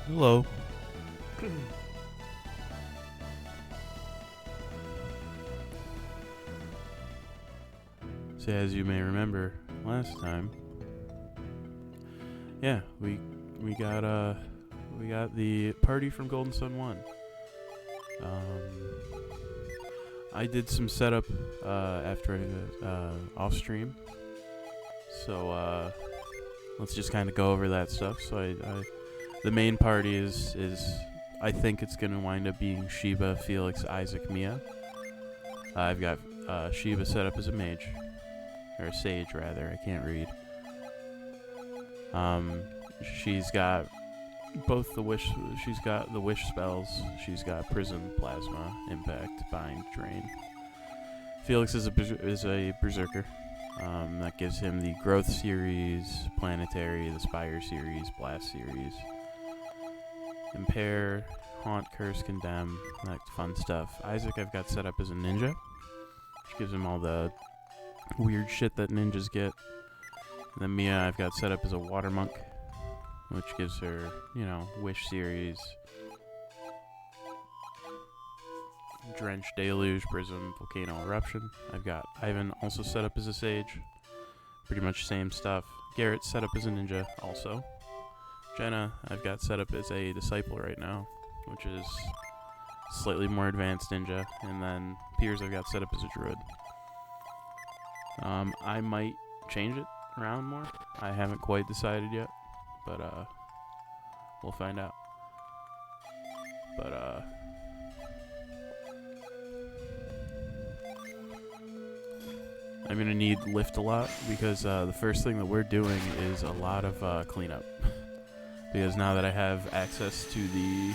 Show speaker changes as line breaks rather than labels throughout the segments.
Hello. So as you may remember last time, yeah, we got the party from Golden Sun 1. I did some setup after off stream. So let's just kind of go over that stuff. So the main party is I think it's gonna wind up being Sheba, Felix, Isaac, Mia. I've got Sheba set up as a mage, or a sage rather. I can't read. She's got both the wish. She's got the wish spells. She's got prison, plasma, impact, bind, drain. Felix is a berserker. That gives him the growth series, planetary, the spire series, blast series, impair, haunt, curse, condemn, that fun stuff. Isaac I've got set up as a ninja, which gives him all the weird shit that ninjas get. And then Mia I've got set up as a water monk, which gives her, wish series, drench, deluge, prism, volcano eruption. I've got Ivan also set up as a sage, pretty much same stuff. Garrett set up as a ninja also. Jenna I've got set up as a disciple right now, which is slightly more advanced ninja. And then Piers I've got set up as a druid. I might change it around more. I haven't quite decided yet, but we'll find out. But I'm gonna need lift a lot because the first thing that we're doing is a lot of cleanup. Because now that I have access to the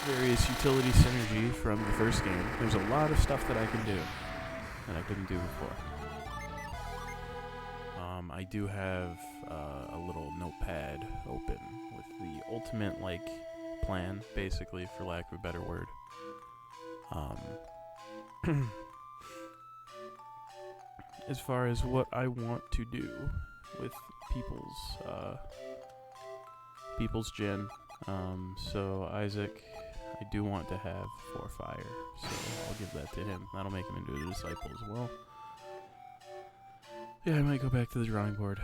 various utility synergy from the first game, there's a lot of stuff that I can do that I couldn't do before. I do have a little notepad open with the ultimate, plan, basically, for lack of a better word. As far as what I want to do with people's gin. So Isaac, I do want to have 4 fire, so I'll give that to him. That'll make him into a disciple as well. Yeah, I might go back to the drawing board.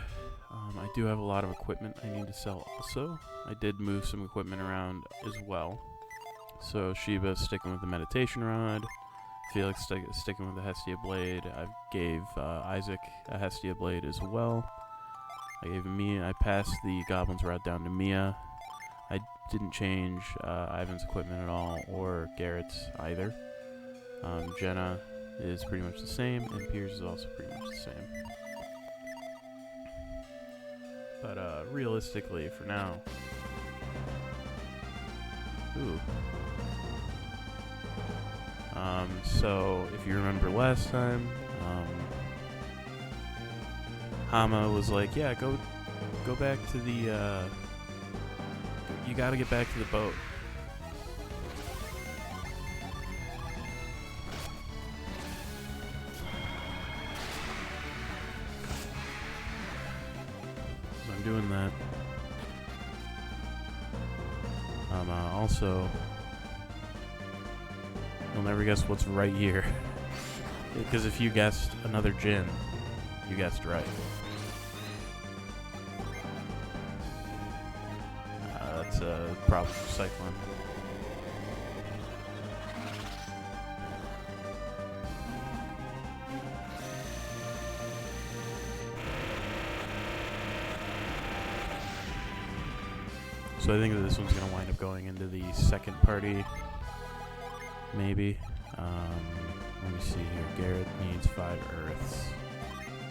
I do have a lot of equipment I need to sell also. I did move some equipment around as well. So Sheba's sticking with the meditation rod. Felix sticking with the Hestia blade. I gave Isaac a Hestia blade as well. I gave Mia. I passed the Goblin's rod down to Mia. I didn't change Ivan's equipment at all, or Garrett's either. Jenna is pretty much the same, and Piers is also pretty much the same. But realistically, for now, so if you remember last time, Hama was like, yeah, go back to the, you gotta get back to the boat. So I'm doing that. Also, you'll never guess what's right here. Because if you guessed another gin, you guessed right. That's a problem for Cyclone. So I think that this one's going to wind up going into the second party, maybe. Let me see here. Garrett needs 5 earths.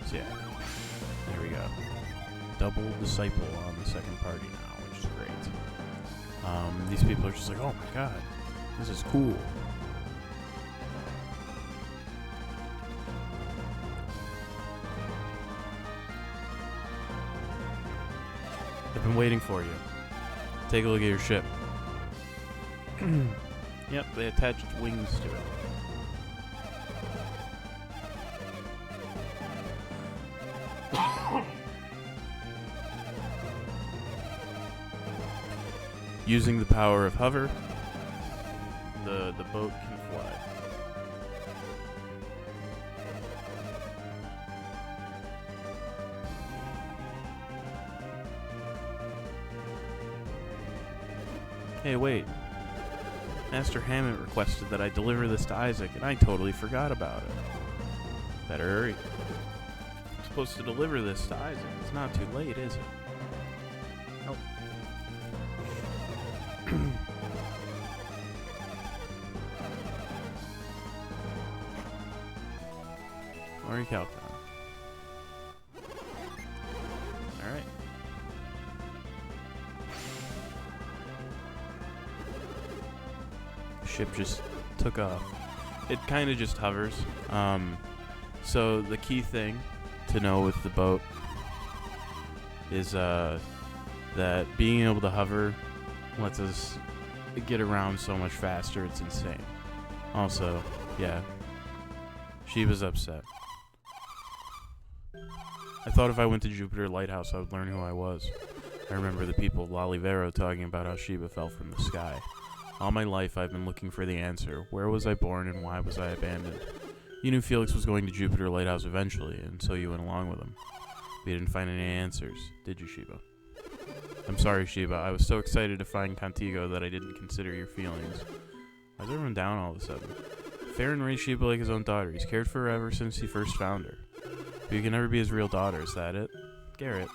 So yeah, there we go. Double disciple on the second party now, which is great. These people are just like, oh my god, this is cool. I've been waiting for you. Take a look at your ship. Yep, they attached wings to it. Using the power of hover, the boat can fly. Hey, wait. Master Hammett requested that I deliver this to Isaac, and I totally forgot about it. Better hurry. I'm supposed to deliver this to Isaac. It's not too late, is it? Nope. Or countdown. Alright. Ship just took off. It kind of just hovers. So the key thing to know with the boat is that being able to hover lets us get around so much faster, it's insane. Also, yeah, she was upset. I thought if I went to Jupiter Lighthouse, I would learn who I was. I remember the people of Lalivero talking about how Sheba fell from the sky. All my life, I've been looking for the answer. Where was I born and why was I abandoned? You knew Felix was going to Jupiter Lighthouse eventually, and so you went along with him. But you didn't find any answers, did you, Sheba? I'm sorry, Sheba. I was so excited to find Contigo that I didn't consider your feelings. Why is everyone down all of a sudden? Farron raised Sheba like his own daughter. He's cared for her ever since he first found her. But you can never be his real daughter, is that it? Garrett.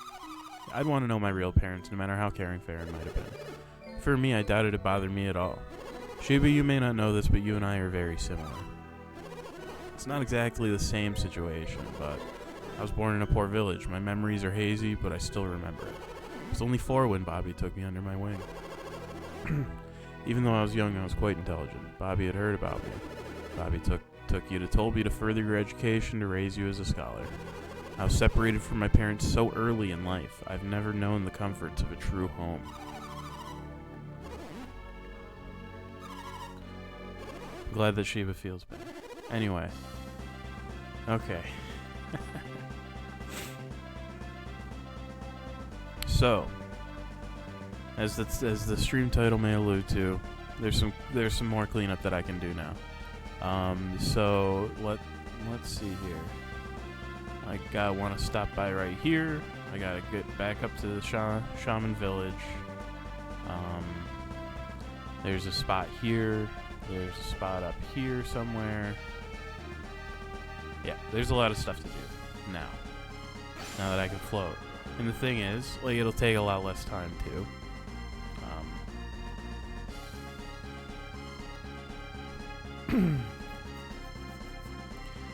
I'd want to know my real parents, no matter how caring Farron might have been. For me, I doubt it'd bother me at all. Sheba, you may not know this, but you and I are very similar. It's not exactly the same situation, but I was born in a poor village. My memories are hazy, but I still remember it. I was only 4 when Bobby took me under my wing. Even though I was young, I was quite intelligent. Bobby had heard about me. Bobby took you to Tolby to further your education, to raise you as a scholar. I was separated from my parents so early in life. I've never known the comforts of a true home. Glad that Sheba feels better. Anyway. Okay. So, as the stream title may allude to, there's some more cleanup that I can do now. So let's see here. I want to stop by right here. I gotta get back up to the Shaman Village. There's a spot here. There's a spot up here somewhere. Yeah, there's a lot of stuff to do now that I can float. And the thing is, like, it'll take a lot less time too.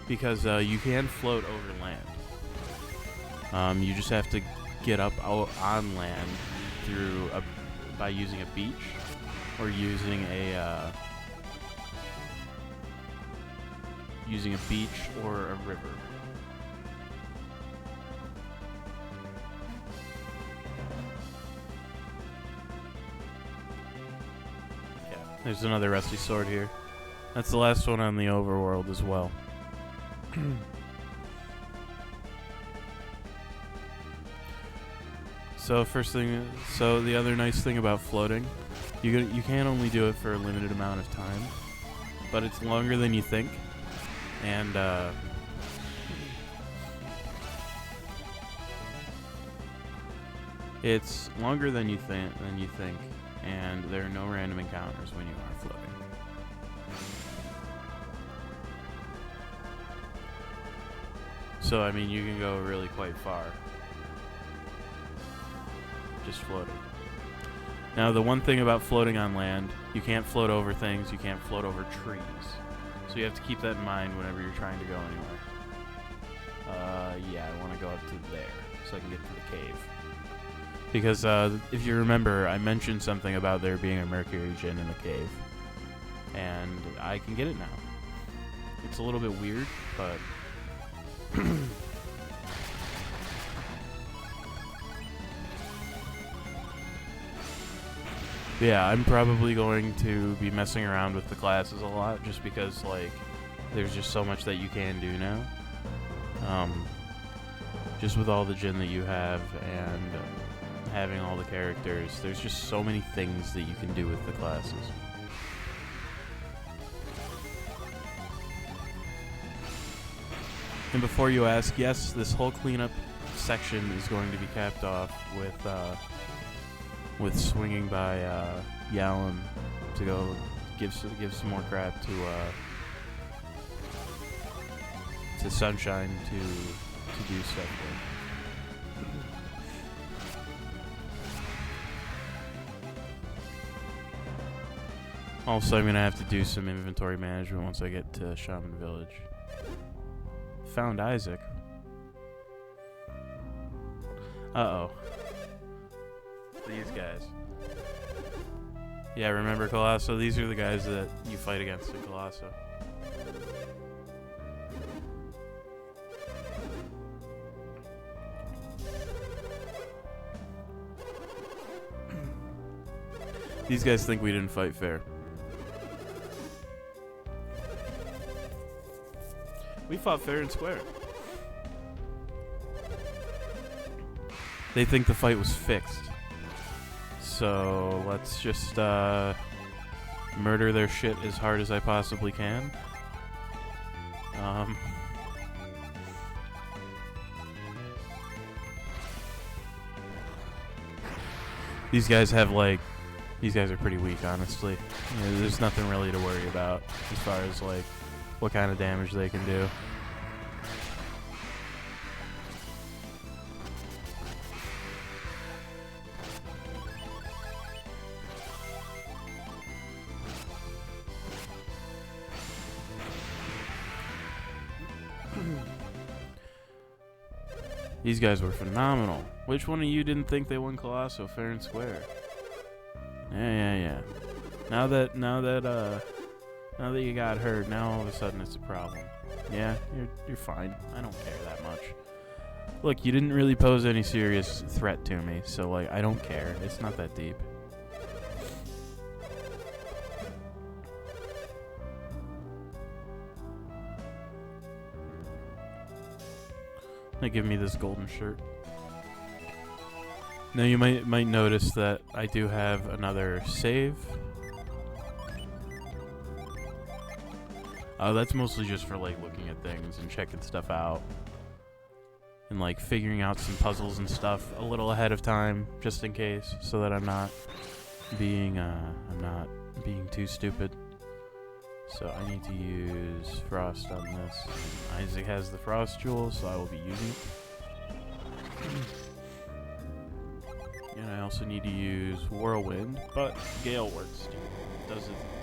Because you can float over land. You just have to get up on land by using a beach or using a beach or a river. Yeah, there's another rusty sword here. That's the last one on the overworld as well. So the other nice thing about floating, you can only do it for a limited amount of time, but it's longer than you think, and it's longer than you think, and there are no random encounters when you are floating. So, I mean, you can go really quite far just floating. Now, the one thing about floating on land, you can't float over things, you can't float over trees. So you have to keep that in mind whenever you're trying to go anywhere. Yeah, I want to go up to there so I can get to the cave. Because if you remember, I mentioned something about there being a Mercury Gin in the cave. And I can get it now. It's a little bit weird, but... yeah, I'm probably going to be messing around with the classes a lot just because, like, there's just so much that you can do now. Just with all the gin that you have and having all the characters. There's just so many things that you can do with the classes. And before you ask, yes, this whole cleanup section is going to be capped off with swinging by Yalom to go give some more crap to Sunshine to do stuff with. Also, I'm gonna have to do some inventory management once I get to Shaman Village. Found Isaac. Uh-oh. These guys. Yeah, remember Colosso? These are the guys that you fight against in Colosso. These guys think we didn't fight fair. We fought fair and square. They think the fight was fixed. So let's just murder their shit as hard as I possibly can. These guys have like... These guys are pretty weak, honestly. You know, there's nothing really to worry about as far as like what kind of damage they can do. These guys were phenomenal. Which one of you didn't think they won Colosso fair and square? Yeah. Now that you got hurt, now all of a sudden it's a problem. Yeah, you're fine. I don't care that much. Look, you didn't really pose any serious threat to me, so like I don't care. It's not that deep. They give me this golden shirt. Now you might notice that I do have another save. That's mostly just for like looking at things and checking stuff out. And like figuring out some puzzles and stuff a little ahead of time, just in case, so that I'm not being too stupid. So I need to use Frost on this. Isaac has the Frost Jewel, so I will be using it. And I also need to use Whirlwind, but Gale works too.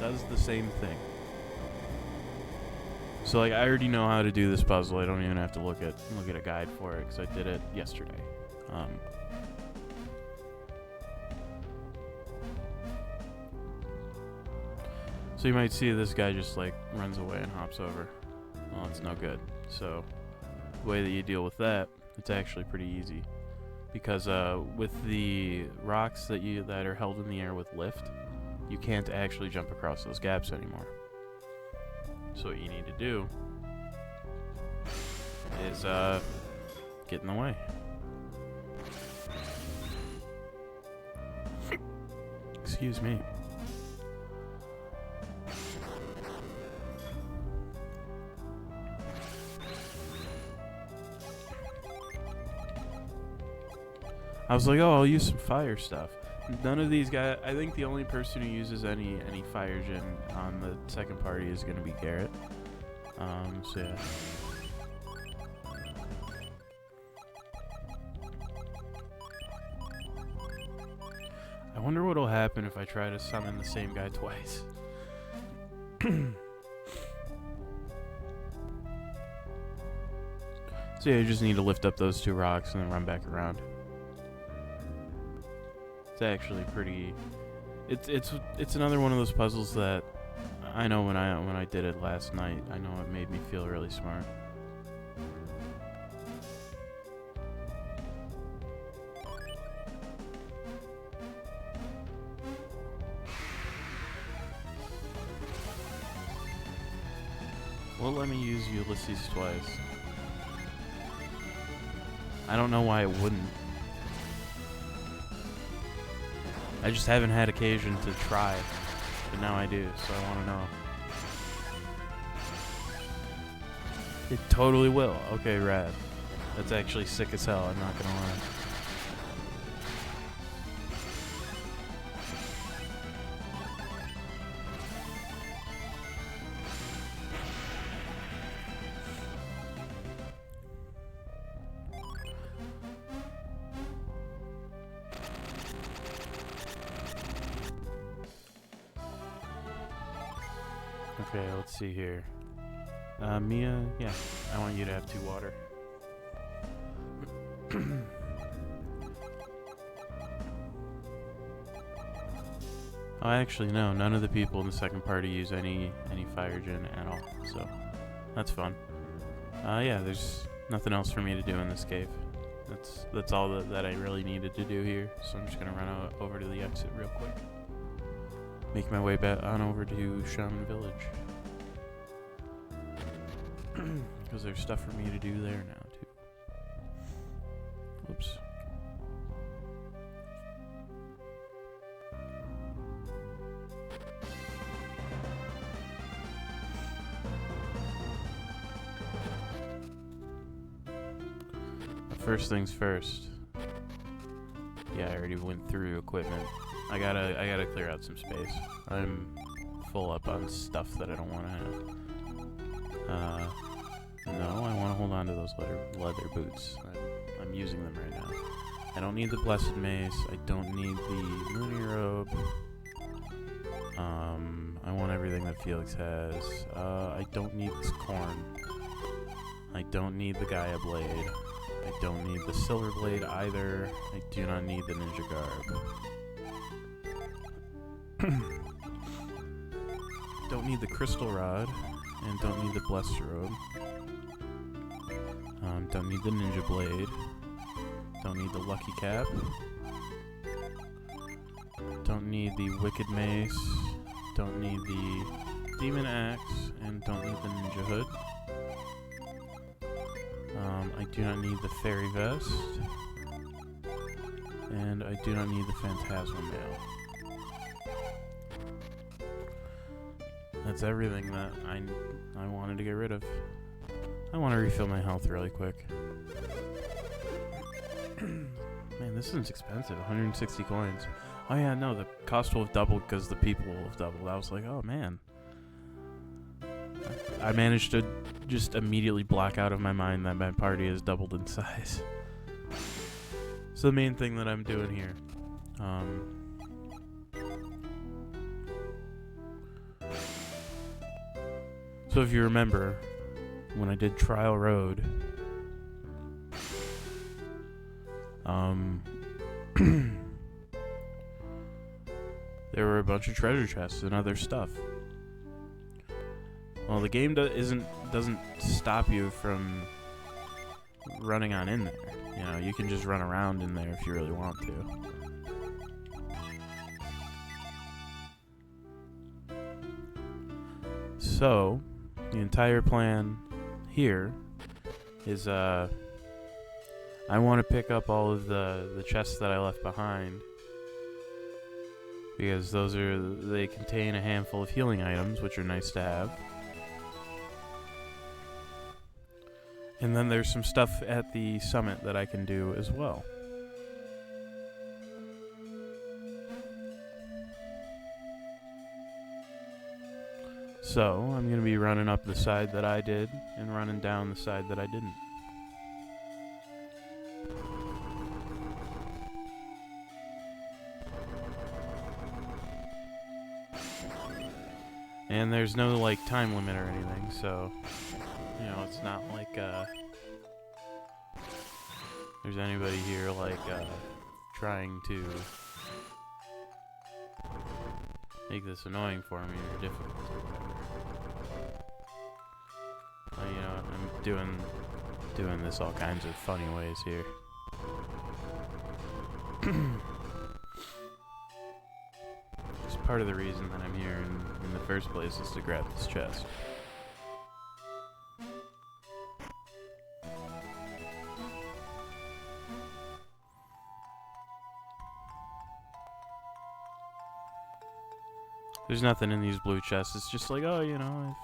Does the same thing. So like I already know how to do this puzzle. I don't even have to look at a guide for it because I did it yesterday. So you might see this guy just like runs away and hops over. Well, it's no good. So the way that you deal with that, it's actually pretty easy. Because with the rocks that are held in the air with lift, you can't actually jump across those gaps anymore. So what you need to do is get in the way. Excuse me. I was like, oh, I'll use some fire stuff. None of these guys... I think the only person who uses any fire gen on the second party is going to be Garrett. So yeah. I wonder what'll happen if I try to summon the same guy twice. So yeah, you just need to lift up those two rocks and then run back around. It's actually pretty... It's another one of those puzzles that I know when I did it last night, I know it made me feel really smart. Well, let me use Ulysses twice. I don't know why it wouldn't. I just haven't had occasion to try, but now I do, so I want to know. It totally will. Okay, rad. That's actually sick as hell, I'm not gonna lie. Okay, let's see here. Mia, yeah, I want you to have 2 water. Oh, actually, no. None of the people in the second party use any fire gen at all, so that's fun. Yeah, there's nothing else for me to do in this cave. That's all that I really needed to do here, so I'm just gonna run over to the exit real quick. Make my way back on over to Shaman Village. Because there's stuff for me to do there now, too. Whoops. First things first. Yeah, I already went through equipment. I gotta clear out some space. I'm full up on stuff that I don't want to have. No, I want to hold on to those leather boots. I'm using them right now. I don't need the Blessed Mace. I don't need the Moony Robe. I want everything that Felix has. I don't need this corn. I don't need the Gaia Blade. I don't need the Silver Blade either. I do not need the Ninja Garb. Don't need the Crystal Rod. And don't need the Blessed Robe. Don't need the Ninja Blade. Don't need the Lucky Cap. Don't need the Wicked Mace. Don't need the Demon Axe. And don't need the Ninja Hood. I do not need the Fairy Vest. And I do not need the Phantasmal Mail. That's everything that I wanted to get rid of. I want to refill my health really quick. Man, this is expensive. 160 coins. Oh yeah, no, the cost will have doubled because the people will have doubled. I was like, oh man. I managed to just immediately block out of my mind that my party has doubled in size. So the main thing that I'm doing here. So if you remember, when I did Trial Road, there were a bunch of treasure chests and other stuff. Well, the game doesn't stop you from running on in there. You know, you can just run around in there if you really want to. So, the entire plan here is I want to pick up all of the chests that I left behind, because they contain a handful of healing items, which are nice to have. And then there's some stuff at the summit that I can do as well. So, I'm going to be running up the side that I did and running down the side that I didn't. And there's no, like, time limit or anything, so, you know, it's not like, there's anybody here, like, trying to make this annoying for me or difficult. You know, I'm doing this all kinds of funny ways here. It's part of the reason that I'm here in the first place is to grab this chest. There's nothing in these blue chests. It's just like, oh, you know,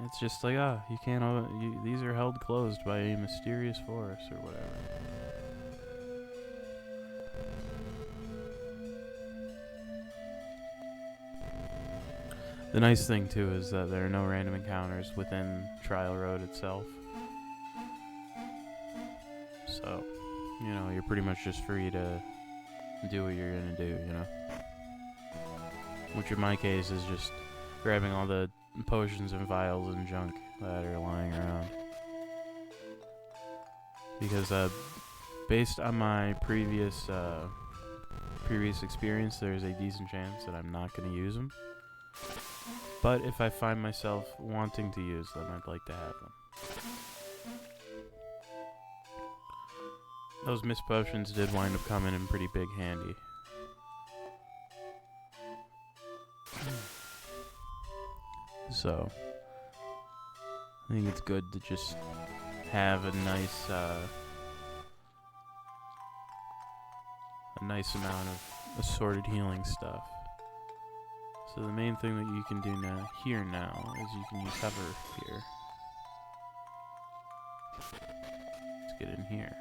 it's just like, you can't, these are held closed by a mysterious force or whatever. The nice thing, too, is that there are no random encounters within Trial Road itself. So, you know, you're pretty much just free to do what you're gonna do, you know? Which in my case is just grabbing all the potions and vials and junk that are lying around. Because, based on my previous experience, there's a decent chance that I'm not gonna use them. But if I find myself wanting to use them, I'd like to have them. Those mist potions did wind up coming in pretty big handy. So, I think it's good to just have a nice amount of assorted healing stuff. So the main thing that you can do now is you can use hover here. Let's get in here.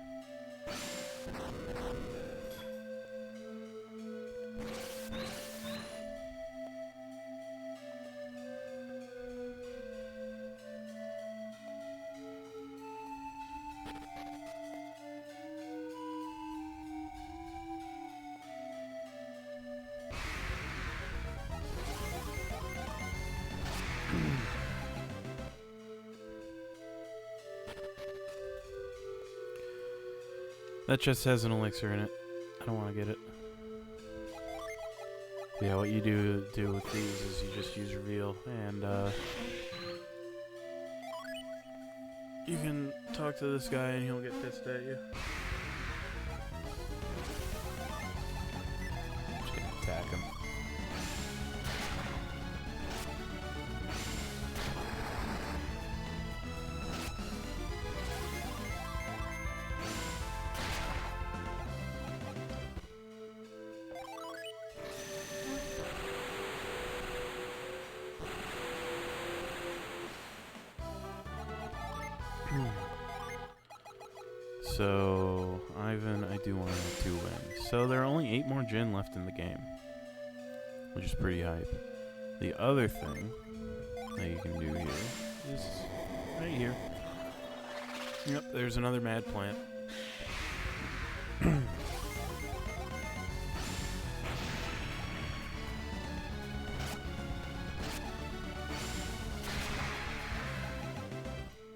That chest has an elixir in it. I don't want to get it. Yeah, what you do with these is you just use reveal, and you can talk to this guy and he'll get pissed at you. I'm just gonna attack him. So, Ivan, I do want to win. So there are only 8 more Jin left in the game, which is pretty hype. The other thing that you can do here is right here. Yep, there's another mad plant.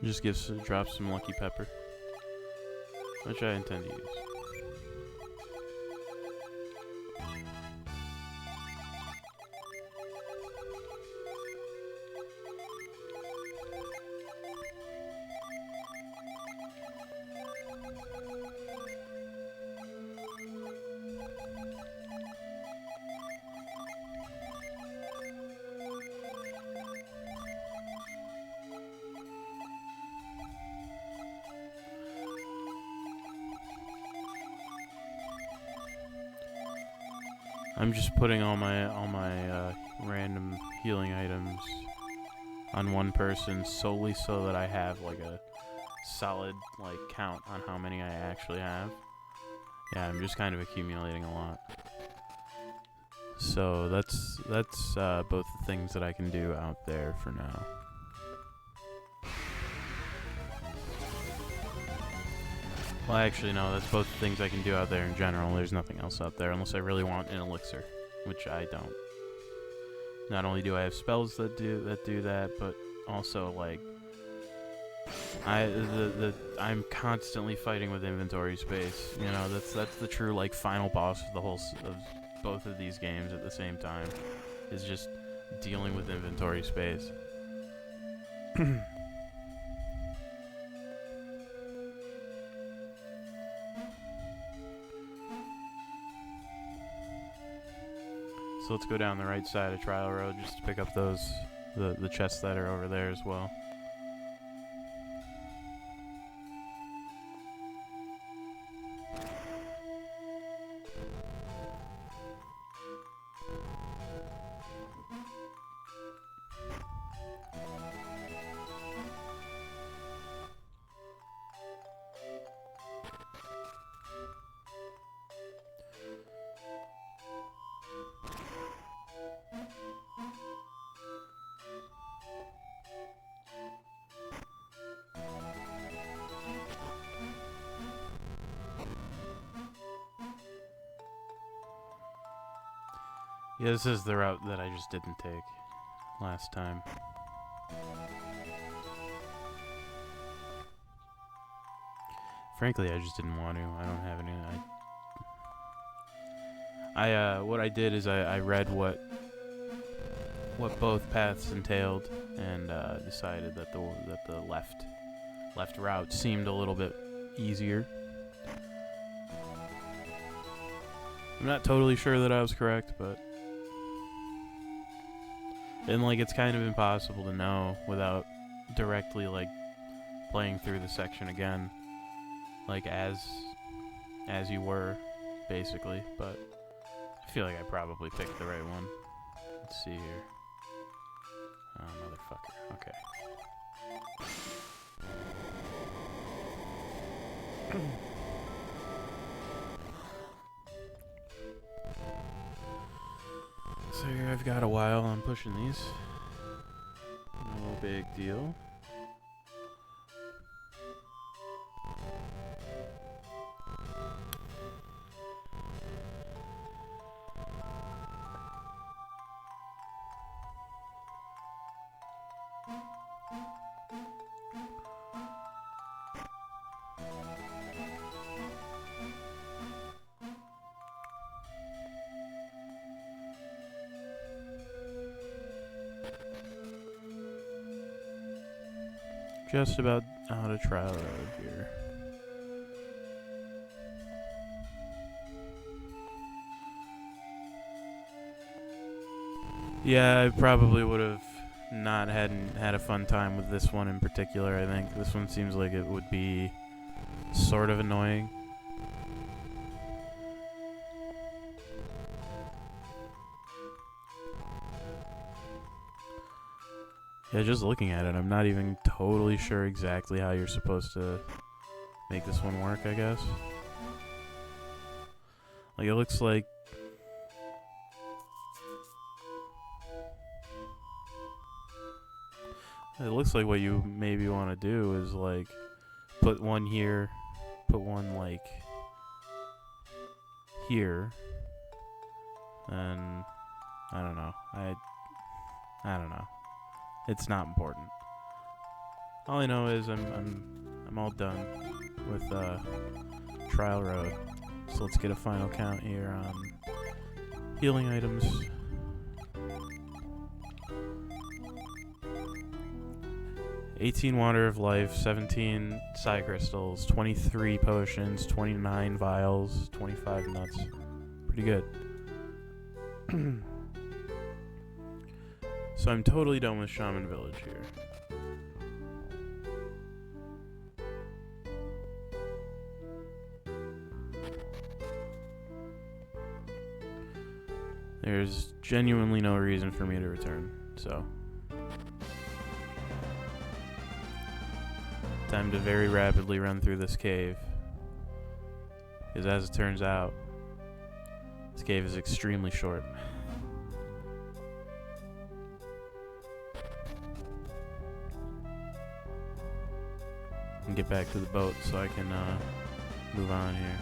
Just drops some lucky pepper, which I intend to use. I'm just putting all my random healing items on one person solely so that I have like a solid like count on how many I actually have. Yeah, I'm just kind of accumulating a lot. So that's both the things that I can do out there for now. Well, actually, no, that's both the things I can do out there in general. There's nothing else out there unless I really want an elixir, which I don't. Not only do I have spells that do that, but also like I'm constantly fighting with inventory space. You know, that's the true like final boss of the whole of both of these games at the same time, is just dealing with inventory space. So let's go down the right side of Trial Road just to pick up the chests that are over there as well. Yeah, this is the route that I just didn't take last time. Frankly, I just didn't want to. I don't have any. What I did is I read what both paths entailed, and decided that the left route seemed a little bit easier. I'm not totally sure that I was correct, but and like it's kind of impossible to know without directly like playing through the section again, like as you were, basically. But I feel like I probably picked the right one. Let's see here. Oh, motherfucker. Okay. So here I've got a while on pushing these. No big deal. Just about out of trial road here. Yeah, I probably would have hadn't had a fun time with this one in particular. I think this one seems like it would be sort of annoying. Yeah, just looking at it, I'm not even totally sure exactly how you're supposed to make this one work, I guess. Like, it looks like... It looks like what you maybe want to do is, like, put one here, put one, like, here, and I don't know. I don't know. It's not important. All I know is I'm all done with Trial Road. So let's get a final count here on healing items. 18 Water of Life, 17 Psi Crystals, 23 Potions, 29 Vials, 25 Nuts. Pretty good. So I'm totally done with Shaman Village here. There's genuinely no reason for me to return, so... Time to very rapidly run through this cave. Because as it turns out, this cave is extremely short. And get back to the boat so I can move on here.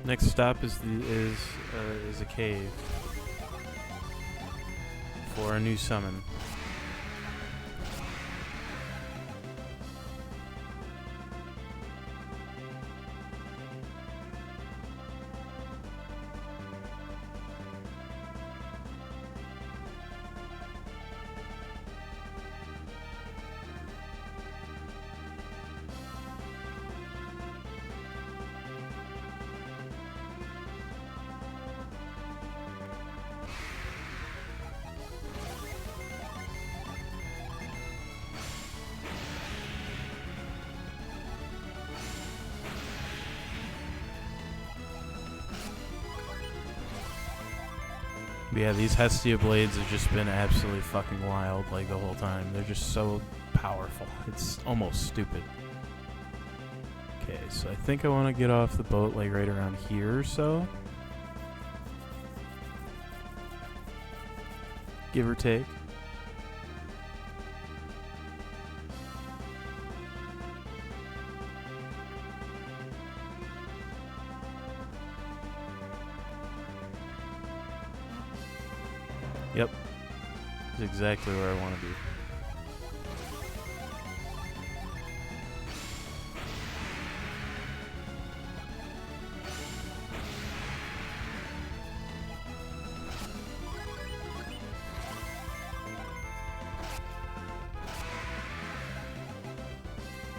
Next stop is a cave for a new summon. Yeah, these Hestia blades have just been absolutely fucking wild, like, the whole time. They're just so powerful. It's almost stupid. Okay, so I think I want to get off the boat, like, right around here or so. Give or take. Yep. That's exactly where I want to be.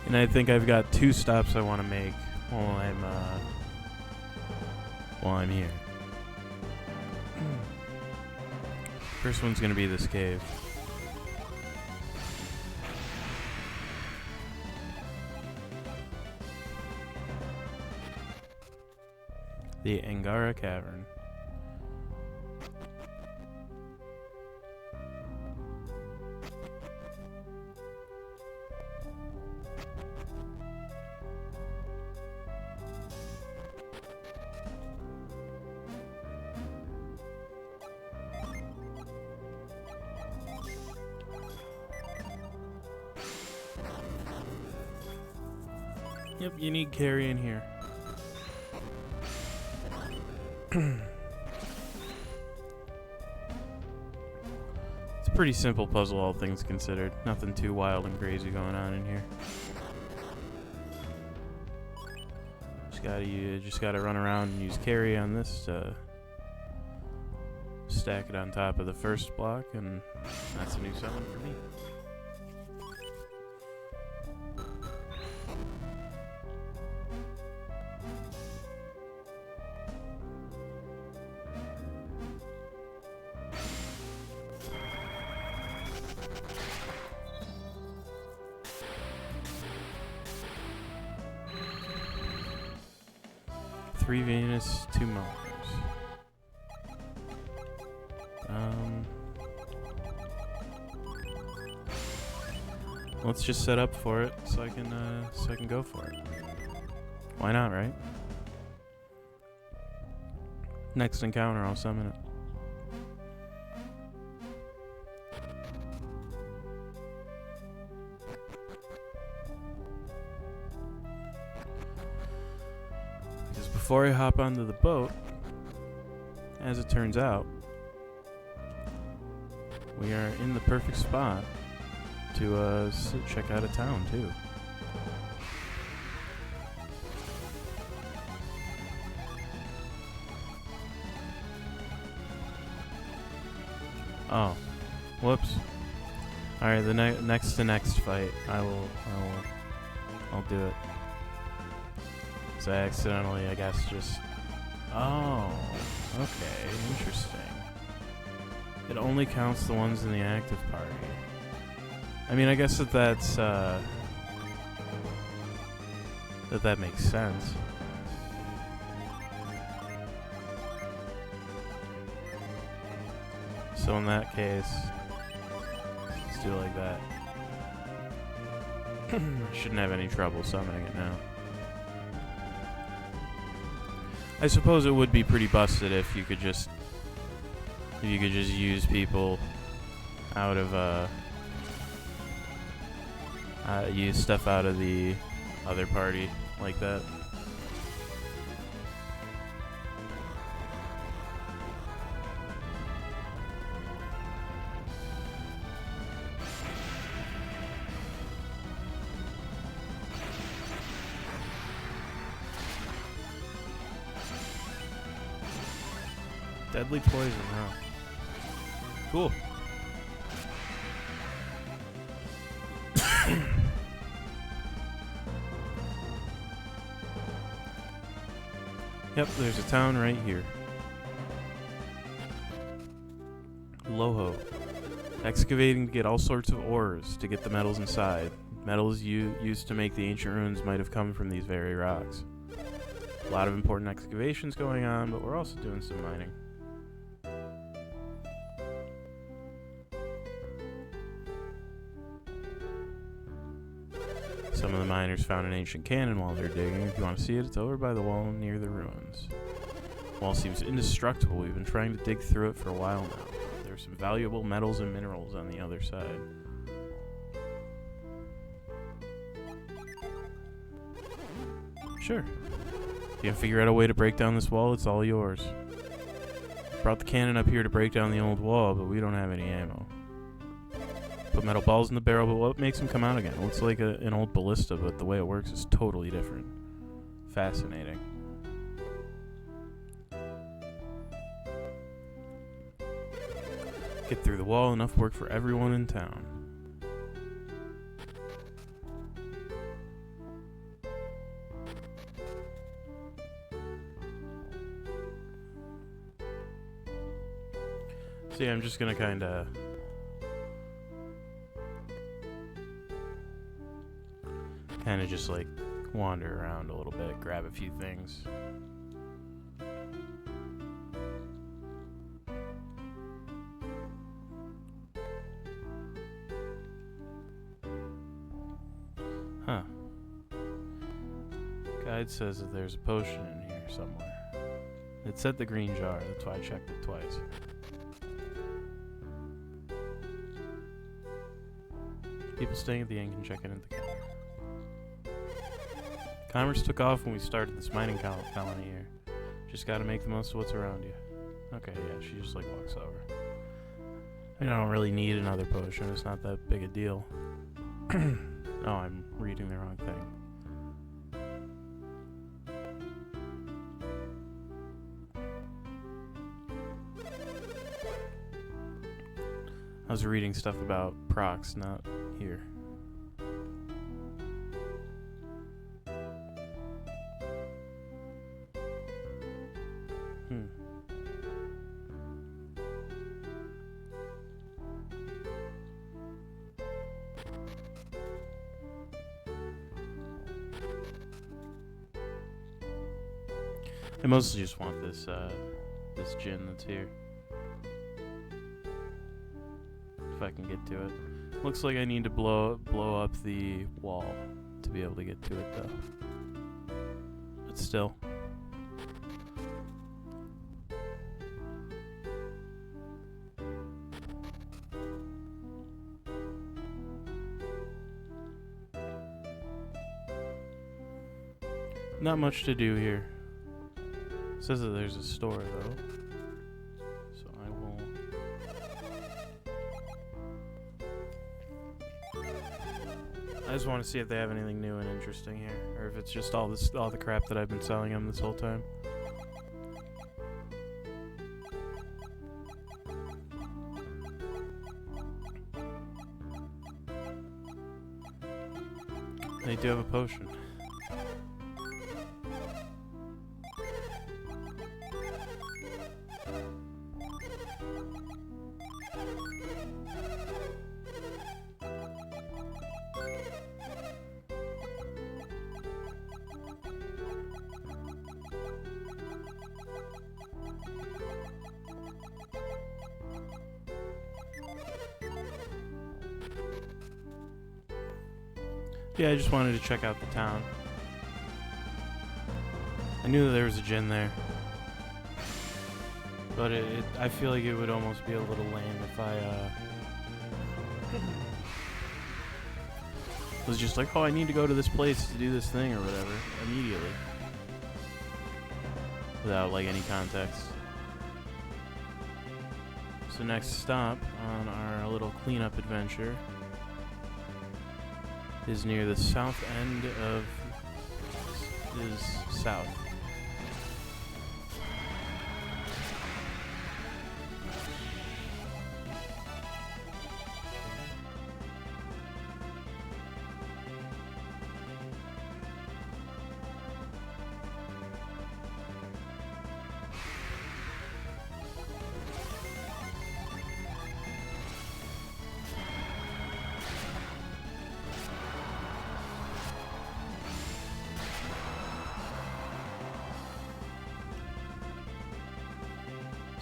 And I think I've got 2 stops I want to make while I'm here. First one's gonna be this cave. The Angara Cavern. Yep, you need carry in here. It's a pretty simple puzzle, all things considered. Nothing too wild and crazy going on in here. You just gotta run around and use carry on this to stack it on top of the first block, and that's a new summon for me. Three Venus, 2 Mars. Let's just set up for it so I can go for it. Why not, right? Next encounter, I'll summon it. Before I hop onto the boat, as it turns out, we are in the perfect spot to check out a town, too. Oh, whoops. Alright, the next fight, I'll do it. So I accidentally, I guess, just... Oh, okay, interesting. It only counts the ones in the active party. I mean, I guess that's, that makes sense. So in that case, let's do it like that. Shouldn't have any trouble summoning it now. I suppose it would be pretty busted if you could just use people out of use stuff out of the other party like that. Deadly poison, huh? Cool. Yep, there's a town right here. Loho. Excavating to get all sorts of ores to get the metals inside. Metals used to make the ancient ruins might have come from these very rocks. A lot of important excavations going on, but we're also doing some mining. Some of the miners found an ancient cannon while they're digging. If you want to see it, it's over by the wall near the ruins. The wall seems indestructible. We've been trying to dig through it for a while now. There are some valuable metals and minerals on the other side. Sure. If you can figure out a way to break down this wall, it's all yours. Brought the cannon up here to break down the old wall, but we don't have any ammo. Put metal balls in the barrel, but what makes them come out again? It looks like an old ballista, but the way it works is totally different. Fascinating. Get through the wall, enough work for everyone in town. See, I'm just gonna kinda just like wander around a little bit, grab a few things. Huh. Guide says that there's a potion in here somewhere. It said the green jar, that's why I checked it twice. People staying at the inn can check in at the counter. Commerce took off when we started this mining colony here. Just gotta make the most of what's around you. Okay, yeah, she just like walks over. I mean, I don't really need another potion, it's not that big a deal. Oh, I'm reading the wrong thing. I was reading stuff about procs, not here. I mostly just want this this gin that's here. If I can get to it. Looks like I need to blow up the wall to be able to get to it though. But still. Not much to do here. It says that there's a store though. So I will. I just want to see if they have anything new and interesting here, or if it's just all the crap that I've been selling them this whole time. They do have a potion. Yeah, I just wanted to check out the town. I knew that there was a gin there. But I feel like it would almost be a little lame if I was just like, oh, I need to go to this place to do this thing or whatever, immediately. Without, like, any context. So next stop on our little cleanup adventure is near the south end of south.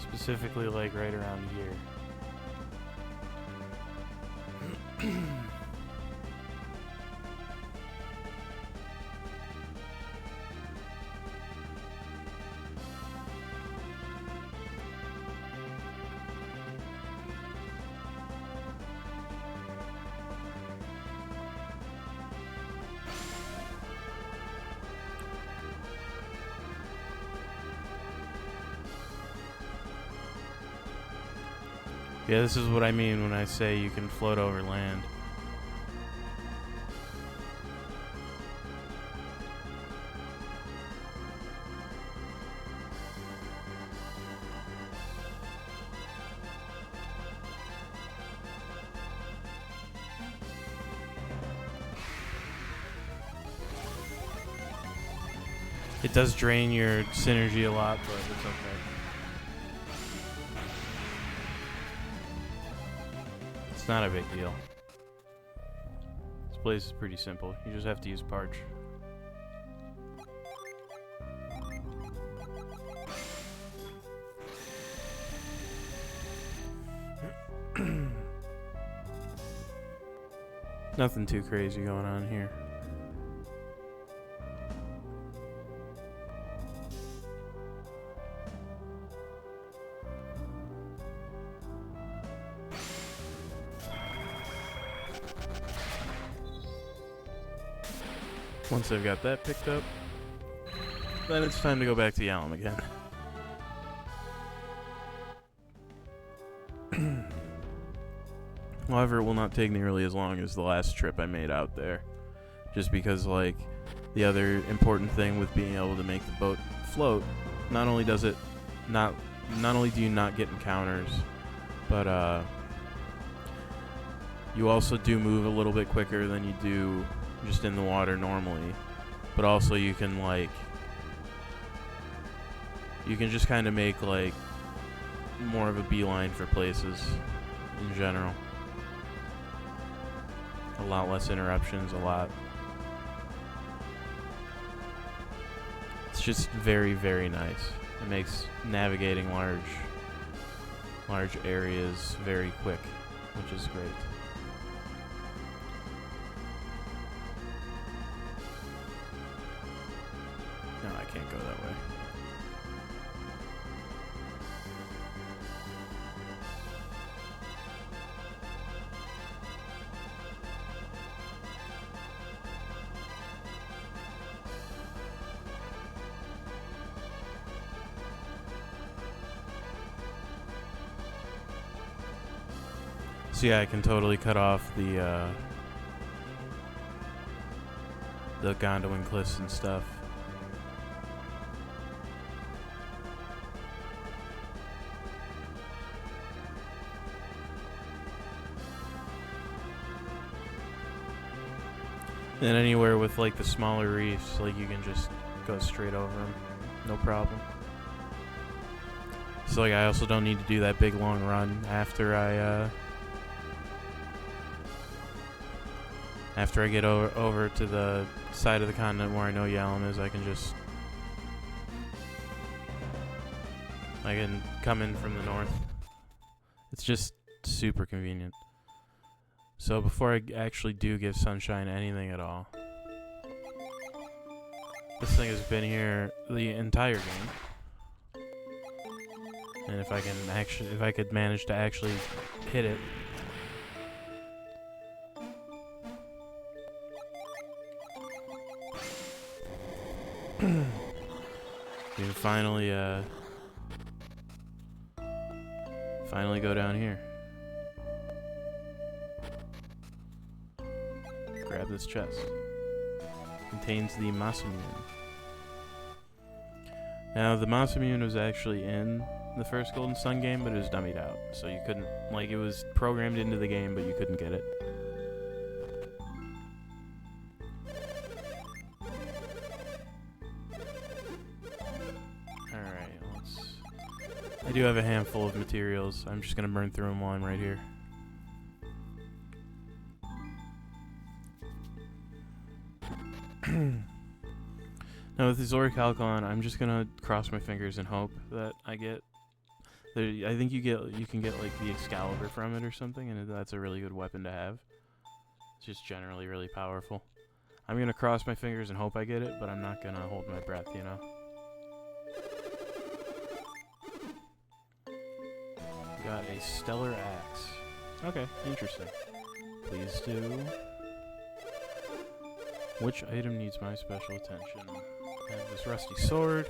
Specifically, like, right around here. Yeah, this is what I mean when I say you can float over land. It does drain your synergy a lot, but it's okay. It's not a big deal. This place is pretty simple. You just have to use Parch. Nothing too crazy going on here. Once I've got that picked up, then it's time to go back to Yalom again. However, it will not take nearly as long as the last trip I made out there. Just because, like, the other important thing with being able to make the boat float, not only does it not only do you not get encounters, but you also do move a little bit quicker than you do just in the water normally. But also you can, like, you can just kind of make, like, more of a beeline for places in general. A lot less interruptions, It's just very, very nice. It makes navigating large areas very quick, which is great. No, I can't go that way. So yeah, I can totally cut off the Gondolin cliffs and stuff. And anywhere with, like, the smaller reefs, like, you can just go straight over them, no problem. So, like, I also don't need to do that big long run after I get over to the side of the continent where I know Yalom is. I can come in from the north. It's just super convenient. So before I actually do give Sunshine anything at all, this thing has been here the entire game. And if I could manage to actually hit it, you can finally go down here. Grab this chest. Contains the Masamune. Now, the Masamune was actually in the first Golden Sun game, but it was dummied out. So you couldn't, like, it was programmed into the game, but you couldn't get it. Alright, I do have a handful of materials. I'm just gonna burn through them while I'm right here. Now with the Zoricalcon, I'm just gonna cross my fingers and hope that I get. I think you can get, like, the Excalibur from it or something, and that's a really good weapon to have. It's just generally really powerful. I'm gonna cross my fingers and hope I get it, but I'm not gonna hold my breath, you know. Got a Stellar Axe. Okay, interesting. Please do. Which item needs my special attention? I have this rusty sword.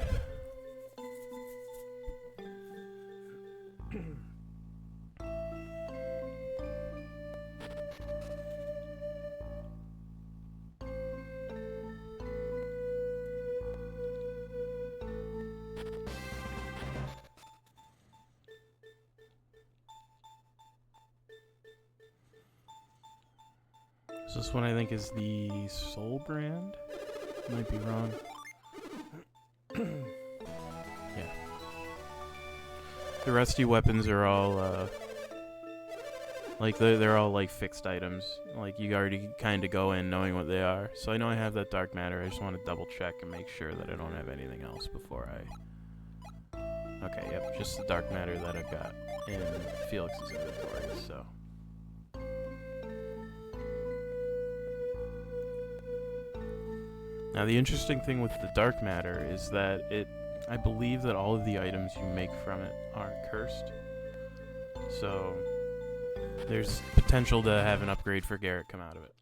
this one I think is the Soul brand. Might be wrong. Yeah. The rusty weapons are all like they're all like fixed items. Like you already kind of go in knowing what they are. So I know I have that dark matter. I just want to double check and make sure that I don't have anything else before I. Okay, yep, just the dark matter that I've got in Felix's inventory. So. Now the interesting thing with the dark matter is that I believe that all of the items you make from it are cursed. So there's potential to have an upgrade for Garrett come out of it.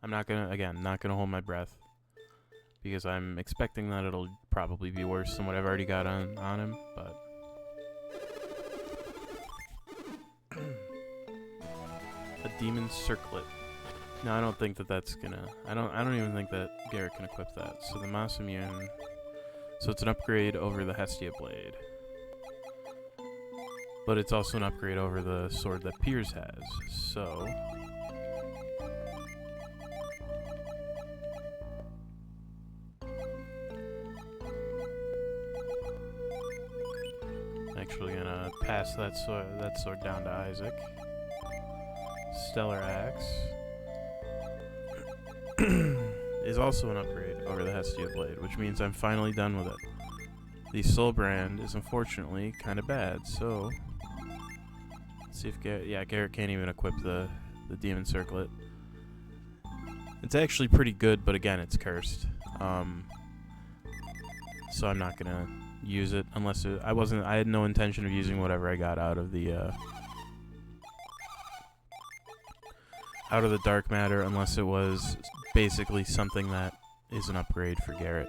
I'm not gonna hold my breath because I'm expecting that it'll probably be worse than what I've already got on him, but a demon circlet. No, I don't think that that's gonna. I don't even think that Garrett can equip that. So the Masamune. So it's an upgrade over the Hestia blade, but it's also an upgrade over the sword that Piers has. So actually gonna pass that sword down to Isaac. Stellar Axe is also an upgrade over the Hestia blade, which means I'm finally done with it. The Soul brand is unfortunately kind of bad, so let's see if Garrett can't even equip the demon circlet. It's actually pretty good, but again, it's cursed. So I'm not gonna use it unless I had no intention of using whatever I got out of the dark matter unless it was basically something that is an upgrade for Garrett.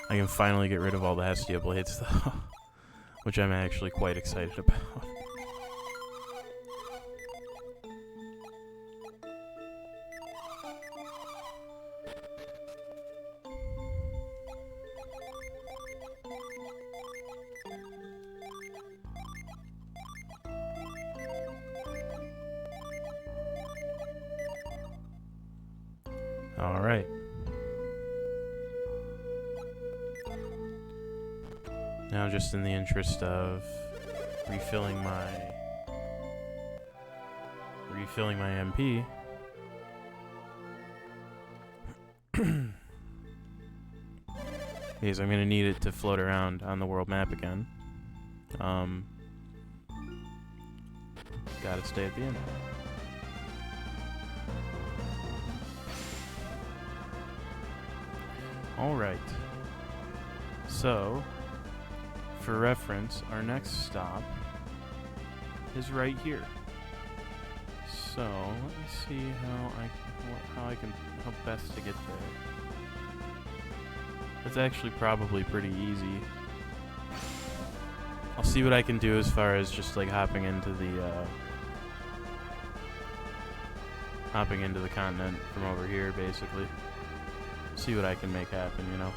I can finally get rid of all the Hestia blades though, which I'm actually quite excited about. All right. Now, just in the interest of refilling my MP, because I'm gonna need it to float around on the world map again. Gotta stay at the end. Alright, so, for reference, our next stop is right here. So, let me see how best to get there. It's actually probably pretty easy. I'll see what I can do as far as just like hopping into the continent from over here, basically. See what I can make happen, you know.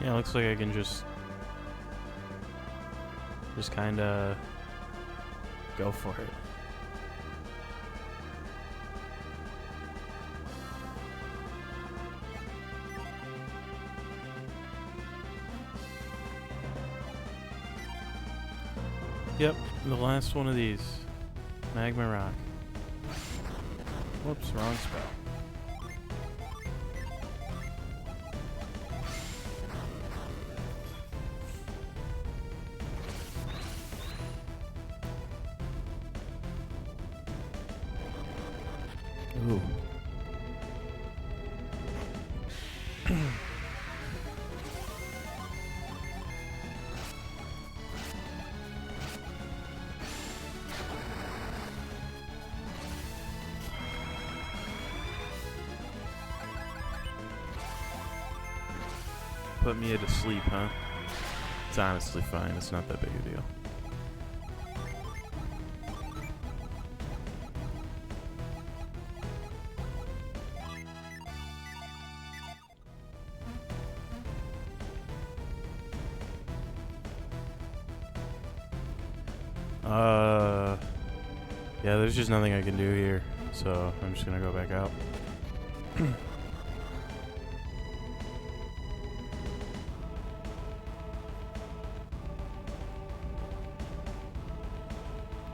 Yeah, looks like I can just kinda go for it. Yep, the last one of these. Magma Rock. Whoops, wrong spell. Ooh. put Mia to sleep, huh? It's honestly fine. It's not that big a deal. Yeah, there's just nothing I can do here, so I'm just gonna go back out.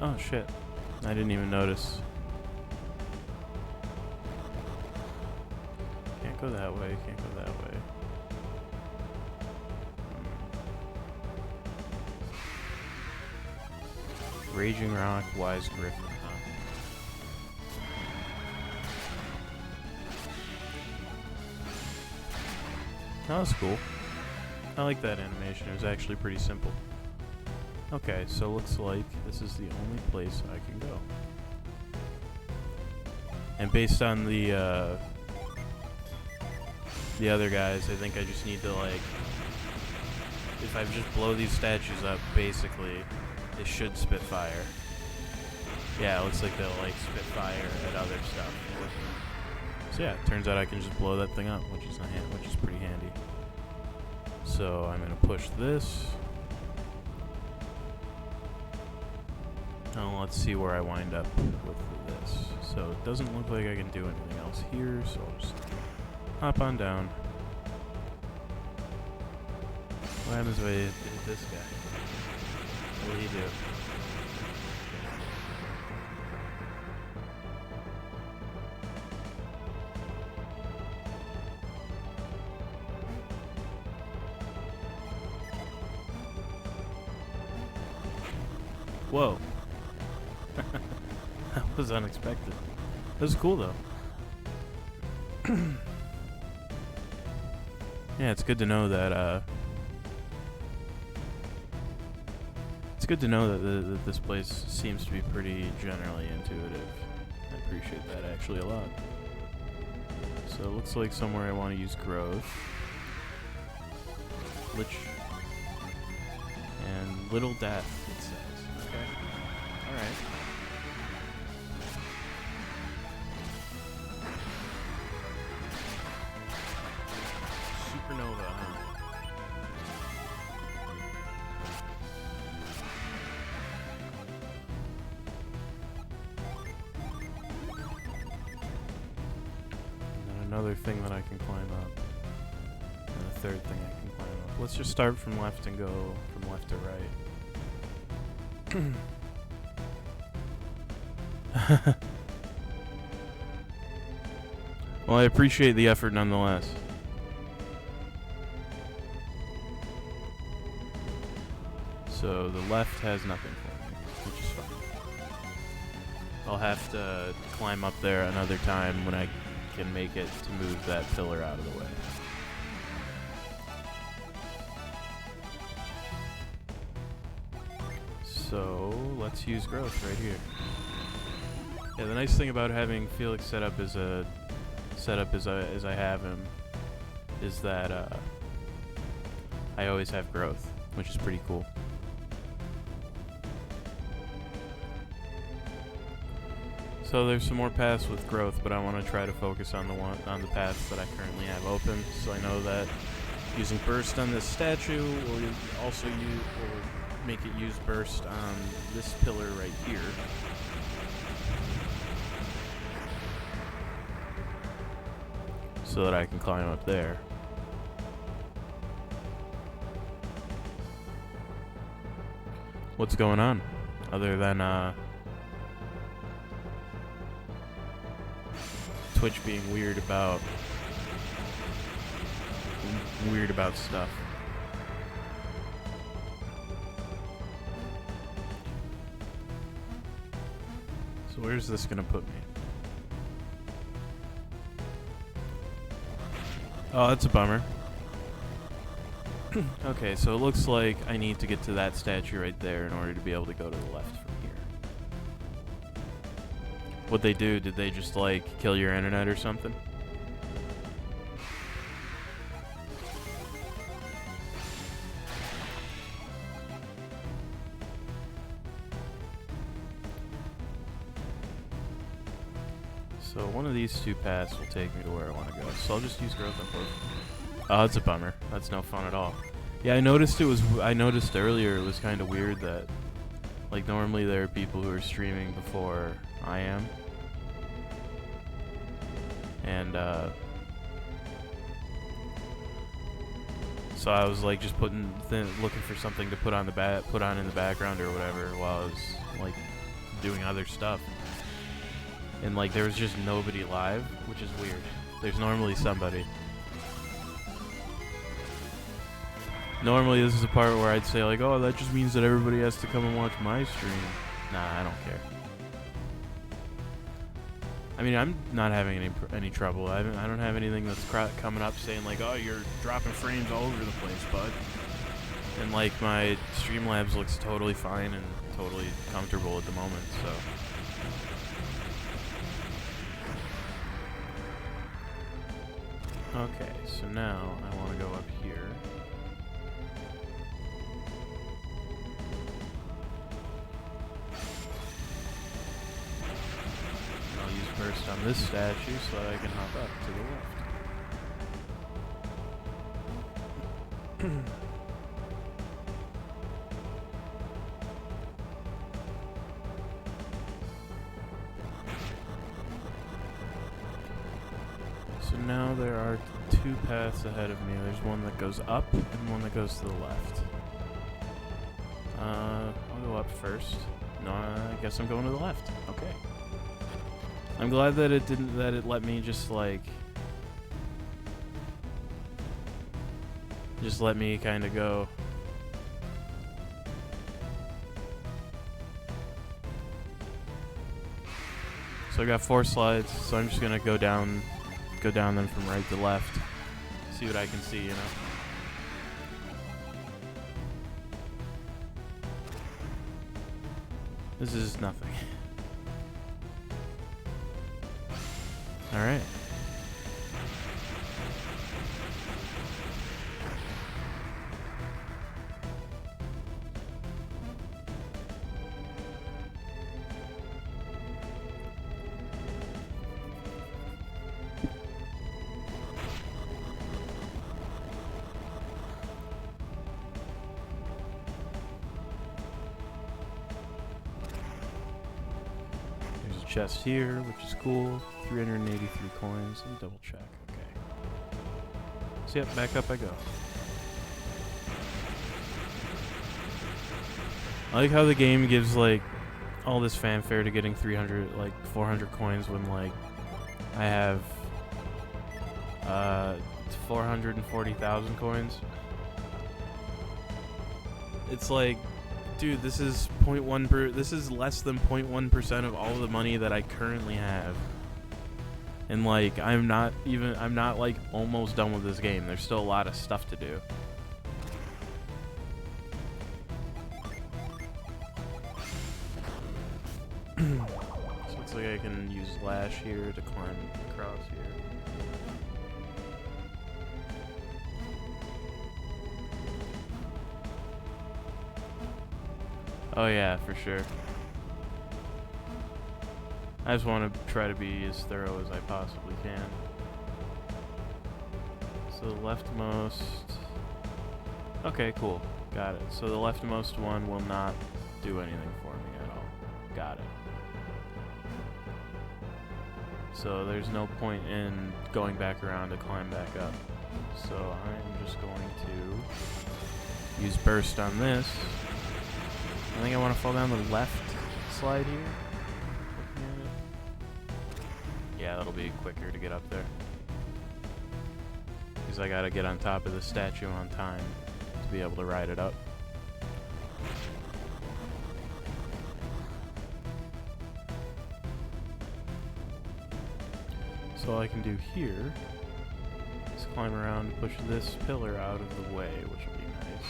Oh shit, I didn't even notice. Can't go that way, can't go that way. Raging Rock, Wise Griffin, huh? That was cool. I like that animation. It was actually pretty simple. Okay, so looks like this is the only place I can go. And based on the other guys, I think I just need to, like, if I just blow these statues up, basically, they should spit fire. Yeah, it looks like they'll, like, spit fire at other stuff. So yeah, it turns out I can just blow that thing up, which is pretty handy. So I'm gonna push this. Now let's see where I wind up with this. So it doesn't look like I can do anything else here, so I'll just hop on down. What happens if I hit this guy? What will he do? Whoa. That was unexpected. That was cool though. Yeah, it's good to know that that this place seems to be pretty generally intuitive. I appreciate that actually a lot. So it looks like somewhere I want to use growth. Lich and Little Death, it says. Okay. Alright. Supernova, huh? Another thing that I can climb up, and a third thing I can climb up. Let's just start from left and go from left to right. Well, I appreciate the effort nonetheless. So the left has nothing for me, which is fine. I'll have to climb up there another time when I can make it to move that pillar out of the way. So let's use growth right here. Yeah, the nice thing about having Felix set up as I have him is that I always have growth, which is pretty cool. So there's some more paths with growth, but I want to try to focus on the paths that I currently have open. So I know that using burst on this statue will also make it use burst on this pillar right here. So that I can climb up there. What's going on? Other than Twitch being weird about stuff. So where's this gonna put me? Oh, that's a bummer. Okay, so it looks like I need to get to that statue right there in order to be able to go to the left from here. What'd they do? Did they just, like, kill your internet or something? of these two paths will take me to where I want to go, so I'll just use growth on both. Oh, that's a bummer. That's no fun at all. Yeah, I noticed earlier it was kind of weird that, like, normally there are people who are streaming before I am. And, so I was, like, just looking for something to put on in the background or whatever while I was, like, doing other stuff. And, like, there was just nobody live, which is weird. There's normally somebody. Normally this is the part where I'd say, like, oh, that just means that everybody has to come and watch my stream. Nah, I don't care. I mean, I'm not having any trouble. I don't have anything that's coming up saying, like, oh, you're dropping frames all over the place, bud. And, like, my Streamlabs looks totally fine and totally comfortable at the moment, so... Okay, so now I want to go up here. And I'll use burst on this statue so that I can hop up to the left. So now there are two paths ahead of me. There's one that goes up and one that goes to the left. I'll go up first. No, I guess I'm going to the left. Okay. I'm glad that it let me just let me kind of go. So I got 4 slides, so I'm just gonna go down them from right to left. See what I can see, you know. This is nothing. Alright. Chest here, which is cool. 383 coins. Let me double check. Okay. So yep, back up I go. I like how the game gives like all this fanfare to getting 400 coins when like I have 440,000 coins. It's like, dude, this is this is less than 0.1% of all the money that I currently have. And like I'm not like almost done with this game. There's still a lot of stuff to do. So it looks like I can use Lash here to climb across here. Oh yeah, for sure. I just want to try to be as thorough as I possibly can. So the leftmost... Okay, cool. Got it. So the leftmost one will not do anything for me at all. Got it. So there's no point in going back around to climb back up. So I'm just going to use burst on this. I think I want to fall down the left slide here. Yeah, that'll be quicker to get up there. Because I gotta get on top of the statue on time to be able to ride it up. So all I can do here is climb around and push this pillar out of the way, which will be nice.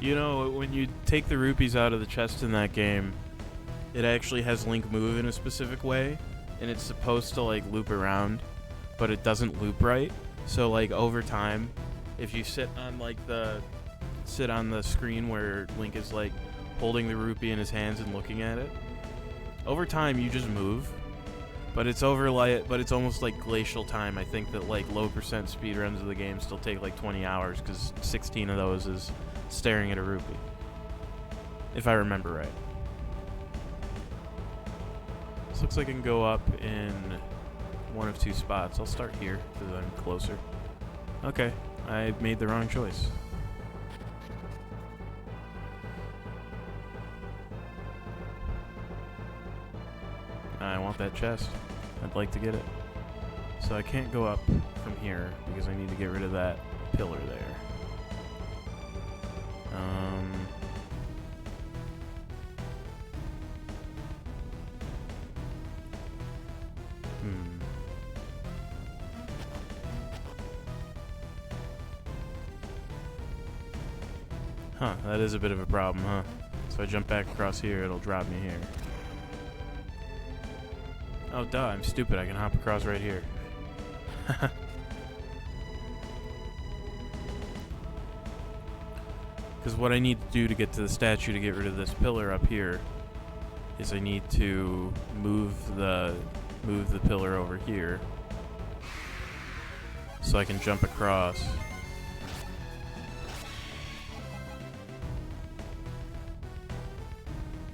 You know, when you take the rupees out of the chest in that game, it actually has Link move in a specific way, and it's supposed to, like, loop around, but it doesn't loop right. So, like, over time, if you sit on like the screen where Link is like holding the rupee in his hands and looking at it, over time you just move. But it's almost like glacial time. I think that like low percent speedruns of the game still take like 20 hours because 16 of those is staring at a rupee. If I remember right. This looks like I can go up in one of two spots. I'll start here because I'm closer. Okay, I made the wrong choice. I want that chest. I'd like to get it. So I can't go up from here because I need to get rid of that pillar there. Huh, that is a bit of a problem, huh? So I jump back across here, it'll drop me here. Oh, duh, I'm stupid. I can hop across right here. Because what I need to do to get to the statue to get rid of this pillar up here is I need to move the pillar over here so I can jump across.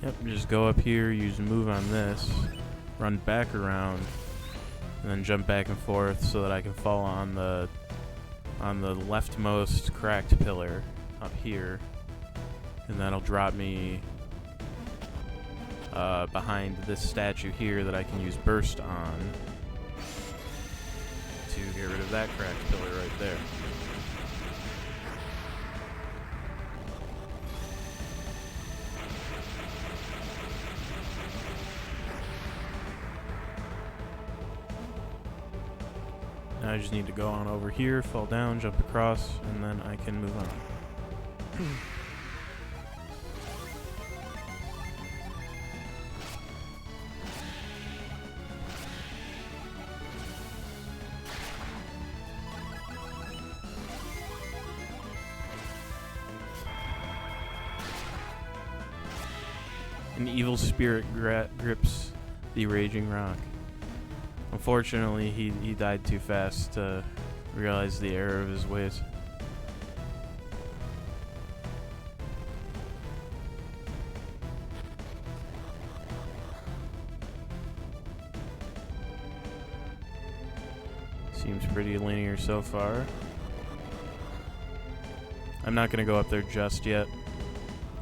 Yep, just go up here, use move on this, run back around, and then jump back and forth so that I can fall on the leftmost cracked pillar up here, and that'll drop me behind this statue here that I can use burst on to get rid of that cracked pillar right there. Now I just need to go on over here, fall down, jump across, and then I can move on. An evil spirit grips the raging rock. Unfortunately, he died too fast to realize the error of his ways. Seems pretty linear so far. I'm not gonna go up there just yet.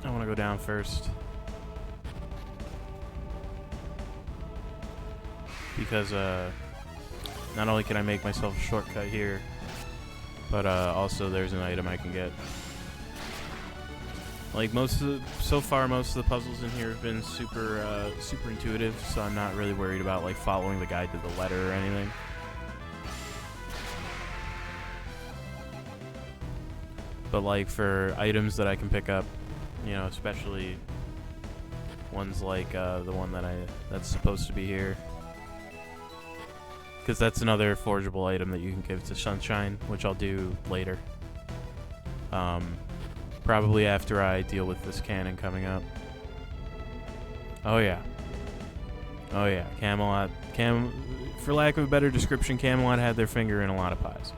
I want to go down first. Because not only can I make myself a shortcut here, but also there's an item I can get. Like so far, most of the puzzles in here have been super intuitive, so I'm not really worried about like following the guide to the letter or anything. But like for items that I can pick up, you know, especially ones like the one that's supposed to be here. Because that's another forgeable item that you can give to Sunshine, which I'll do later. Probably after I deal with this cannon coming up. Oh yeah. Oh yeah, Camelot. For lack of a better description, Camelot had their finger in a lot of pies.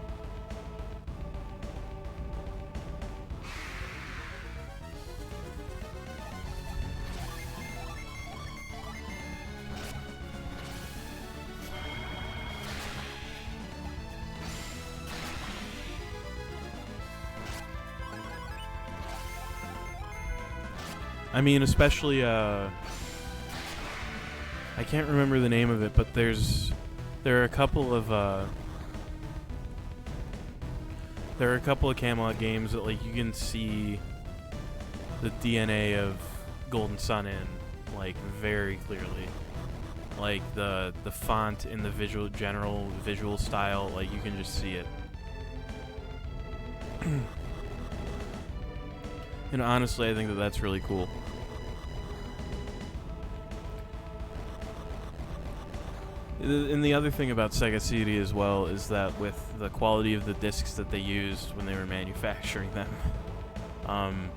I mean, especially, I can't remember the name of it, but there are a couple of Camelot games that, like, you can see the DNA of Golden Sun in, like, very clearly. Like, the font in the general visual style, like, you can just see it. And honestly, I think that that's really cool. And the other thing about Sega CD as well is that with the quality of the discs that they used when they were manufacturing them,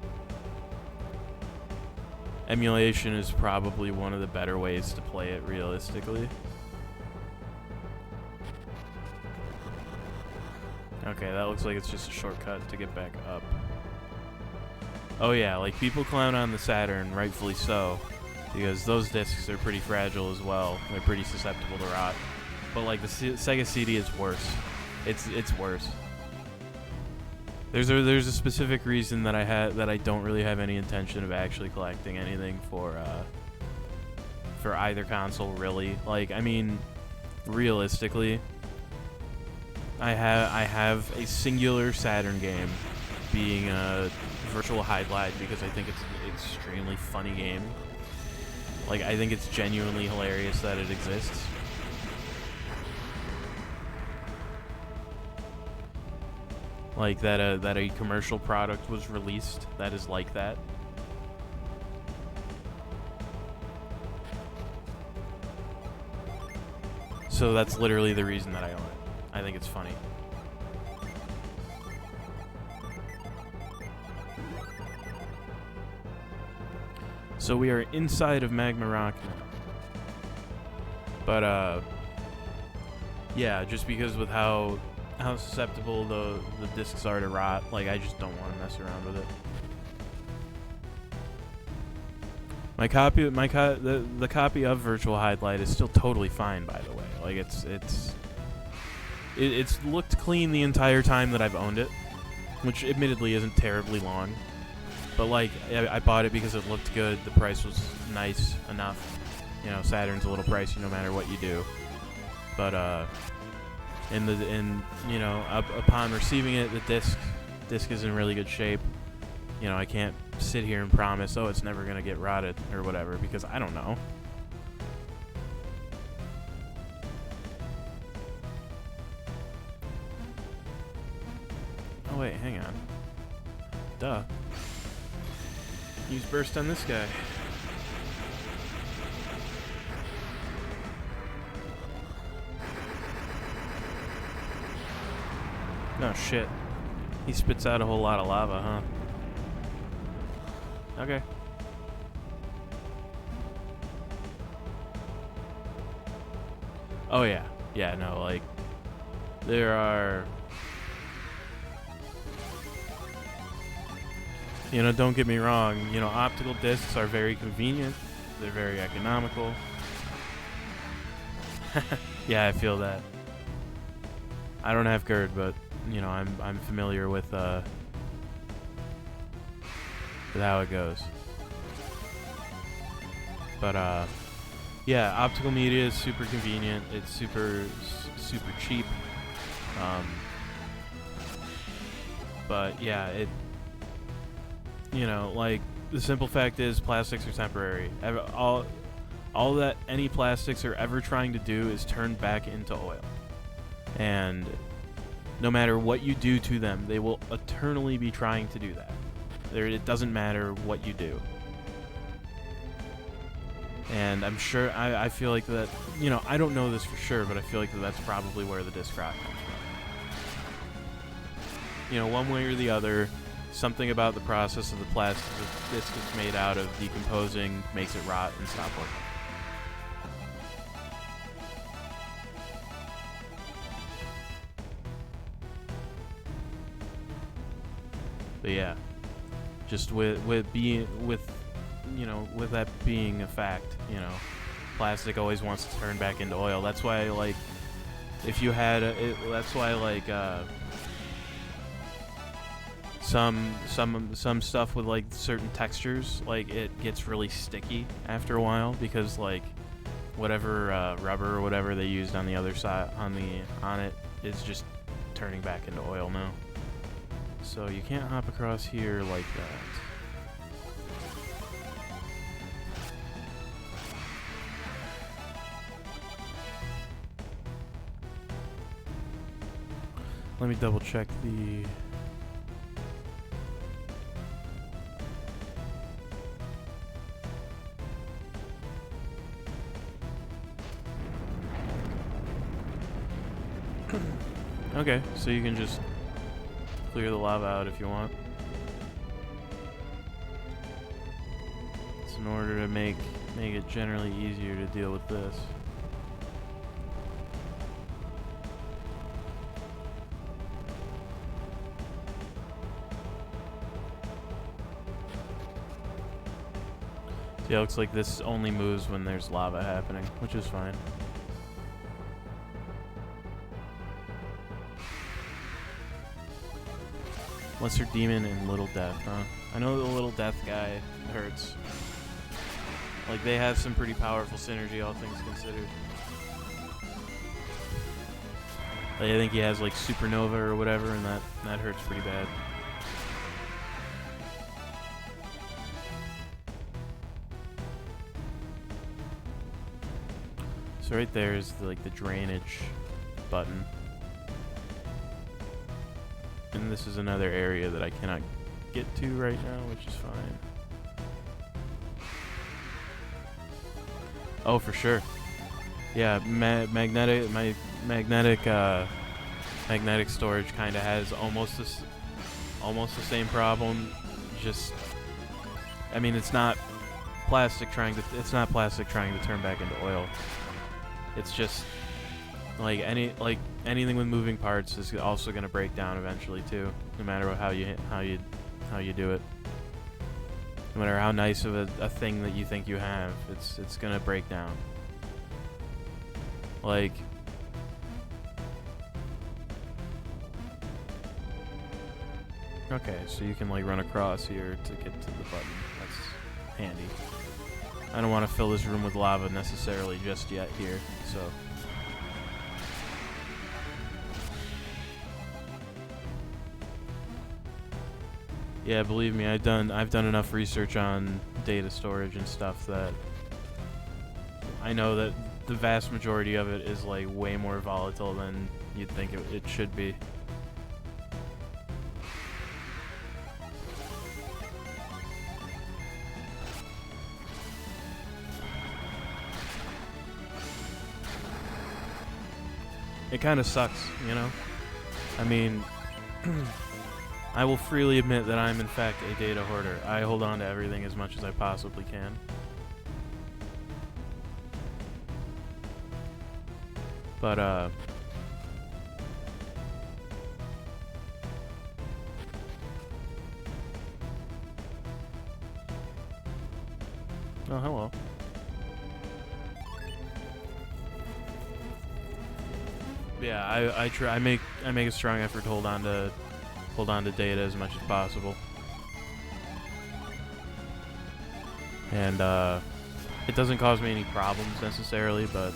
emulation is probably one of the better ways to play it realistically. Okay, that looks like it's just a shortcut to get back up. Oh yeah, like people clown on the Saturn, rightfully so, because those discs are pretty fragile as well. They're pretty susceptible to rot. But like the Sega CD is worse. It's worse. There's a specific reason that I don't really have any intention of actually collecting anything for either console really. Like, I mean, realistically, I have a singular Saturn game being a Virtual Highlight because I think it's an extremely funny game. Like, I think it's genuinely hilarious that it exists. Like that a commercial product was released that is like that. So that's literally the reason that I own it. I think it's funny. So we are inside of Magma Rock now. But yeah, just because with how susceptible the discs are to rot, like I just don't want to mess around with it. The copy of Virtual Highlight is still totally fine, by the way. Like it's looked clean the entire time that I've owned it, which admittedly isn't terribly long. But like I bought it because it looked good. The price was nice enough. You know, Saturn's a little pricey no matter what you do. But upon receiving it, the disc is in really good shape. You know, I can't sit here and promise, oh, it's never gonna get rotted or whatever, because I don't know. Oh wait, hang on. Duh. Use burst on this guy. No shit. He spits out a whole lot of lava, huh? Okay. Oh yeah. Yeah, no, like there are, you know, don't get me wrong, you know, optical discs are very convenient. They're very economical. Yeah, I feel that. I don't have GERD, but you know, I'm familiar with how it goes. But yeah, optical media is super convenient. It's super cheap. But yeah, you know, like the simple fact is plastics are temporary. All that any plastics are ever trying to do is turn back into oil. And no matter what you do to them, they will eternally be trying to do that. It doesn't matter what you do. And I'm sure, I feel like that, you know, I don't know this for sure, but I feel like that's probably where the disc rot comes from. You know, one way or the other, something about the process of the plastic the disc is made out of decomposing makes it rot and stop working. But yeah, just with that being a fact, you know, plastic always wants to turn back into oil. That's why, like, if you had that's why, like, some stuff with like certain textures, like it gets really sticky after a while because like whatever rubber or whatever they used on the other side on it is just turning back into oil now. So you can't hop across here like that. Let me double check the... Okay, so you can just clear the lava out if you want. It's in order to make it generally easier to deal with this. So yeah, it looks like this only moves when there's lava happening, which is fine. Lesser Demon and Little Death, huh? I know the Little Death guy hurts. Like, they have some pretty powerful synergy, all things considered. Like, I think he has, like, Supernova or whatever, and that hurts pretty bad. So right there is, like, the drainage button. And this is another area that I cannot get to right now, which is fine. Oh, for sure. Yeah, magnetic storage kind of has almost the same problem. Just, I mean, it's not plastic trying to turn back into oil. It's just like anything with moving parts is also going to break down eventually too, no matter how you do it. No matter how nice of a thing that you think you have, it's going to break down. Like, okay, so you can like run across here to get to the button. That's handy. I don't want to fill this room with lava necessarily just yet here, so. Yeah, believe me, I've done enough research on data storage and stuff that I know that the vast majority of it is like way more volatile than you'd think it should be. It kind of sucks, you know? I mean, I will freely admit that I'm in fact a data hoarder. I hold on to everything as much as I possibly can. But, oh, hello. Yeah, I make a strong effort to hold on to data as much as possible. And it doesn't cause me any problems necessarily, but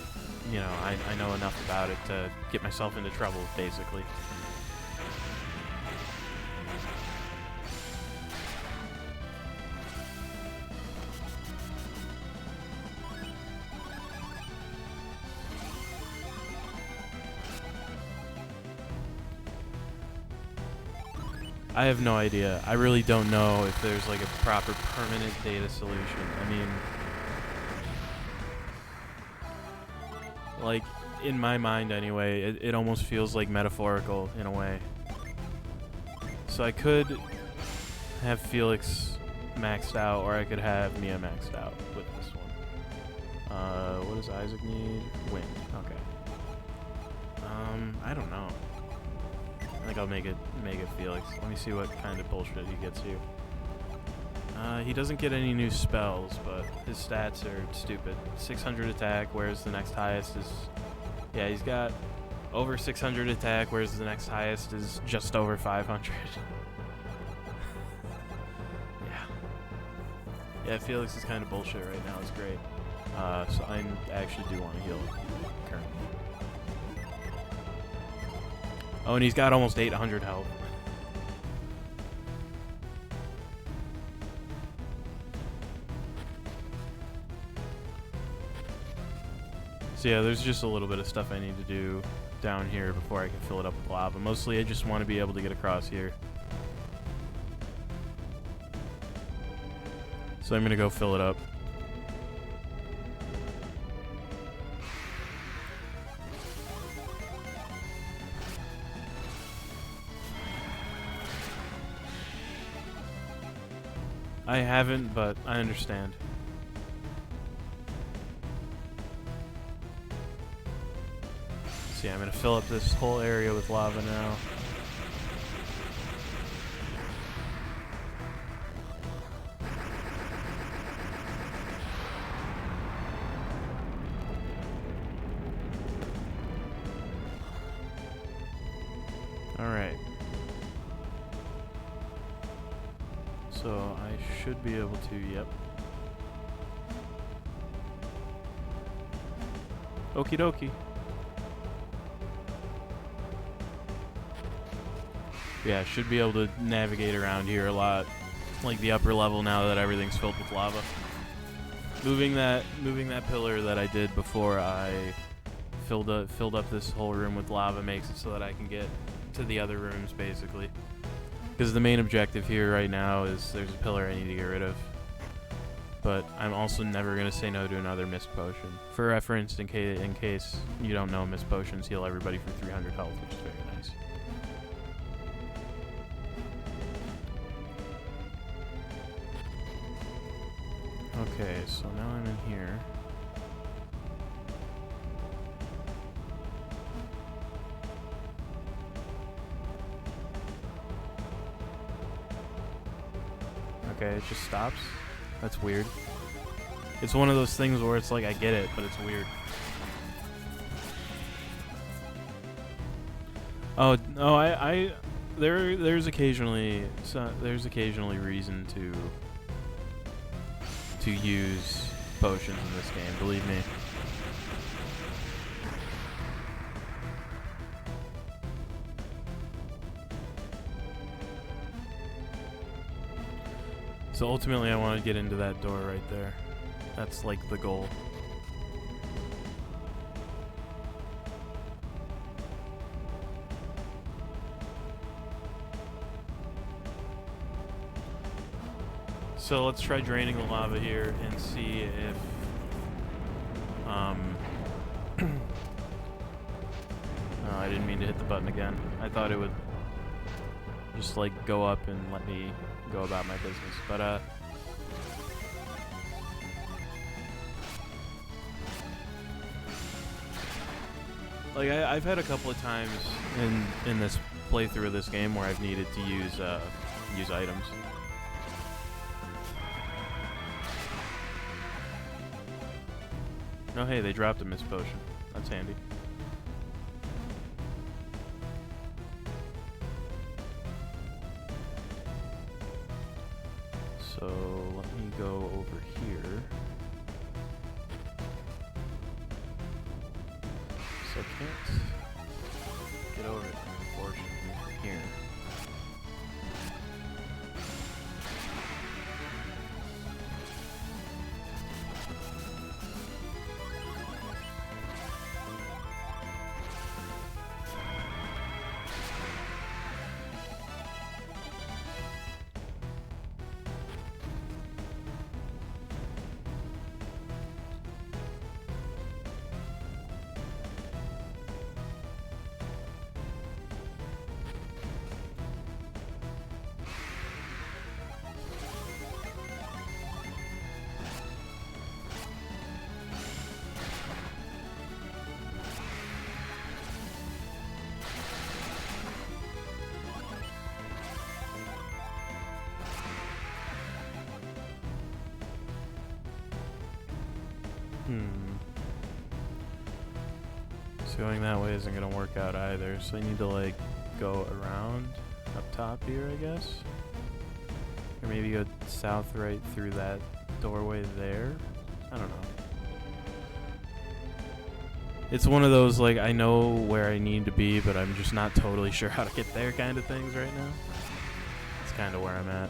you know, I know enough about it to get myself into trouble, basically. I have no idea. I really don't know if there's like a proper permanent data solution. I mean, like, in my mind anyway, it almost feels like metaphorical in a way. So I could have Felix maxed out, or I could have Mia maxed out with this one. What does Isaac need? Wind. Okay. I don't know. I think I'll make it Felix. Let me see what kind of bullshit he gets here. He doesn't get any new spells, but his stats are stupid. 600 attack, whereas the next highest is... Yeah, he's got over 600 attack, whereas the next highest is just over 500. Yeah, Felix is kind of bullshit right now. It's great. So I actually do want to heal currently. Oh, and he's got almost 800 health. So yeah, there's just a little bit of stuff I need to do down here before I can fill it up with lava. Mostly I just want to be able to get across here. So I'm going to go fill it up. I haven't, but I understand. See, I'm gonna fill up this whole area with lava now. Alright. So I should be able to, yep. Okie dokie. Yeah, should be able to navigate around here a lot. Like the upper level now that everything's filled with lava. Moving that pillar that I did before I filled up this whole room with lava makes it so that I can get to the other rooms basically. Because the main objective here right now is there's a pillar I need to get rid of. But I'm also never going to say no to another mist potion. For reference, in case you don't know, mist potions heal everybody for 300 health, which is very nice. Okay, so now I'm in here. Okay, it just stops. That's weird. It's one of those things where it's like I get it, but it's weird. Oh, no, there's occasionally reason to use potions in this game, believe me. So ultimately I want to get into that door right there. That's like the goal. So let's try draining the lava here and see if oh, I didn't mean to hit the button again. I thought it would just like go up and let me go about my business, but like I've had a couple of times in this playthrough of this game where I've needed to use items. Oh hey, they dropped a mist potion. That's handy. So let me go over here. So I can't get over it, unfortunately, from here. So going that way isn't gonna work out either, so I need to like go around up top here, I guess. Or maybe go south right through that doorway there. I don't know. It's one of those like I know where I need to be, but I'm just not totally sure how to get there kind of things right now. That's kind of where I'm at.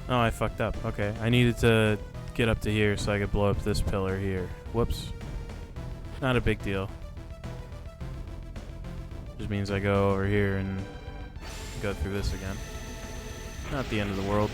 Oh, I fucked up. Okay, I needed to get up to here so I could blow up this pillar here. Whoops. Not a big deal. Just means I go over here and go through this again. Not the end of the world.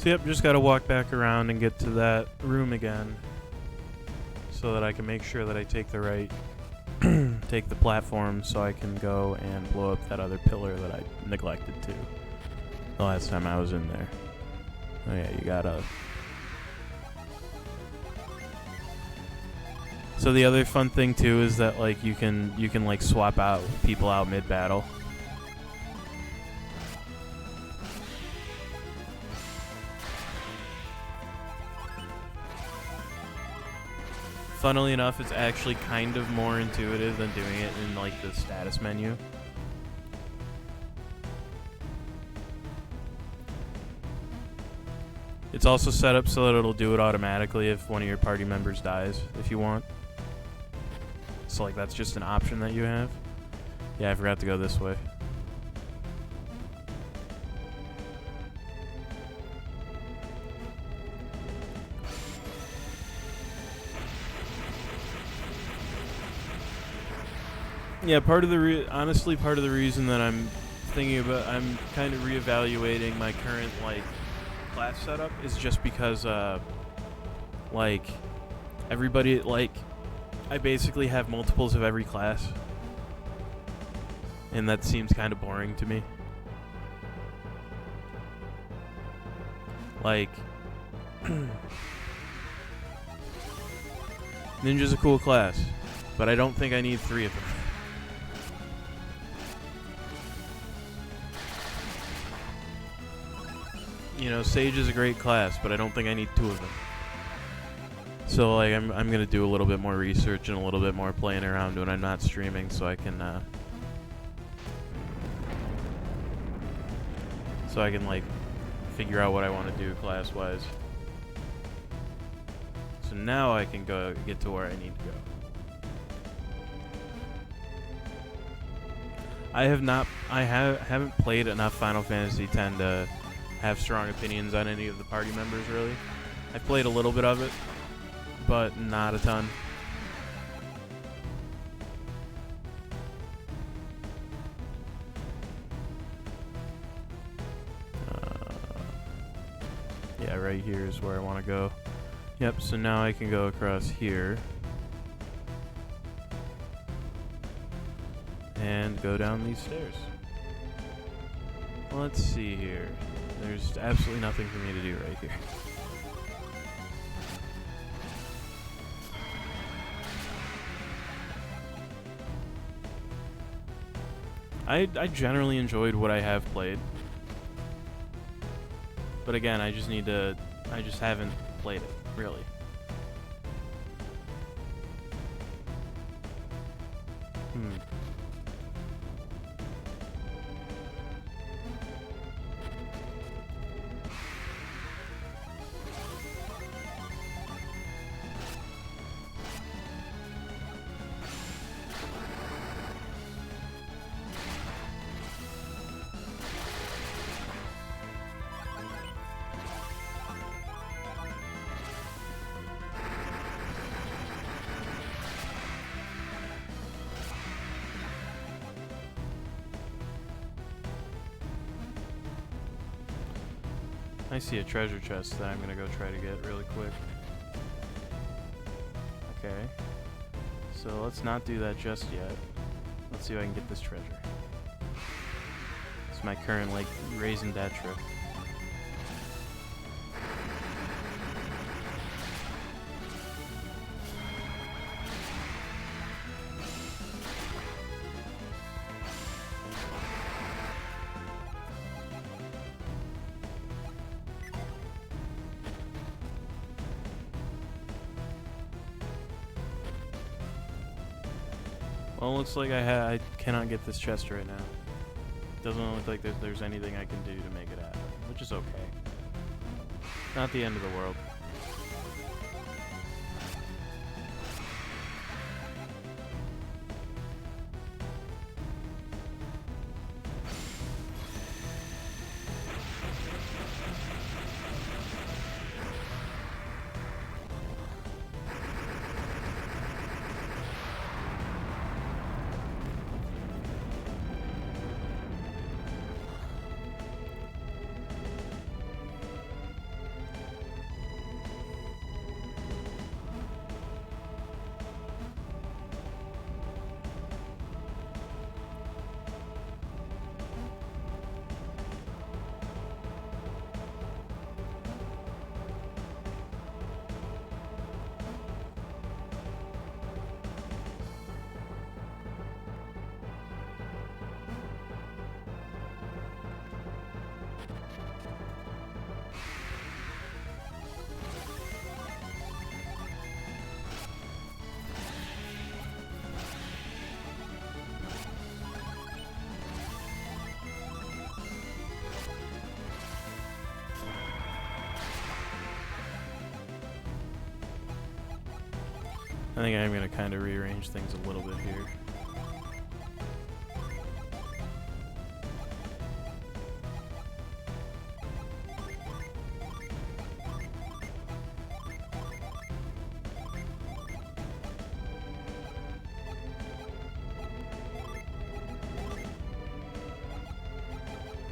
So yep, just gotta walk back around and get to that room again, so that I can make sure that I take the right, take the platform, so I can go and blow up that other pillar that I neglected to the last time I was in there. Oh yeah, you gotta. So the other fun thing too is that like you can like swap out people out mid battle. Funnily enough, it's actually kind of more intuitive than doing it in like the status menu. It's also set up so that it'll do it automatically if one of your party members dies, if you want. So like that's just an option that you have. Yeah, I forgot to go this way. Yeah, honestly, part of the reason that I'm kind of reevaluating my current like class setup is just because like everybody like I basically have multiples of every class, and that seems kind of boring to me. Like Ninja's a cool class, but I don't think I need 3 of them. You know, Sage is a great class, but I don't think I need 2 of them. So like I'm gonna do a little bit more research and a little bit more playing around when I'm not streaming, so I can like figure out what I want to do class wise. So now I can get to where I need to go. I haven't played enough Final Fantasy X to have strong opinions on any of the party members, really. I played a little bit of it, but not a ton. Yeah, right here is where I want to go. Yep, so now I can go across here and go down these stairs. Let's see here. There's absolutely nothing for me to do right here. I generally enjoyed what I have played. But again, I just haven't played it, really. I see a treasure chest that I'm gonna go try to get really quick. Okay. So let's not do that just yet. Let's see if I can get this treasure. It's my current, like, raison d'etre. Well, it looks like I cannot get this chest right now. Doesn't look like there's anything I can do to make it happen, which is okay. Not the end of the world. I think I'm gonna kind of rearrange things a little bit here.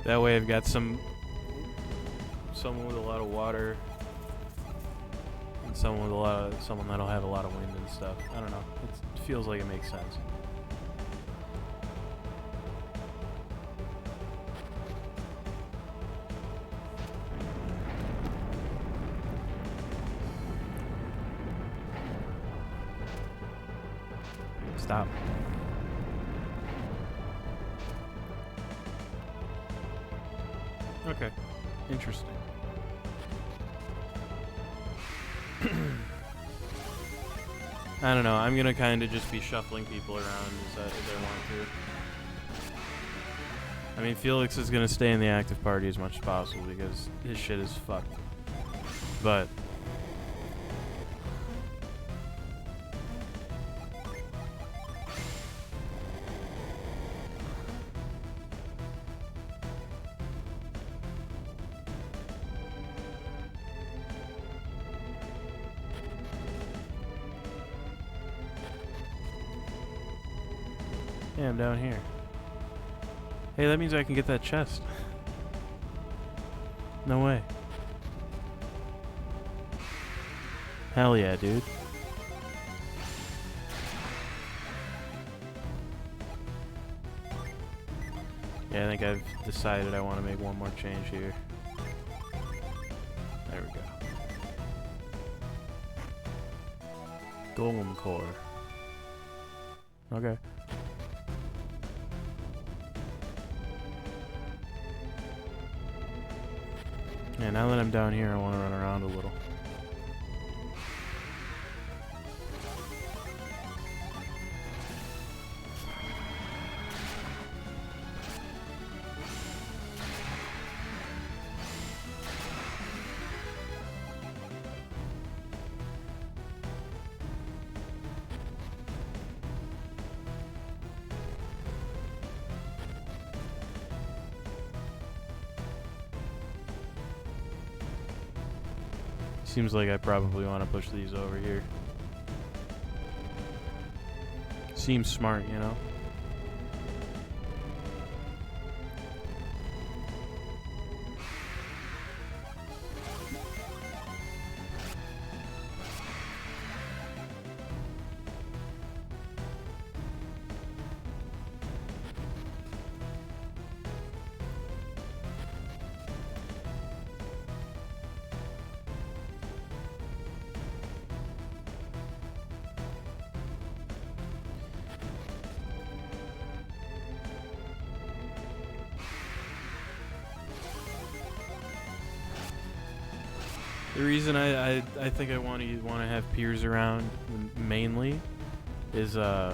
That way I've got someone with a lot of water and someone that'll have a lot of wind and stuff. I don't know. It feels like it makes sense. Stop. Okay. Interesting. I don't know. I'm gonna kind of just be shuffling people around as I want to. I mean, Felix is gonna stay in the active party as much as possible because his shit is fucked. But yeah, I'm down here. Hey, that means I can get that chest. No way. Hell yeah, dude. Yeah, I think I've decided I want to make one more change here. There we go. Golem core. Okay. Yeah, now that I'm down here, I want to run around a little. Seems like I probably want to push these over here. Seems smart, you know? The reason I think I want to have peers around mainly is okay,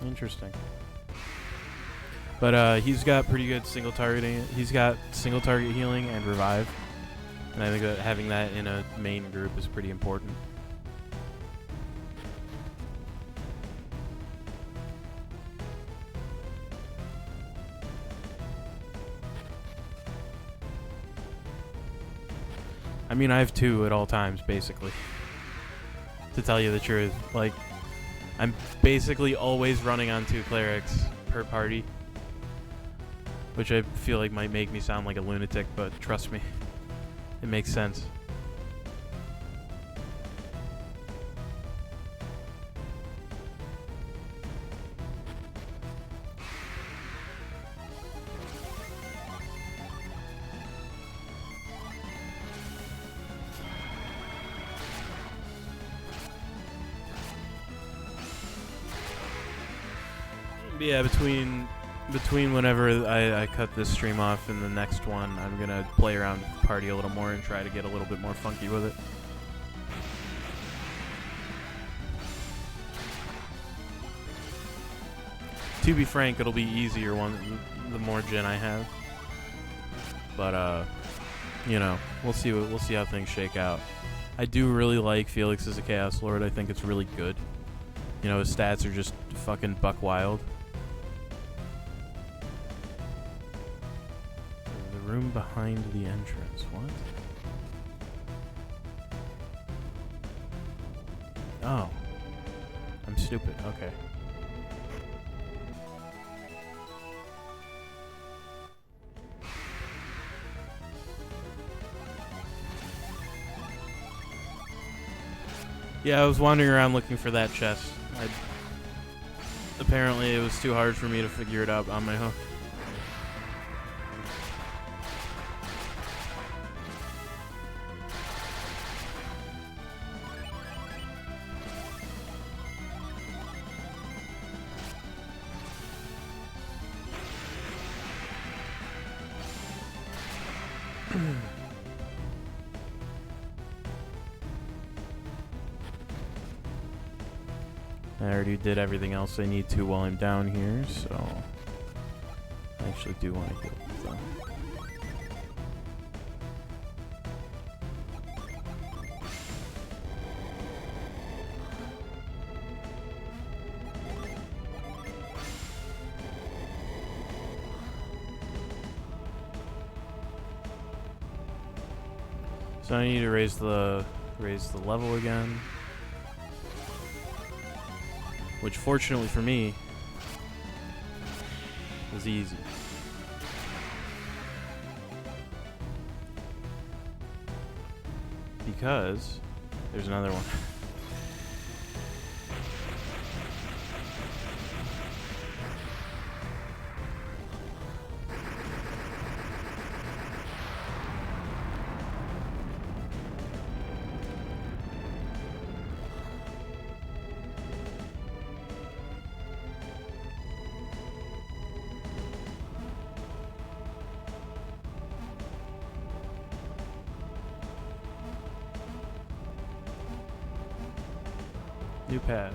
interesting. But he's got pretty good single targeting. He's got single target healing and revive, and I think that having that in a main group is pretty important. I mean, I have two at all times, basically. To tell you the truth. Like, I'm basically always running on 2 clerics per party. Which I feel like might make me sound like a lunatic, but trust me, it makes sense. Yeah, between whenever I cut this stream off and the next one, I'm gonna play around with the party a little more and try to get a little bit more funky with it. To be frank, it'll be easier the more gen I have. But you know, we'll see how things shake out. I do really like Felix as a Chaos Lord. I think it's really good. You know, his stats are just fucking buck wild. The room behind the entrance. What? Oh. I'm stupid. Okay. Yeah, I was wandering around looking for that chest. Apparently it was too hard for me to figure it out on my own. I already did everything else I need to while I'm down here, so I actually do want to heal them. So I need to raise the level again. Which, fortunately for me, was easy. Because there's another one. New path.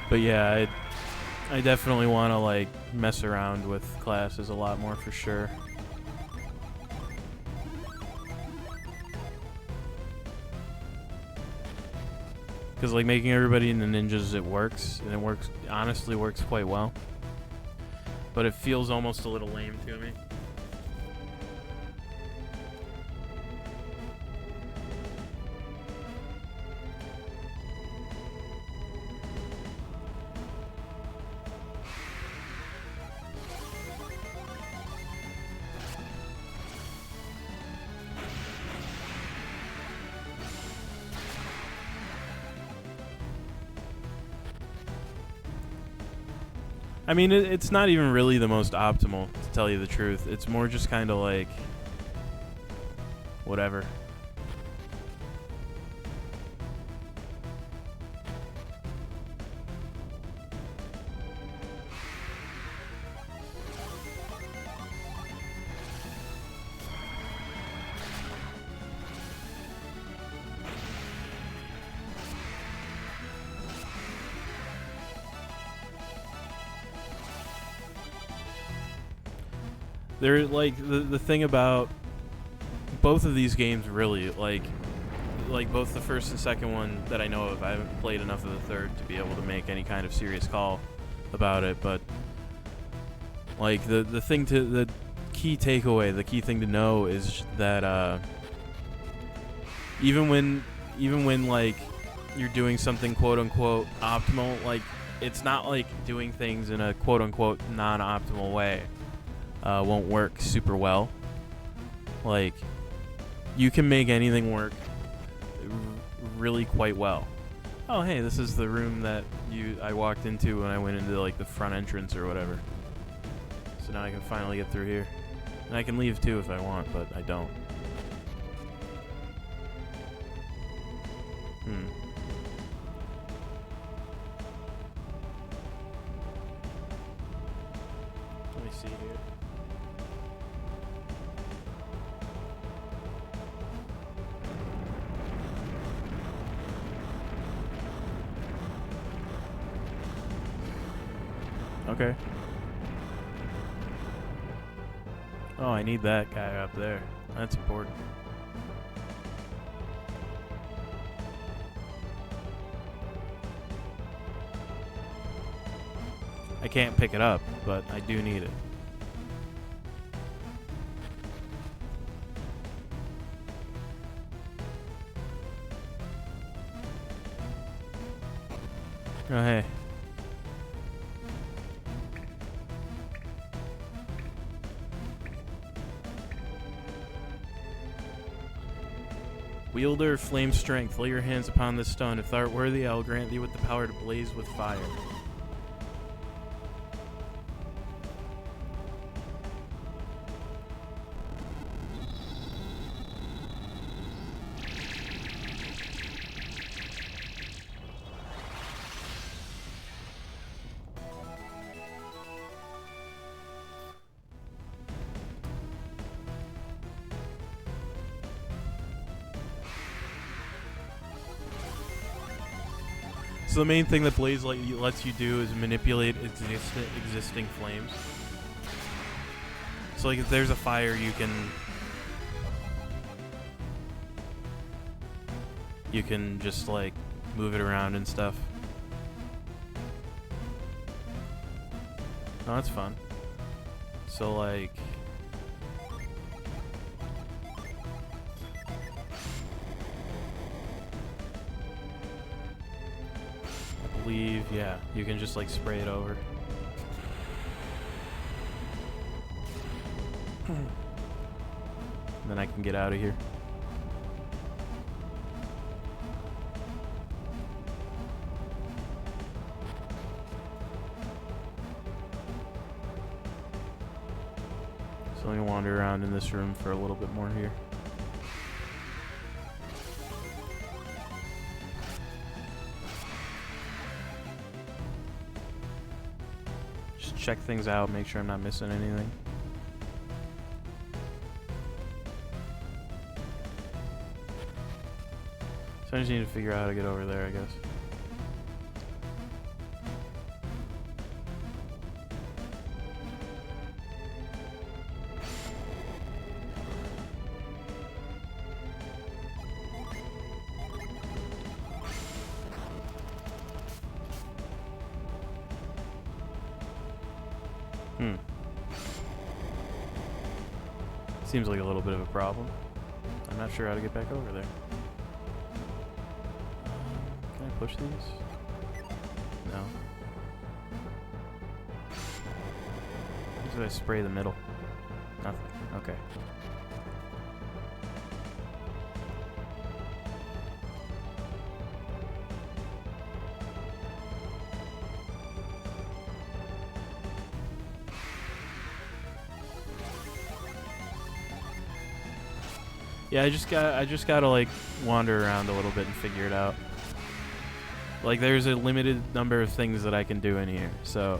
But yeah, I definitely want to like mess around with classes a lot more for sure. Because like making everybody into ninjas, it works, and it works, honestly works quite well. But it feels almost a little lame to me. I mean, it's not even really the most optimal, to tell you the truth. It's more just kind of like, whatever. They're like the thing about both of these games, really, like both the first and second one that I know of. I haven't played enough of the third to be able to make any kind of serious call about it, but like the key takeaway, the key thing to know is that even when like you're doing something quote unquote optimal, like it's not like doing things in a quote unquote non-optimal way won't work super well. Like, you can make anything work really quite well. Oh, hey, this is the room that I walked into when I went into like the front entrance or whatever. So now I can finally get through here. And I can leave too if I want, but I don't. me see here. Okay. Oh, I need that guy up there. That's important. I can't pick it up, but I do need it. Oh, hey. Wielder, flame strength, lay your hands upon this stone. If thou art worthy, I will grant thee with the power to blaze with fire. So the main thing that Blaze lets you do is manipulate existing flames. So like if there's a fire, you can just like move it around and stuff. Oh, that's fun. So like yeah, you can just like spray it over. And then I can get out of here. So let me wander around in this room for a little bit more here. Check things out, make sure I'm not missing anything. So I just need to figure out how to get over there, I guess. Seems like a little bit of a problem. I'm not sure how to get back over there. Can I push these? No. How do I spray the middle? Nothing. Okay. Yeah, I just gotta like wander around a little bit and figure it out. Like there's a limited number of things that I can do in here, so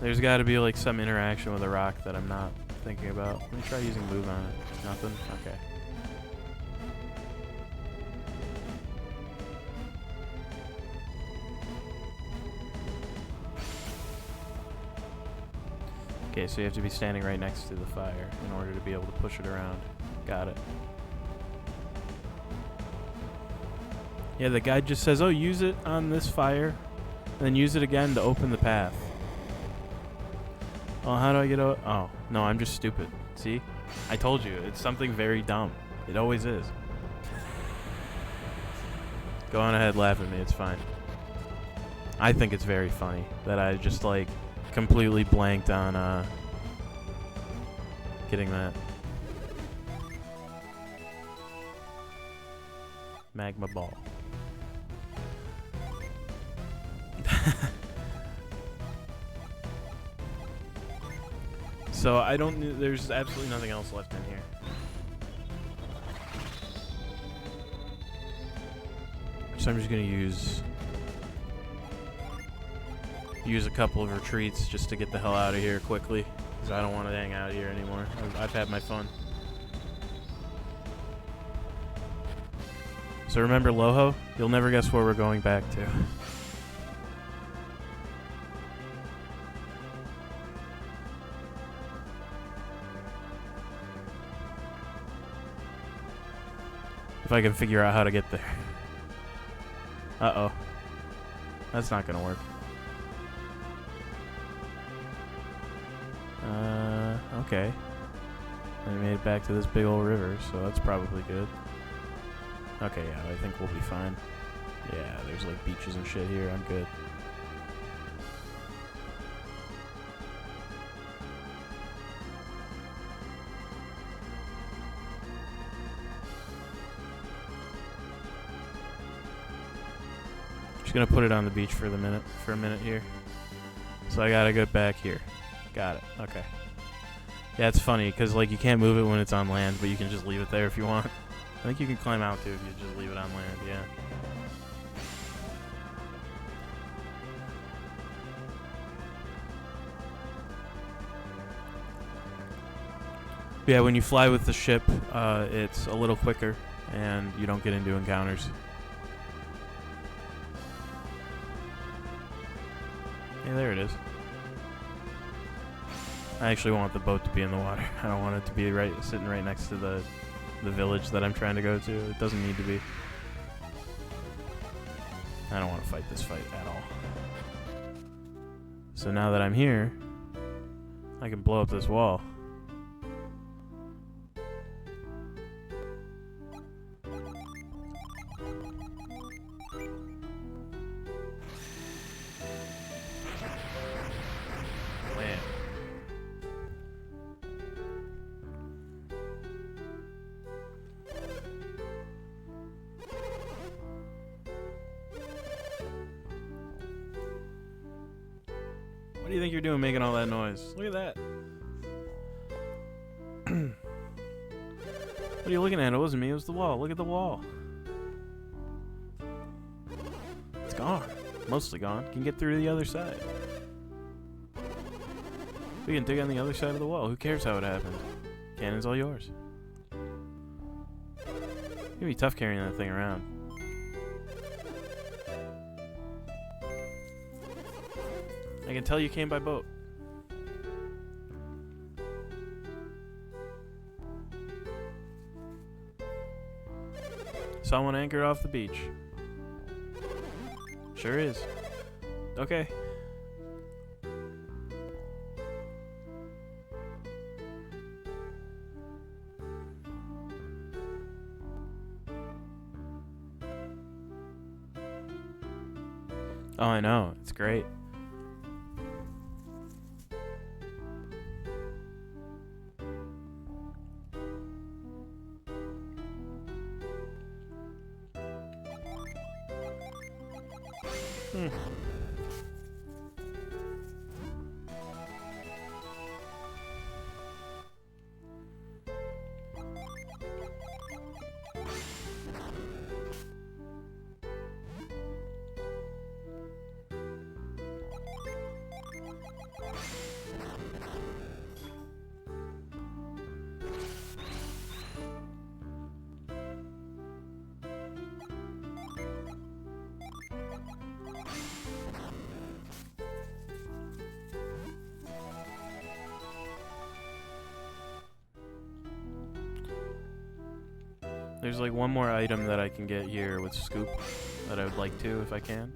there's gotta be like some interaction with a rock that I'm not thinking about. Let me try using move on it. Nothing? Okay. Okay, so you have to be standing right next to the fire in order to be able to push it around. Got it. Yeah, the guide just says, oh, use it on this fire, and then use it again to open the path. Oh, how do I get out? Oh, no, I'm just stupid. See? I told you, it's something very dumb. It always is. Go on ahead, laugh at me, it's fine. I think it's very funny that I just, like, completely blanked on getting that. Magma ball. So I don't. There's absolutely nothing else left in here. So I'm just gonna use a couple of retreats just to get the hell out of here quickly, because I don't want to hang out here anymore. I've had my fun. So remember Loho? You'll never guess where we're going back to. If I can figure out how to get there. Uh-oh. That's not gonna work. Okay. I made it back to this big old river, so that's probably good. Okay, yeah, I think we'll be fine. Yeah, there's like beaches and shit here. I'm good. Just gonna put it on the beach for a minute here. So I gotta go back here. Got it. Okay. Yeah, it's funny because like you can't move it when it's on land, but you can just leave it there if you want. I think you can climb out too if you just leave it on land. Yeah. Yeah, when you fly with the ship, it's a little quicker, and you don't get into encounters. Yeah, there it is. I actually want the boat to be in the water. I don't want it to be sitting right next to the village that I'm trying to go to. It doesn't need to be. I don't want to fight this fight at all. So now that I'm here, I can blow up this wall. What do you think you're doing making all that noise? Look at that. What are you looking at? It wasn't me, it was the wall. Look at the wall. It's gone. Mostly gone. Can get through to the other side. We can dig on the other side of the wall. Who cares how it happened? Cannon's all yours. It's gonna be tough carrying that thing around. I can tell you came by boat. Someone anchored off the beach. Sure is. Okay. Oh, I know. It's great. There's like one more item that I can get here with Scoop that I would like to if I can.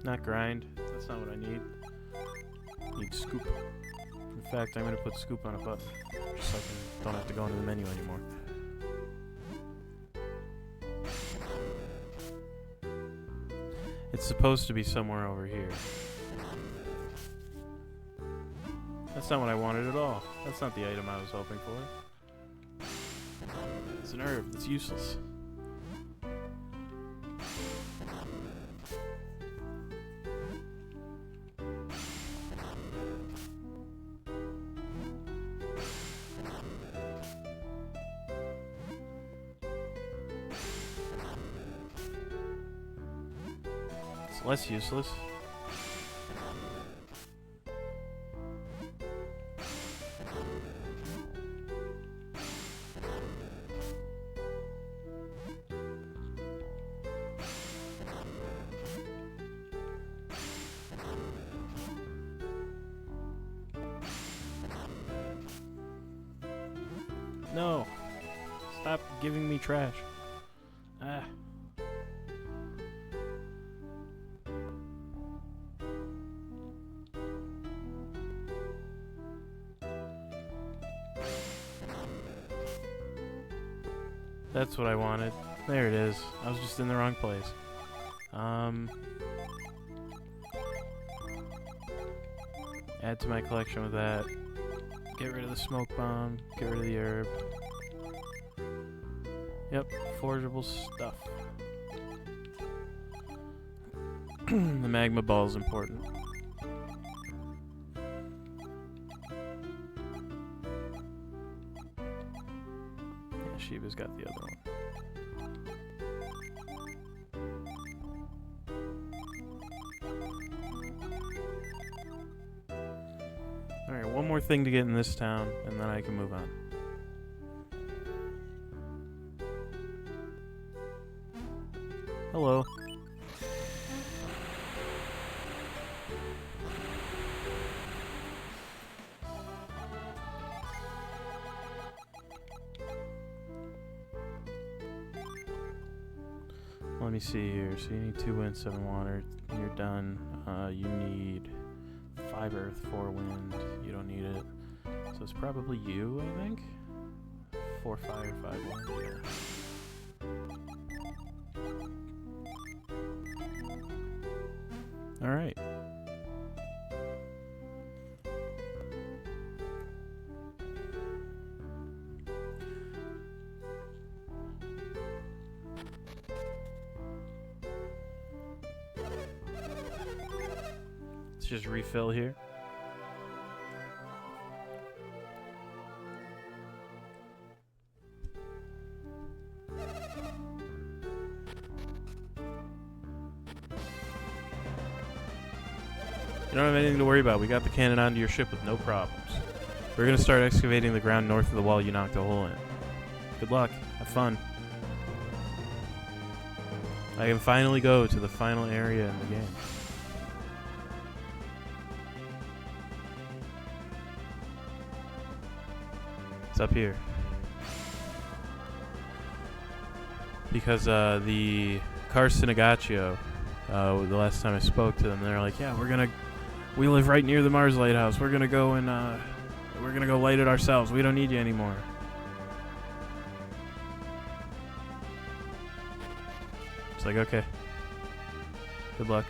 Not grind. That's not what I need. I need scoop. In fact, I'm going to put scoop on a button. Just so I don't have to go into the menu anymore. It's supposed to be somewhere over here. That's not what I wanted at all. That's not the item I was hoping for. It's an herb. It's useless. It's less useless. No! Stop giving me trash. Ah. That's what I wanted. There it is. I was just in the wrong place. Add to my collection with that. Get rid of the smoke bomb. Get rid of the herb. Yep, forgeable stuff. The magma ball is important. Yeah, Shiva's got the other one. Alright, one more thing to get in this town, and then I can move on. Hello. Let me see here. So you need 2 wind, 7 water. You're done. You need 5 earth, 4 wind. You don't need it. So it's probably you, I think? 4 fire, 5 wind, yeah. Alright. Let's just refill here. You don't have anything to worry about. We got the cannon onto your ship with no problems. We're going to start excavating the ground north of the wall you knocked a hole in. Good luck. Have fun. I can finally go to the final area in the game. It's up here. Because the Carcinegaccio, the last time I spoke to them, they're like, yeah, we live right near the Mars Lighthouse. We're gonna go and we're gonna go light it ourselves. We don't need you anymore. It's like, okay. Good luck.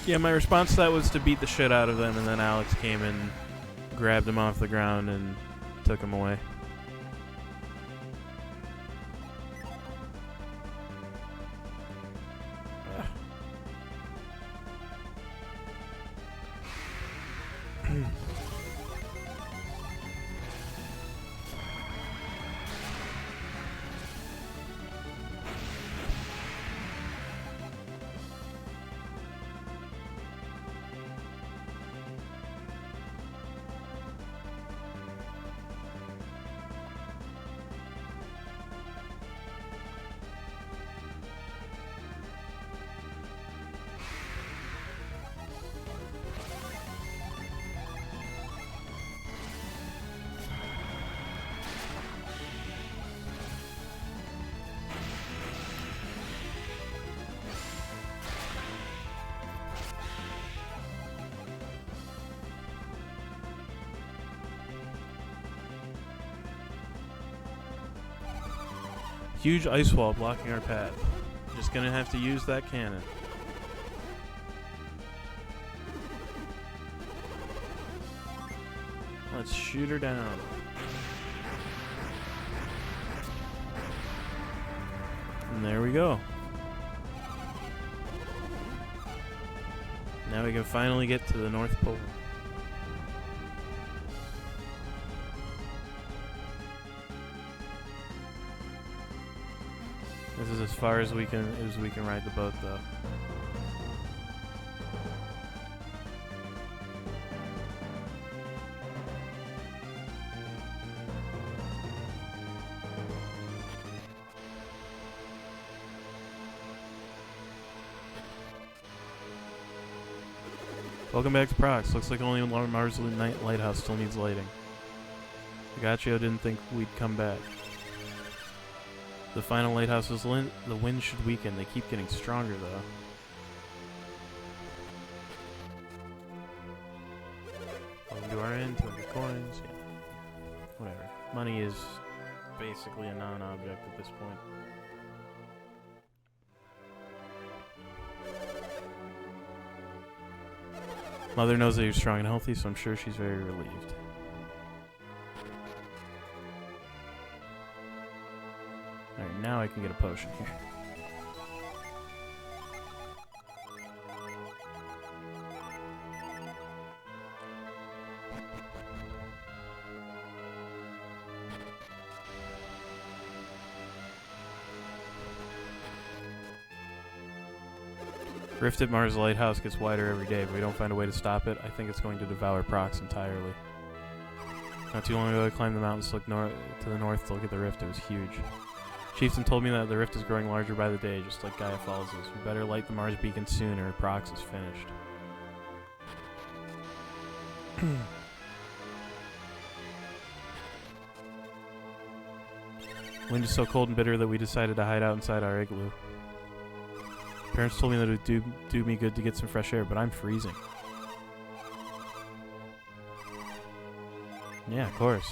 Yeah, my response to that was to beat the shit out of them, and then Alex came and grabbed him off the ground and took him away. Huge ice wall blocking our path. Just gonna have to use that cannon. Let's shoot her down. And there we go. Now we can finally get to the North Pole. This is as far as we can ride the boat, though. Welcome back to Prox. Looks like only Mars Lighthouse still needs lighting. Agaccio didn't think we'd come back. The final lighthouse is lit. The wind should weaken. They keep getting stronger, though. Welcome to our end. 200 coins. Yeah. Whatever. Money is basically a non-object at this point. Mother knows that you're strong and healthy, so I'm sure she's very relieved. Alright, now I can get a potion here. Rift at Mars Lighthouse gets wider every day, but we don't find a way to stop it. I think it's going to devour Prox entirely. Not too long ago, I climbed the mountains to look to the north to look at the rift. It was huge. Chieftain told me that the rift is growing larger by the day, just like Gaia Falls is. We better light the Mars beacon soon, or Prox is finished. Wind is so cold and bitter that we decided to hide out inside our igloo. Parents told me that it would do me good to get some fresh air, but I'm freezing. Yeah, of course.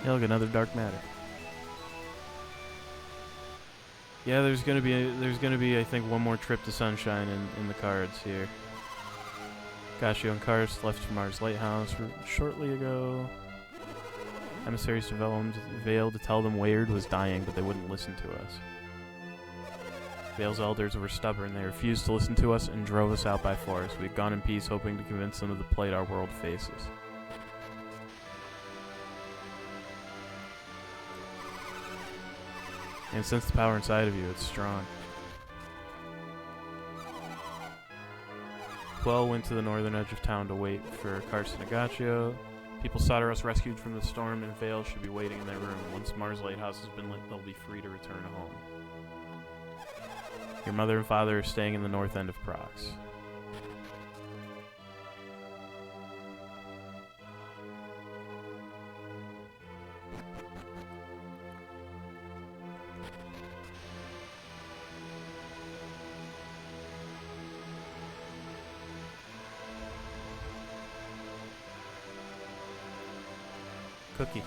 Yeah, look, another dark matter. Yeah, there's gonna be I think one more trip to Sunshine in the cards here. Gashio and Karst left from Mars Lighthouse shortly ago. Emissaries developed Vale to tell them Wayrd was dying, but they wouldn't listen to us. Vale's elders were stubborn. They refused to listen to us and drove us out by force. We'd gone in peace, hoping to convince them of the plight our world faces. And sense the power inside of you, it's strong. Quell went to the northern edge of town to wait for Karst and Agaccio. People sought us rescued from the storm, and Vale should be waiting in their room. Once Mars Lighthouse has been lit, they'll be free to return home. Your mother and father are staying in the north end of Prox. Cookie.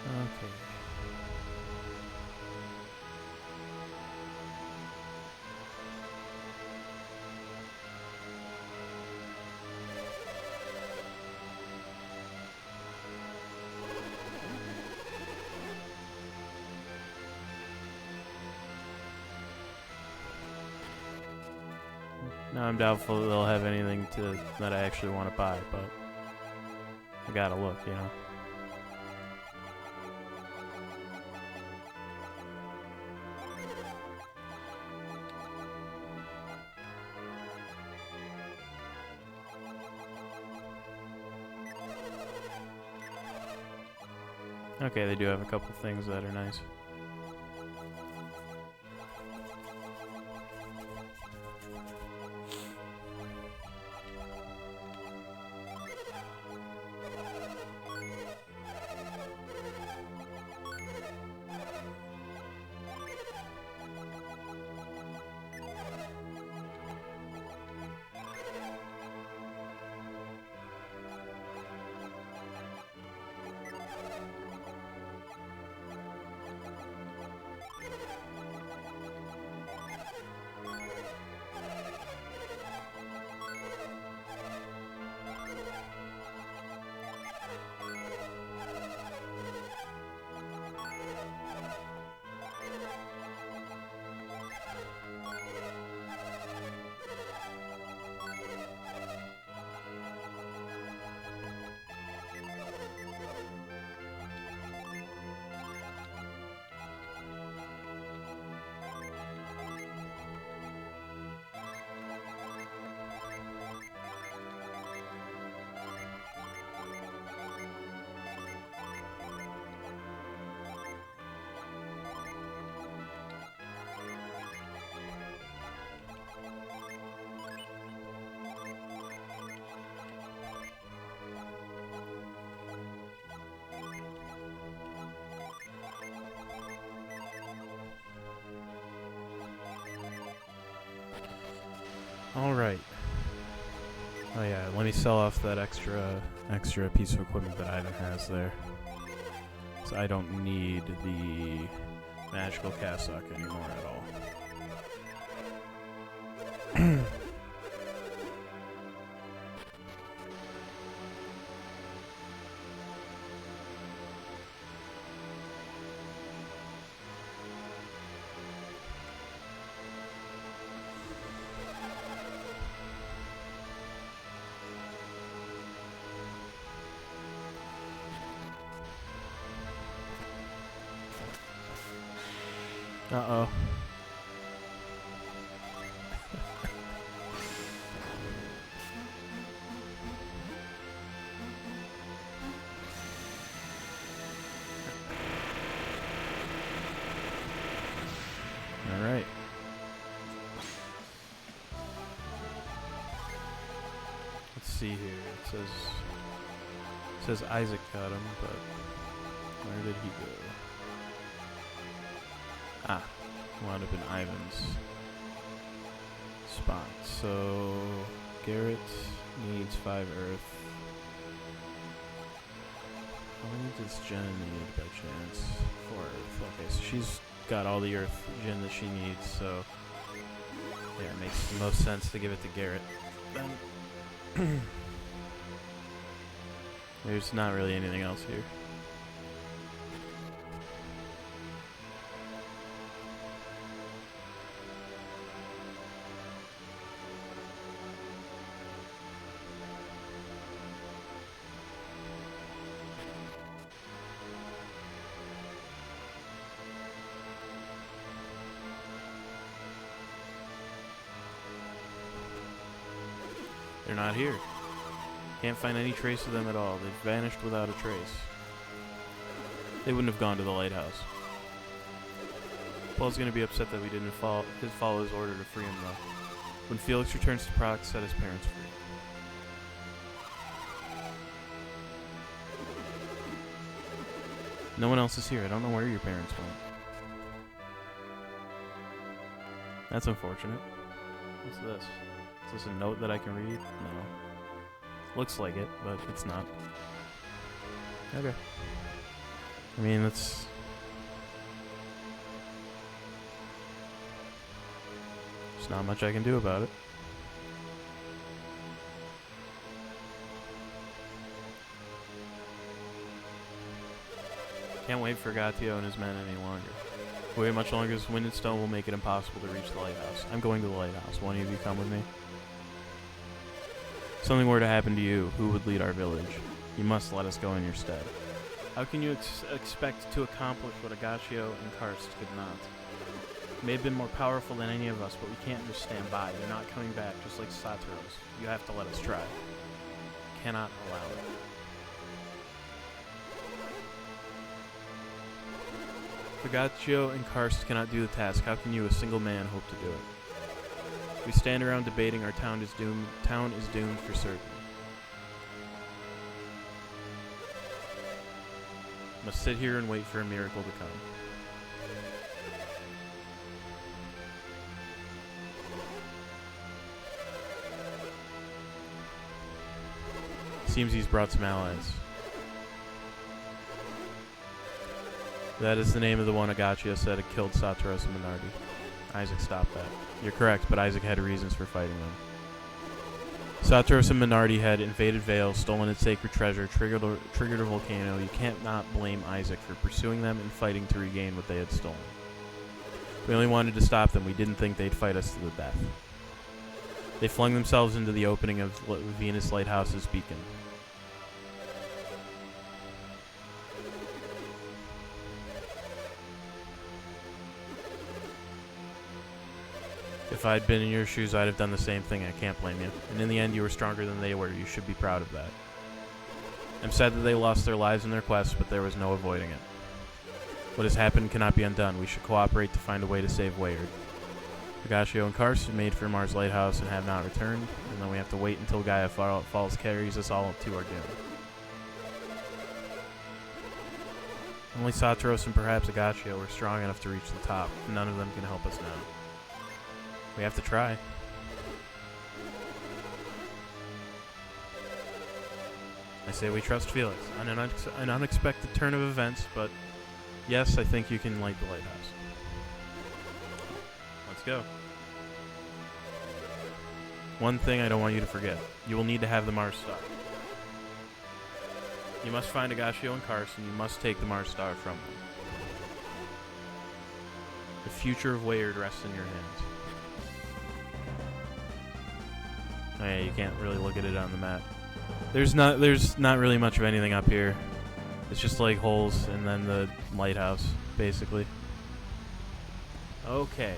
Okay. Now I'm doubtful that they'll have anything that I actually want to buy, but I gotta look, you know. Okay, they do have a couple things that are nice. Alright. Oh yeah, let me sell off that extra piece of equipment that Ivan has there. So I don't need the magical cassock anymore at all. Uh-oh. Alright. Let's see here. It says Isaac got him, but where did he go? Ah, wound up in Ivan's spot. So Garrett needs 5 earth. How many does Jenna need by chance? 4 earth. Okay, so she's got all the earth gen that she needs, so yeah, it makes the most sense to give it to Garrett. Then there's not really anything else here. They're not here. Can't find any trace of them at all. They've vanished without a trace. They wouldn't have gone to the lighthouse. Paul's gonna be upset that we didn't follow his order to free him, though. When Felix returns to Prague, set his parents free. No one else is here. I don't know where your parents went. That's unfortunate. What's this? Is this a note that I can read? No. Looks like it, but it's not. Okay. I mean, that's... There's not much I can do about it. Can't wait for Gatio and his men any longer. Wait much longer, as wind and stone will make it impossible to reach the lighthouse. I'm going to the lighthouse. One of you come with me? Something were to happen to you, who would lead our village? You must let us go in your stead. How can you expect to accomplish what Agaccio and Karst could not? They may have been more powerful than any of us, but we can't just stand by. They're not coming back, just like Satiros. You have to let us try. Cannot allow it. If Agaccio and Karst cannot do the task, how can you, a single man, hope to do it? We stand around debating our town is doomed for certain. Must sit here and wait for a miracle to come. Seems he's brought some allies. That is the name of the one Agaccio said had killed Satoros and Minardi. Isaac stopped that. You're correct, but Isaac had reasons for fighting them. Satoros and Minardi had invaded Vale, stolen its sacred treasure, triggered a volcano. You can't not blame Isaac for pursuing them and fighting to regain what they had stolen. We only wanted to stop them. We didn't think they'd fight us to the death. They flung themselves into the opening of Venus Lighthouse's beacon. If I'd been in your shoes, I'd have done the same thing. I can't blame you. And in the end, you were stronger than they were. You should be proud of that. I'm sad that they lost their lives in their quest, but there was no avoiding it. What has happened cannot be undone. We should cooperate to find a way to save Wayard. Agaccio and Karst made for Mars Lighthouse and have not returned, and then we have to wait until Gaia Falls carries us all to our doom. Only Satoros and perhaps Agaccio were strong enough to reach the top, and none of them can help us now. We have to try. I say we trust Felix. An unexpected turn of events, but yes, I think you can light the lighthouse. Let's go. One thing I don't want you to forget. You will need to have the Mars Star. You must find Agaccio and Karst, and you must take the Mars Star from them. The future of Wayard rests in your hands. Oh yeah, you can't really look at it on the map. There's not really much of anything up here. It's just like holes and then the lighthouse, basically. Okay.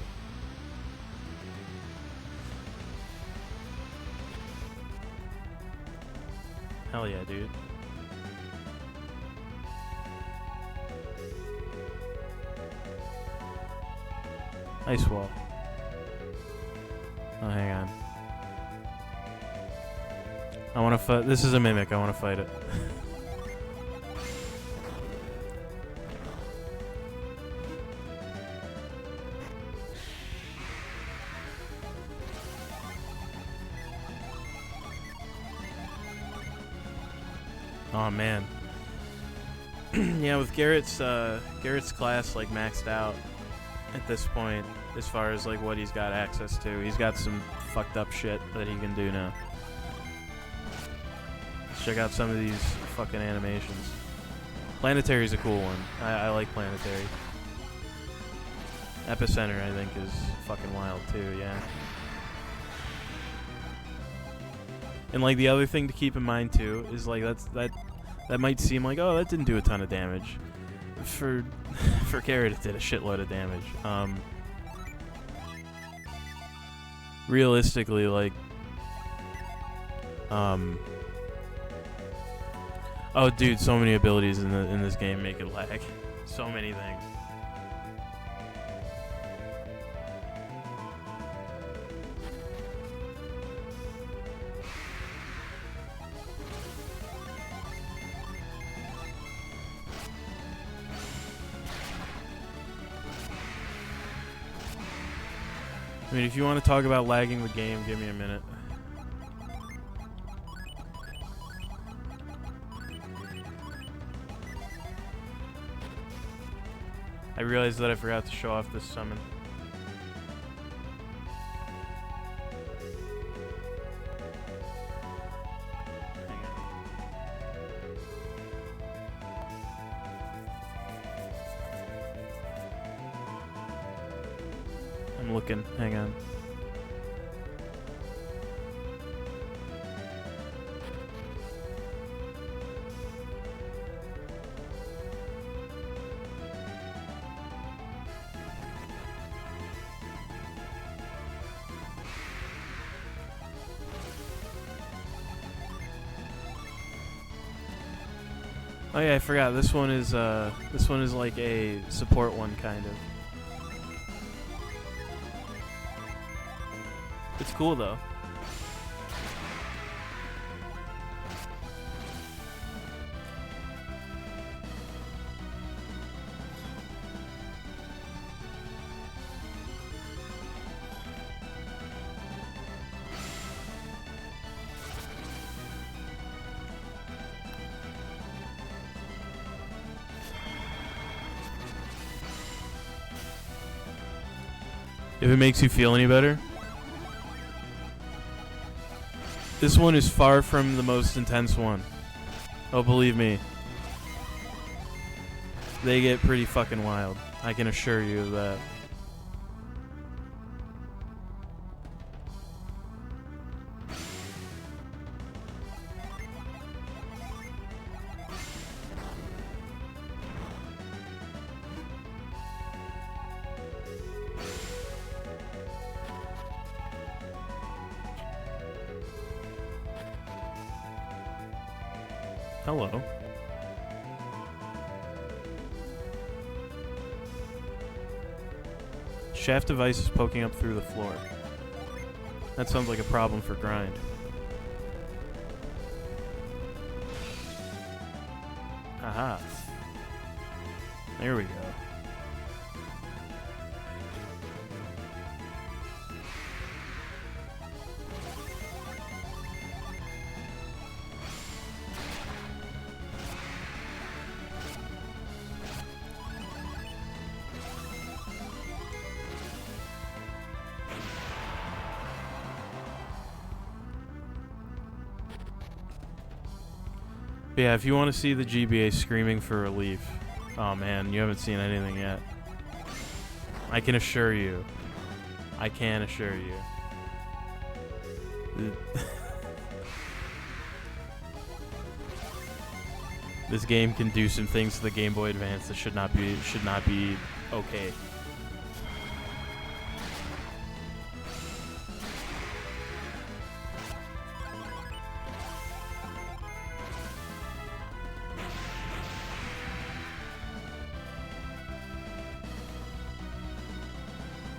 Hell yeah, dude. Ice wall. Oh, hang on. I want to fight. This is a mimic. I want to fight it. Oh man. Yeah, with Garrett's class like maxed out at this point, as far as like what he's got access to, he's got some fucked up shit that he can do now. Let's check out some of these fucking animations. Planetary's a cool one. I like Planetary. Epicenter, I think, is fucking wild too. Yeah. And like the other thing to keep in mind too is like that might seem like, oh, that didn't do a ton of damage. For Garrett, it did a shitload of damage. Realistically, like, oh, dude, so many abilities in this game make it lag. So many things. I mean, if you want to talk about lagging the game, give me a minute. I realized that I forgot to show off this summon. I'm looking. Hang on. Oh yeah, I forgot. This one is like a support one kind of. It's cool though. If it makes you feel any better, this one is far from the most intense one. Oh, believe me. They get pretty fucking wild. I can assure you of that. Hello. Shaft device is poking up through the floor. That sounds like a problem for grind. Aha. There we go. But yeah, if you want to see the GBA screaming for relief, oh man, you haven't seen anything yet. I can assure you. I can assure you. This game can do some things to the Game Boy Advance that should not be okay.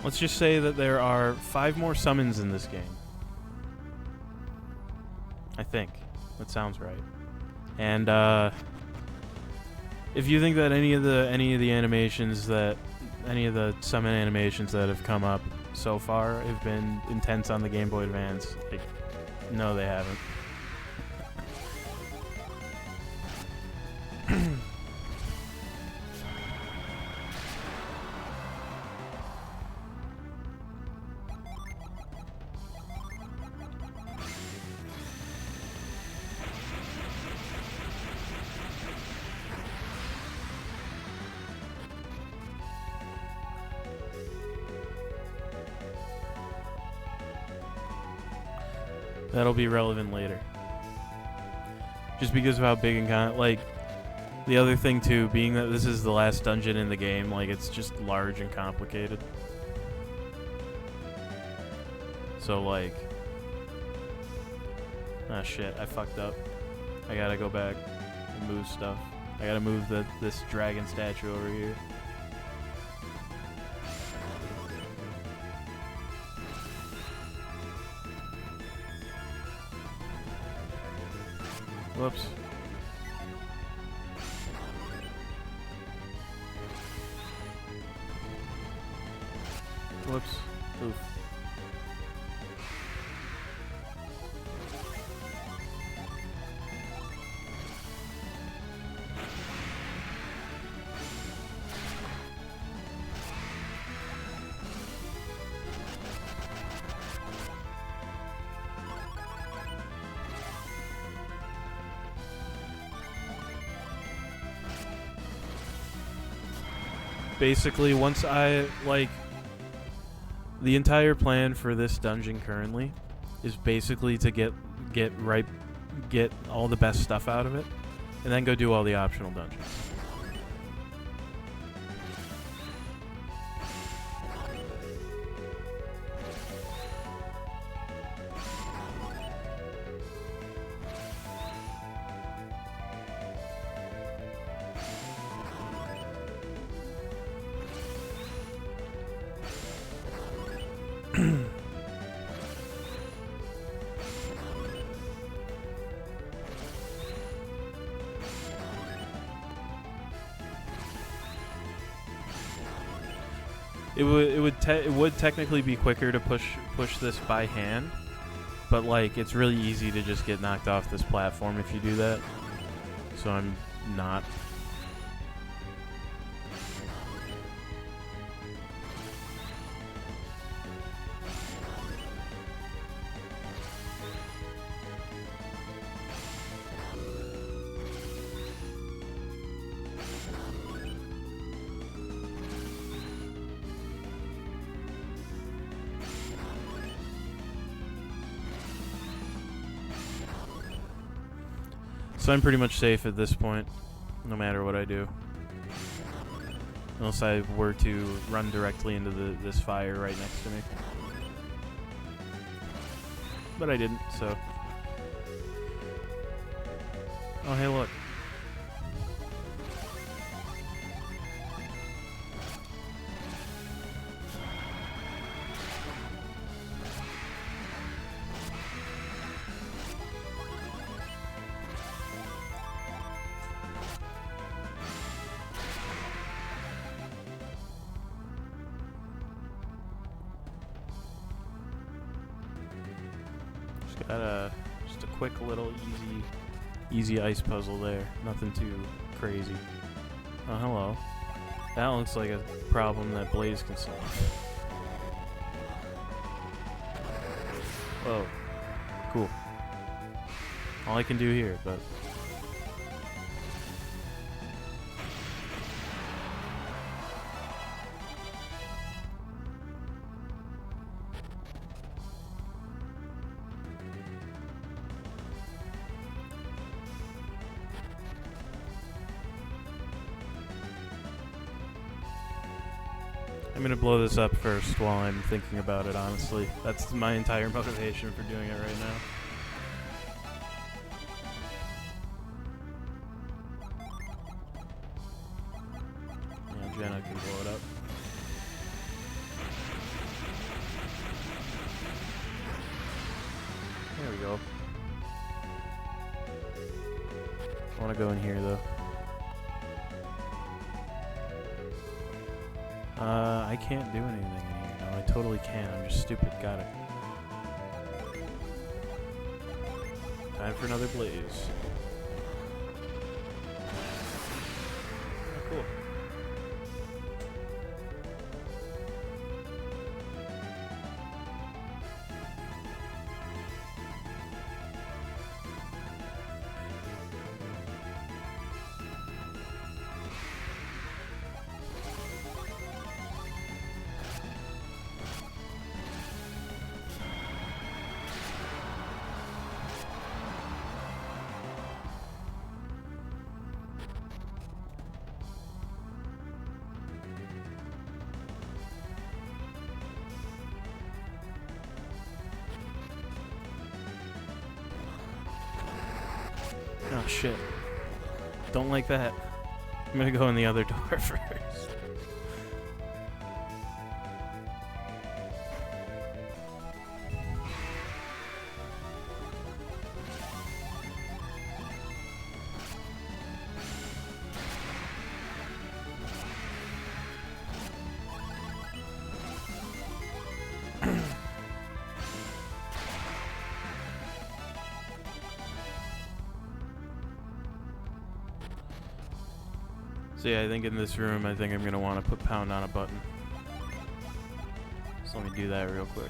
Let's just say that there are 5 more summons in this game. I think. That sounds right. And if you think that any of the animations that any of the summon animations that have come up so far have been intense on the Game Boy Advance, like, no, they haven't. That'll be relevant later. Just because of how big and like, the other thing too, being that this is the last dungeon in the game, like, it's just large and complicated. So like, ah shit, I fucked up. I gotta go back and move stuff. I gotta move this dragon statue over here. Whoops. Whoops. Oof. Basically, once I, like, the entire plan for this dungeon currently is basically to get all the best stuff out of it, and then go do all the optional dungeons. It would technically be quicker to push this by hand, but like it's really easy to just get knocked off this platform if you do that. So I'm not. So I'm pretty much safe at this point, no matter what I do. Unless I were to run directly into this fire right next to me. But I didn't, so... Oh, hey, look. Got just a quick little easy ice puzzle there. Nothing too crazy. Oh, hello. That looks like a problem that Blaze can solve. Whoa. Cool. All I can do here, but... I'm gonna blow this up first while I'm thinking about it, honestly. That's my entire motivation for doing it right now. Yeah, Jenna can blow it up. There we go. I wanna go in here, though. I can't do anything in here. No, I totally can. I'm just stupid. Got it. Time for another blaze. Oh, cool. Oh shit. Don't like that. I'm gonna go in the other door first. So yeah, I think in this room, I think I'm gonna want to put pound on a button. So let me do that real quick.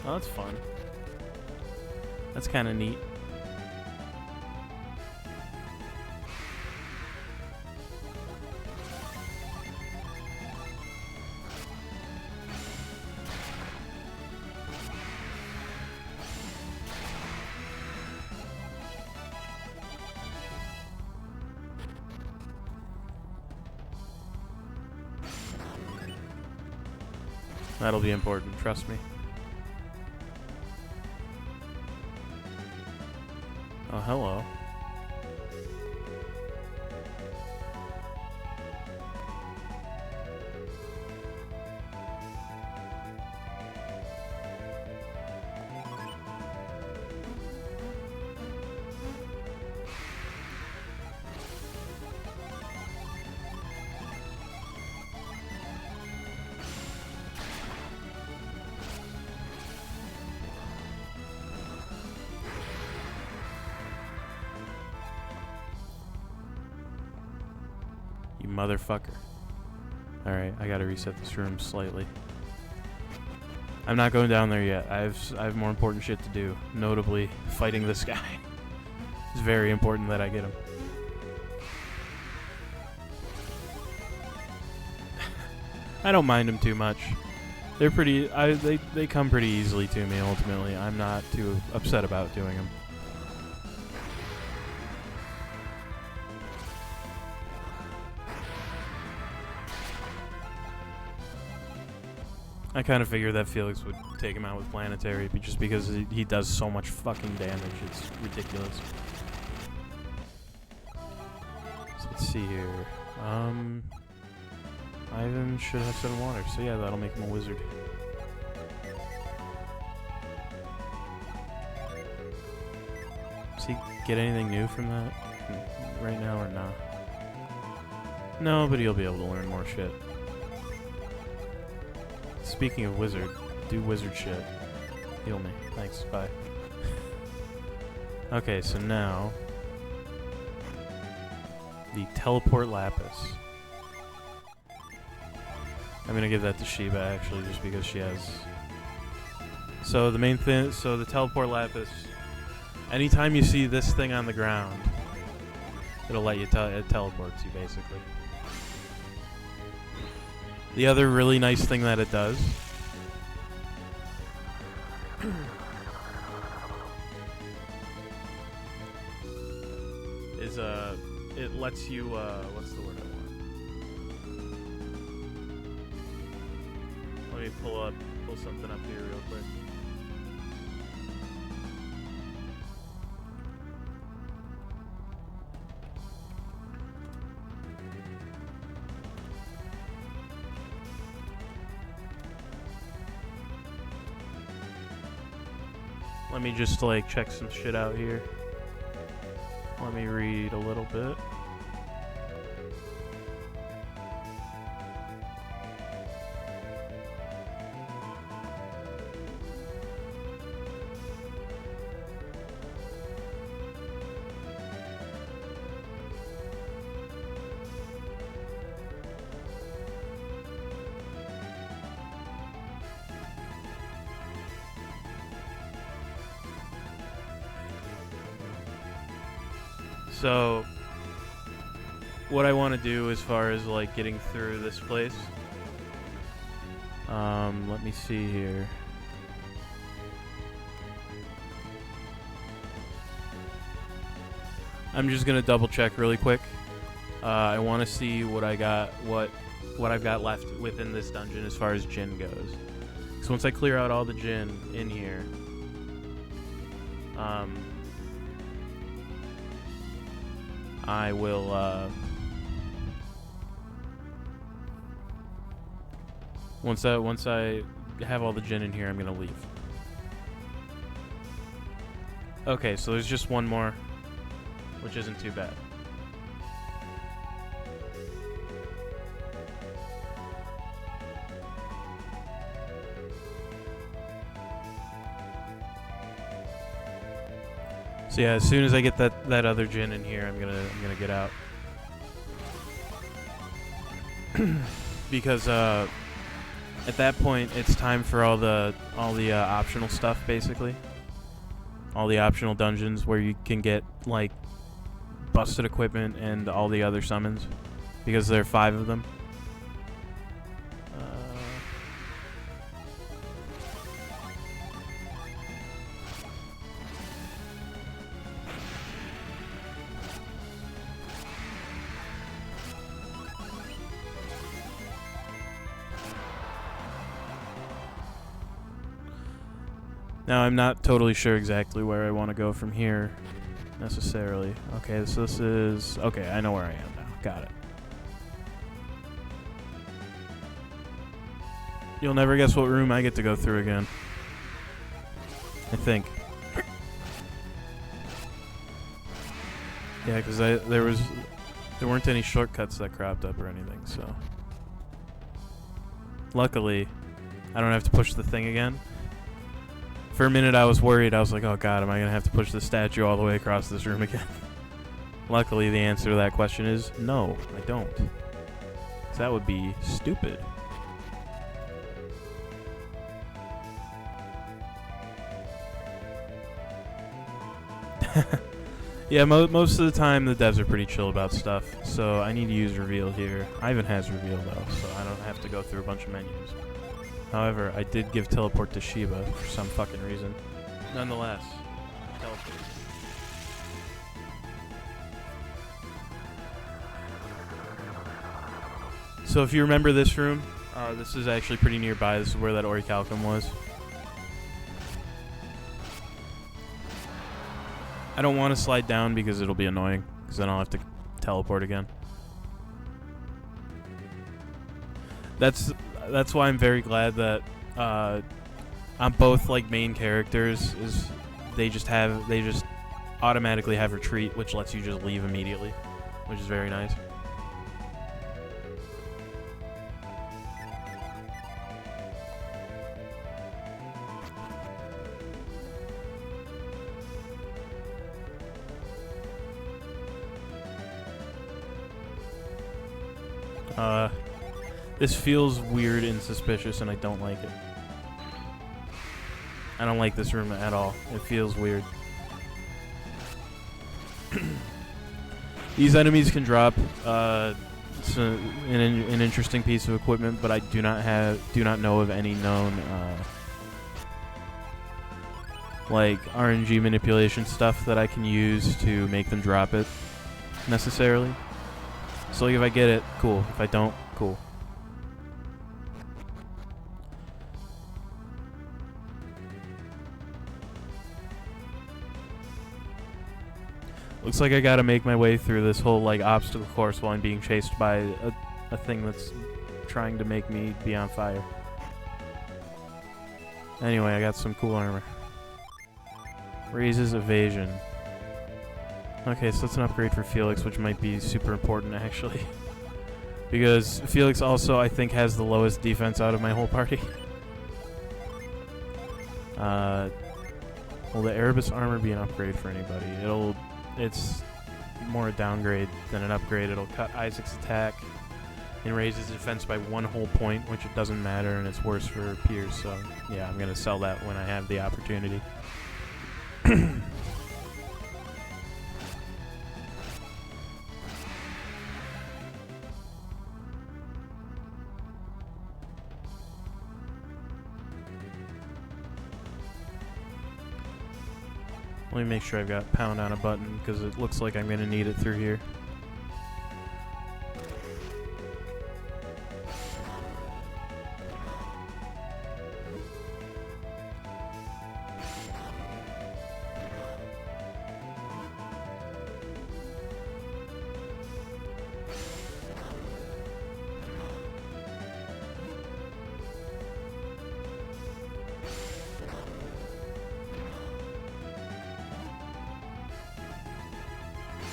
Oh, that's fun. That's kind of neat. That'll be important, trust me. Oh, hello. You motherfucker. Alright, I gotta reset this room slightly. I'm not going down there yet. I have more important shit to do. Notably, fighting this guy. It's very important that I get him. I don't mind them too much. They're pretty. They come pretty easily to me. Ultimately, I'm not too upset about doing them. I kind of figured that Felix would take him out with Planetary, just because he does so much fucking damage. It's ridiculous. So let's see here. Ivan should have 7 water, so yeah, that'll make him a wizard. Does he get anything new from that right now or not? No, but he'll be able to learn more shit. Speaking of wizard, do wizard shit. Heal me. Thanks, bye. Okay, so now the teleport lapis. I'm gonna give that to Sheba actually, just because she has. So the main thing, so the teleport lapis. Anytime you see this thing on the ground, it'll let you it teleports you basically. The other really nice thing that it does is it lets you what's the word I want? Let me pull something up here real quick. Let me just like check some shit out here. Let me read a little bit. So, what I want to do as far as like getting through this place, let me see here. I'm just gonna double check really quick. I want to see what I got, what I've got left within this dungeon as far as Jinn goes. So once I clear out all the Jinn in here, I will, once I have all the Jinn in here, I'm gonna leave. Okay, so there's just one more, which isn't too bad. So yeah, as soon as I get that other Jinn in here, I'm gonna get out. Because at that point it's time for all the optional stuff, basically. All the optional dungeons where you can get like busted equipment and all the other summons, because there are 5 of them. Now, I'm not totally sure exactly where I want to go from here. necessarily. Okay, so this is... Okay, I know where I am now. Got it. You'll never guess what room I get to go through again. I think. Yeah, because there weren't any shortcuts that cropped up or anything, so... Luckily, I don't have to push the thing again. For a minute I was worried. I was like, oh god, am I going to have to push the statue all the way across this room again? Luckily, the answer to that question is no, I don't. 'Cause that would be stupid. Yeah, most of the time the devs are pretty chill about stuff, so I need to use reveal here. Ivan has reveal though, so I don't have to go through a bunch of menus. However, I did give teleport to Shiba for some fucking reason. Nonetheless, teleport. So if you remember this room, this is actually pretty nearby. This is where that Orichalcum was. I don't want to slide down because it'll be annoying, because then I'll have to teleport again. That's why I'm very glad that on both like main characters is they just automatically have retreat, which lets you just leave immediately, which is very nice. This feels weird and suspicious, and I don't like it. I don't like this room at all. It feels weird. These enemies can drop it's an interesting piece of equipment, but I do not know of any known like RNG manipulation stuff that I can use to make them drop it necessarily. So like if I get it, cool. If I don't, cool. Looks like I gotta make my way through this whole like obstacle course while I'm being chased by a thing that's trying to make me be on fire. Anyway, I got some cool armor. Raises evasion. Okay, so that's an upgrade for Felix, which might be super important actually. Because Felix also, I think, has the lowest defense out of my whole party. Will the Erebus armor be an upgrade for anybody? It's more a downgrade than an upgrade. It'll cut Isaac's attack and raise his defense by 1 whole point, which it doesn't matter, and it's worse for Piers, so yeah, I'm going to sell that when I have the opportunity. Let me make sure I've got pound on a button, because it looks like I'm going to need it through here.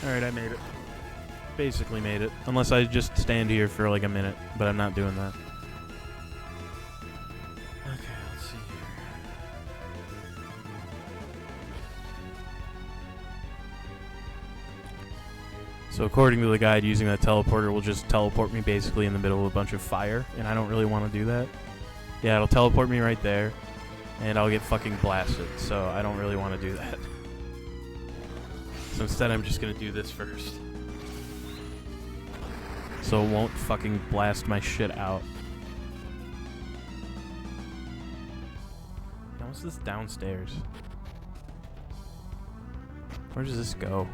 Alright, I made it. Basically made it. Unless I just stand here for like a minute, but I'm not doing that. Okay, let's see here. So according to the guide, using that teleporter will just teleport me basically in the middle of a bunch of fire, and I don't really want to do that. Yeah, it'll teleport me right there, and I'll get fucking blasted, so I don't really want to do that. So instead I'm just gonna do this first. So it won't fucking blast my shit out. Now what's this downstairs? Where does this go?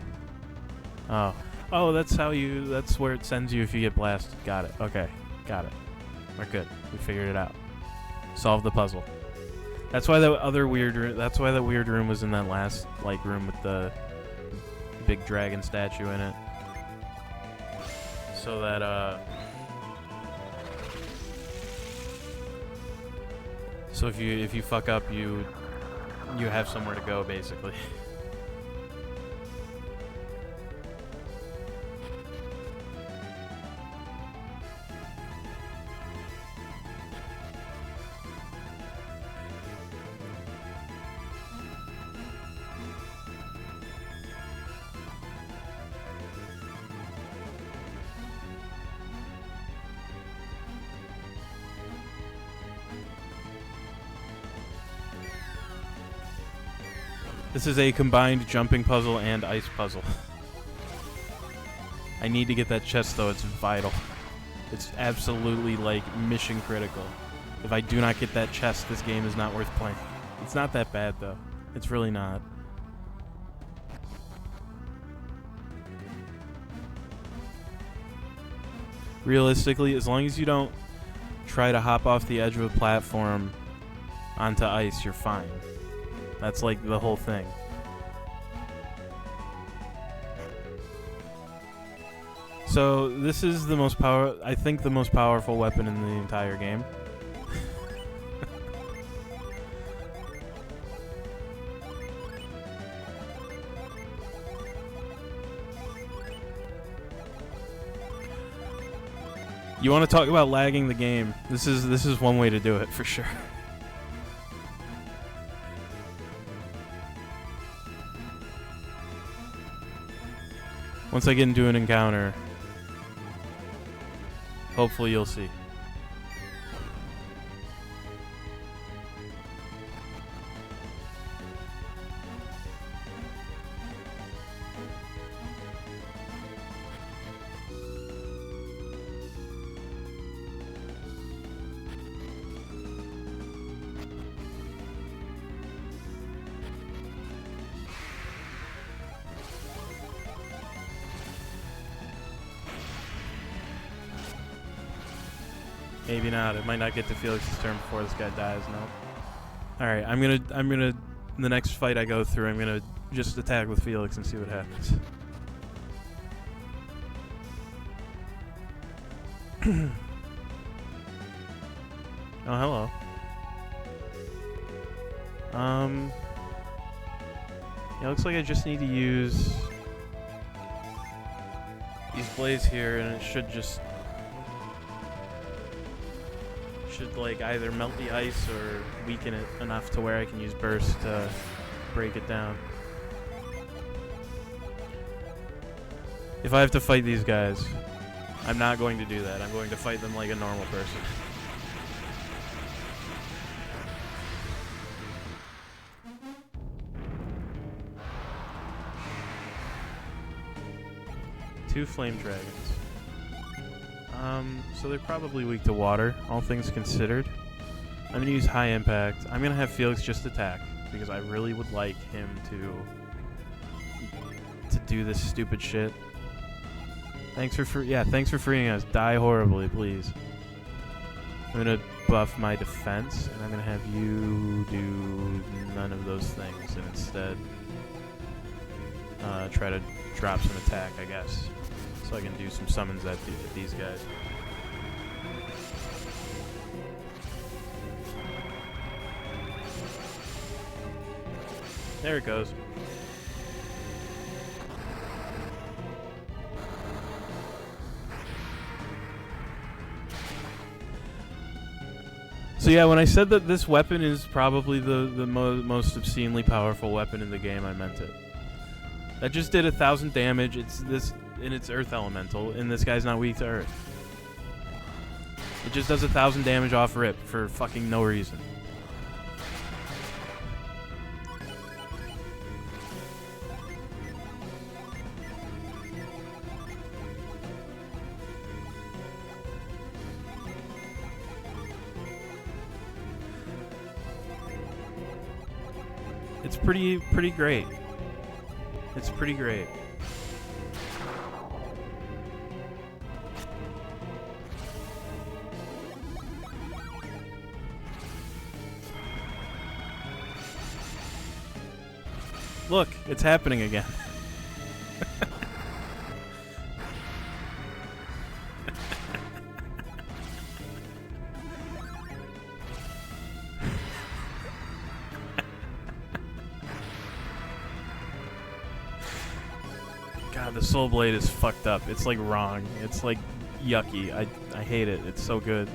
Oh. Oh, that's where it sends you if you get blasted. Got it. Okay. Got it. We're good. We figured it out. Solved the puzzle. That's why that weird room was in that last like room with the big dragon statue in it. So that, so if you fuck up, you have somewhere to go, basically. This is a combined jumping puzzle and ice puzzle. I need to get that chest, though. It's vital. It's absolutely, like, mission critical. If I do not get that chest, this game is not worth playing. It's not that bad, though. It's really not. Realistically, as long as you don't try to hop off the edge of a platform onto ice, you're fine. That's like the whole thing. So this is the most I think the most powerful weapon in the entire game. You want to talk about lagging the game? This is one way to do it for sure. Once I get into an encounter, hopefully you'll see. Maybe not. It might not get to Felix's turn before this guy dies. No. All right. I'm gonna. The next fight I go through, I'm gonna just attack with Felix and see what happens. Oh, hello. Yeah, looks like I just need to use these blades here, and it should just like either melt the ice or weaken it enough to where I can use burst to break it down. If I have to fight these guys, I'm not going to do that. I'm going to fight them like a normal person. Two flame dragons. So they're probably weak to water, all things considered. I'm going to use high impact. I'm going to have Felix just attack, because I really would like him to do this stupid shit. Thanks for freeing us. Die horribly, please. I'm going to buff my defense, and I'm going to have you do none of those things, and instead try to drop some attack, I guess. So I can do some summons at these guys. There it goes. So yeah, when I said that this weapon is probably the most obscenely powerful weapon in the game, I meant it. That just did 1,000 damage. It's Earth Elemental, and this guy's not weak to Earth. It just does 1,000 damage off rip for fucking no reason. It's pretty great. It's pretty great. Look, it's happening again. God, the Soul Blade is fucked up. It's like wrong. It's like yucky. I hate it. It's so good.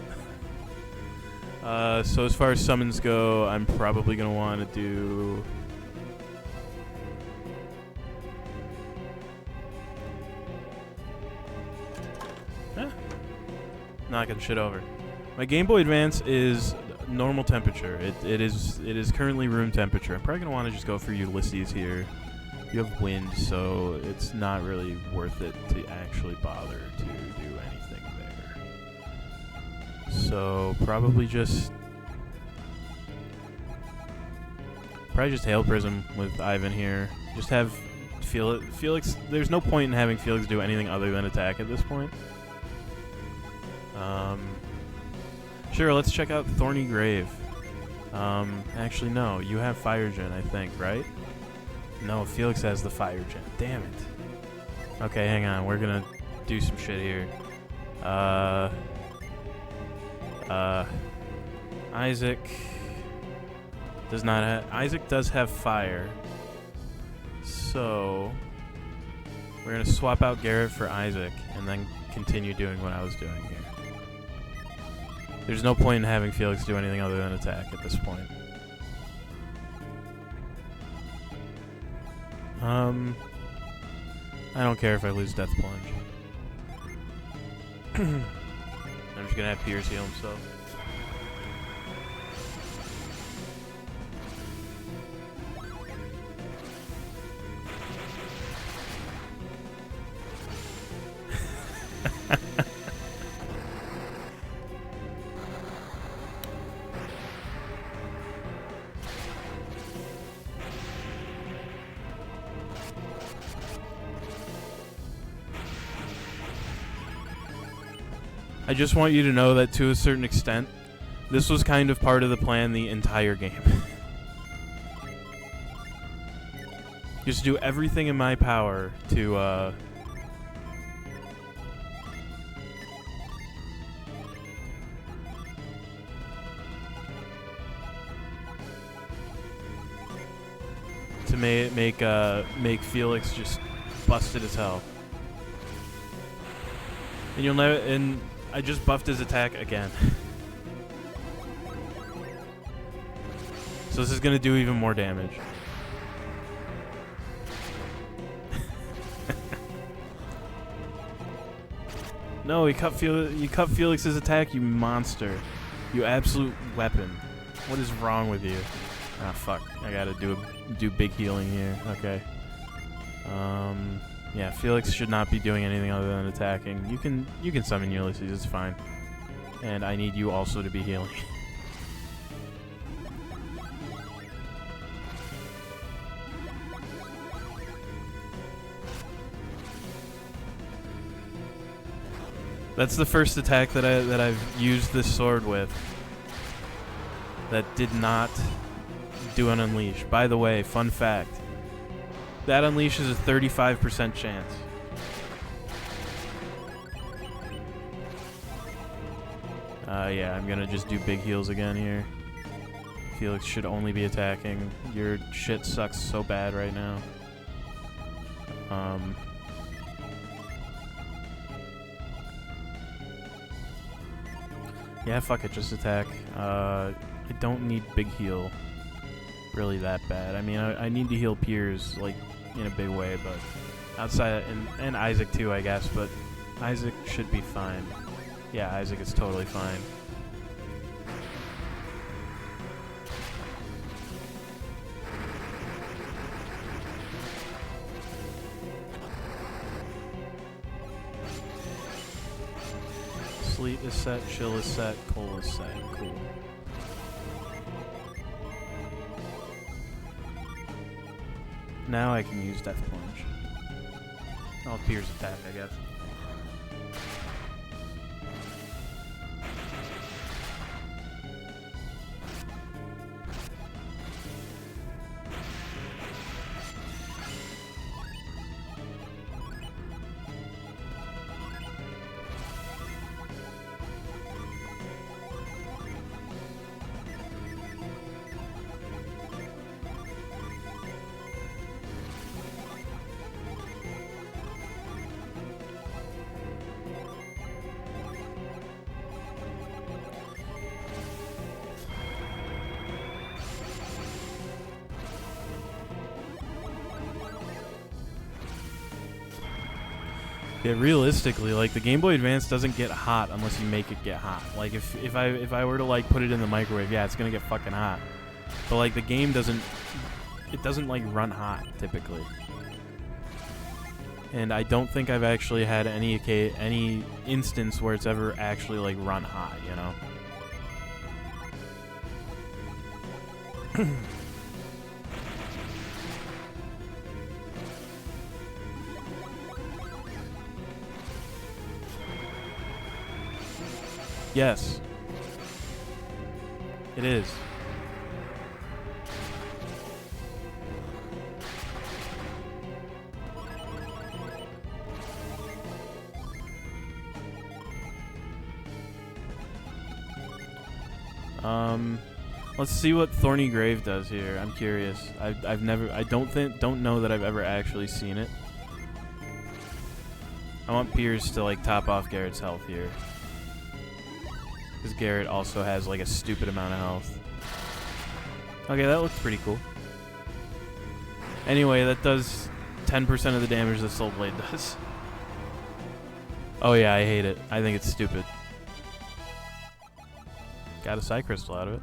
So as far as summons go, I'm probably gonna want to do. Knocking shit over. My Game Boy Advance is normal temperature. It is currently room temperature. I'm probably gonna want to just go for Ulysses here. You have wind, so it's not really worth it to actually bother to do anything there. So probably just Hail Prism with Ivan here. Just have Felix. There's no point in having Felix do anything other than attack at this point. Sure, let's check out Thorny Grave. Actually, no. You have Fire Gen, I think, right? No, Felix has the Fire Gen. Damn it. Okay, hang on. We're gonna do some shit here. Isaac does not have... Isaac does have Fire. So... we're gonna swap out Garrett for Isaac, and then continue doing what I was doing here. There's no point in having Felix do anything other than attack at this point. I don't care if I lose Death Plunge. I'm just gonna have Piers heal himself. I just want you to know that to a certain extent, this was kind of part of the plan the entire game. Just do everything in my power to make Felix just busted as hell. And you'll never. And I just buffed his attack again. So this is gonna do even more damage. No, you cut Felix's attack, you monster. You absolute weapon. What is wrong with you? Ah, fuck. I gotta do big healing here. Okay. Yeah, Felix should not be doing anything other than attacking. You can summon Ulysses, it's fine. And I need you also to be healing. That's the first attack that I've used this sword with that did not do an unleash. By the way, fun fact. That unleashes a 35% chance. Yeah, I'm gonna just do big heals again here. Felix should only be attacking. Your shit sucks so bad right now. Yeah, fuck it, just attack. I don't need big heal really that bad. I mean, I need to heal Piers, like, in a big way, but outside, and Isaac too, I guess, but Isaac should be fine. Yeah, Isaac is totally fine. Sleet is set, chill is set, coal is set. Cool. Now I can use Death Plunge. I'll Pierce attack, I guess. Yeah, realistically, like the Game Boy Advance doesn't get hot unless you make it get hot. Like if I were to like put it in the microwave, yeah, it's gonna get fucking hot. But like the game doesn't like run hot typically. And I don't think I've actually had any instance where it's ever actually like run hot, you know. Yes. It is. Let's see what Thorny Grave does here. I'm curious. I don't know that I've ever actually seen it. I want Piers to like top off Garrett's health here. Because Garrett also has like a stupid amount of health. Okay, that looks pretty cool. Anyway, that does 10% of the damage that Soul Blade does. Oh yeah, I hate it. I think it's stupid. Got a Psy Crystal out of it.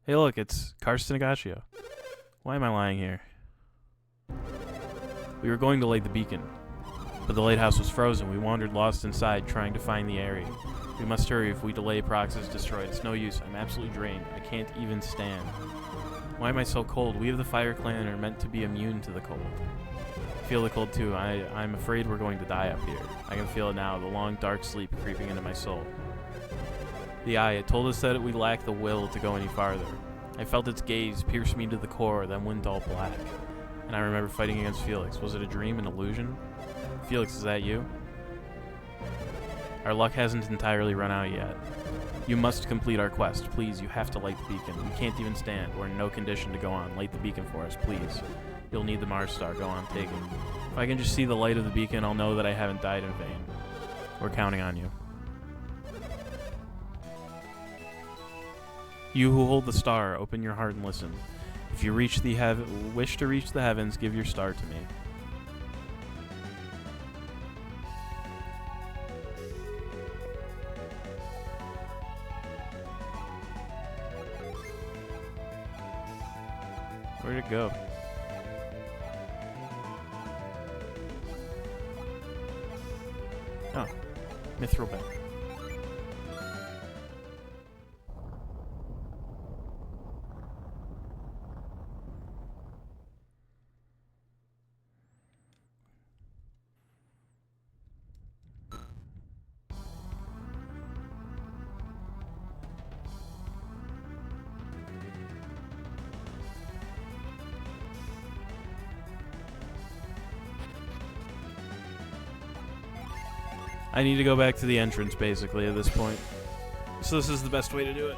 Hey look, it's Karsten Agashio. Why am I lying here? We were going to light the beacon, but the lighthouse was frozen. We wandered lost inside, trying to find the area. We must hurry. If we delay, Prox is destroyed. It's no use. I'm absolutely drained. I can't even stand. Why am I so cold? We of the Fire Clan are meant to be immune to the cold. I feel the cold too. I'm afraid we're going to die up here. I can feel it now, the long dark sleep creeping into my soul. The eye, it told us that we lack the will to go any farther. I felt its gaze pierce me to the core, then went all black. And I remember fighting against Felix. Was it a dream, an illusion? Felix, is that you? Our luck hasn't entirely run out yet. You must complete our quest. Please, you have to light the beacon. We can't even stand. We're in no condition to go on. Light the beacon for us, please. You'll need the Mars Star. Go on, take it. If I can just see the light of the beacon, I'll know that I haven't died in vain. We're counting on you. You who hold the star, open your heart and listen. If you wish to reach the heavens, give your star to me. Where'd it go? Oh, Mithril Bank. I need to go back to the entrance, basically, at this point. So this is the best way to do it.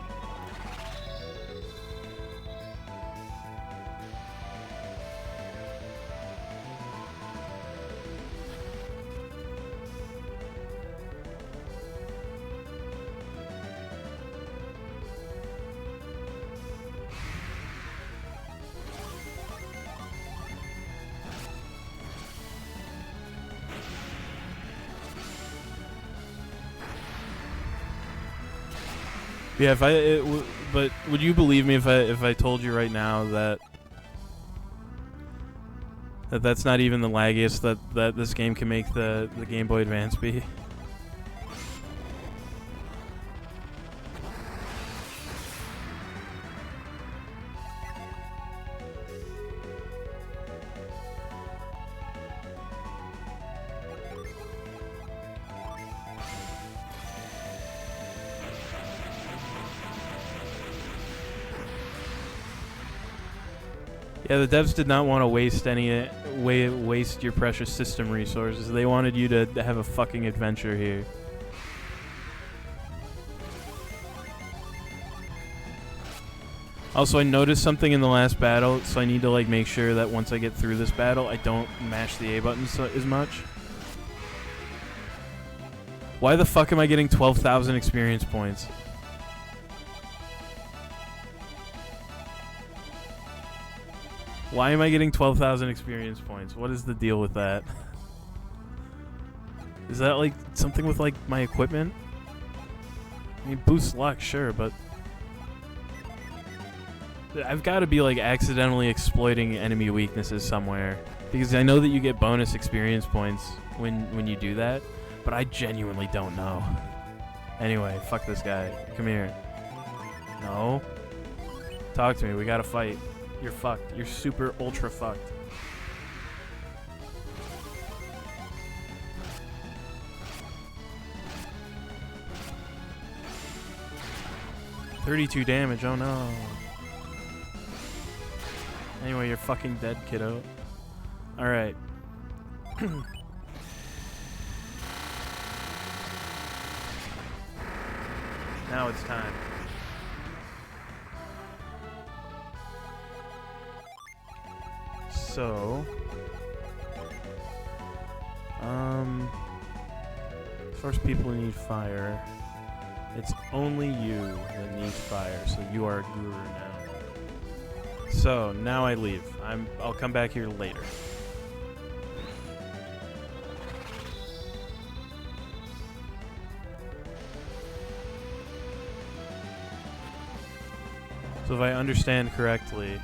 Yeah, but would you believe me if I told you right now that that's not even the laggiest that this game can make the Game Boy Advance be? Yeah, the devs did not want to waste your precious system resources. They wanted you to have a fucking adventure here. Also, I noticed something in the last battle, so I need to like make sure that once I get through this battle, I don't mash the A button as much. Why the fuck am I getting 12,000 experience points? Why am I getting 12,000 experience points? What is the deal with that? Is that like something with like my equipment? I mean, boost luck, sure, but I've got to be like accidentally exploiting enemy weaknesses somewhere, because I know that you get bonus experience points when you do that, but I genuinely don't know. Anyway, fuck this guy. Come here. No. Talk to me. We gotta fight. You're fucked. You're super ultra fucked. $32 damage. Oh no. Anyway, you're fucking dead, kiddo. Alright. Now it's time. So, as far as people who need fire, it's only you that needs fire, so you are a guru now. So, now I leave. I'll come back here later. So if I understand correctly,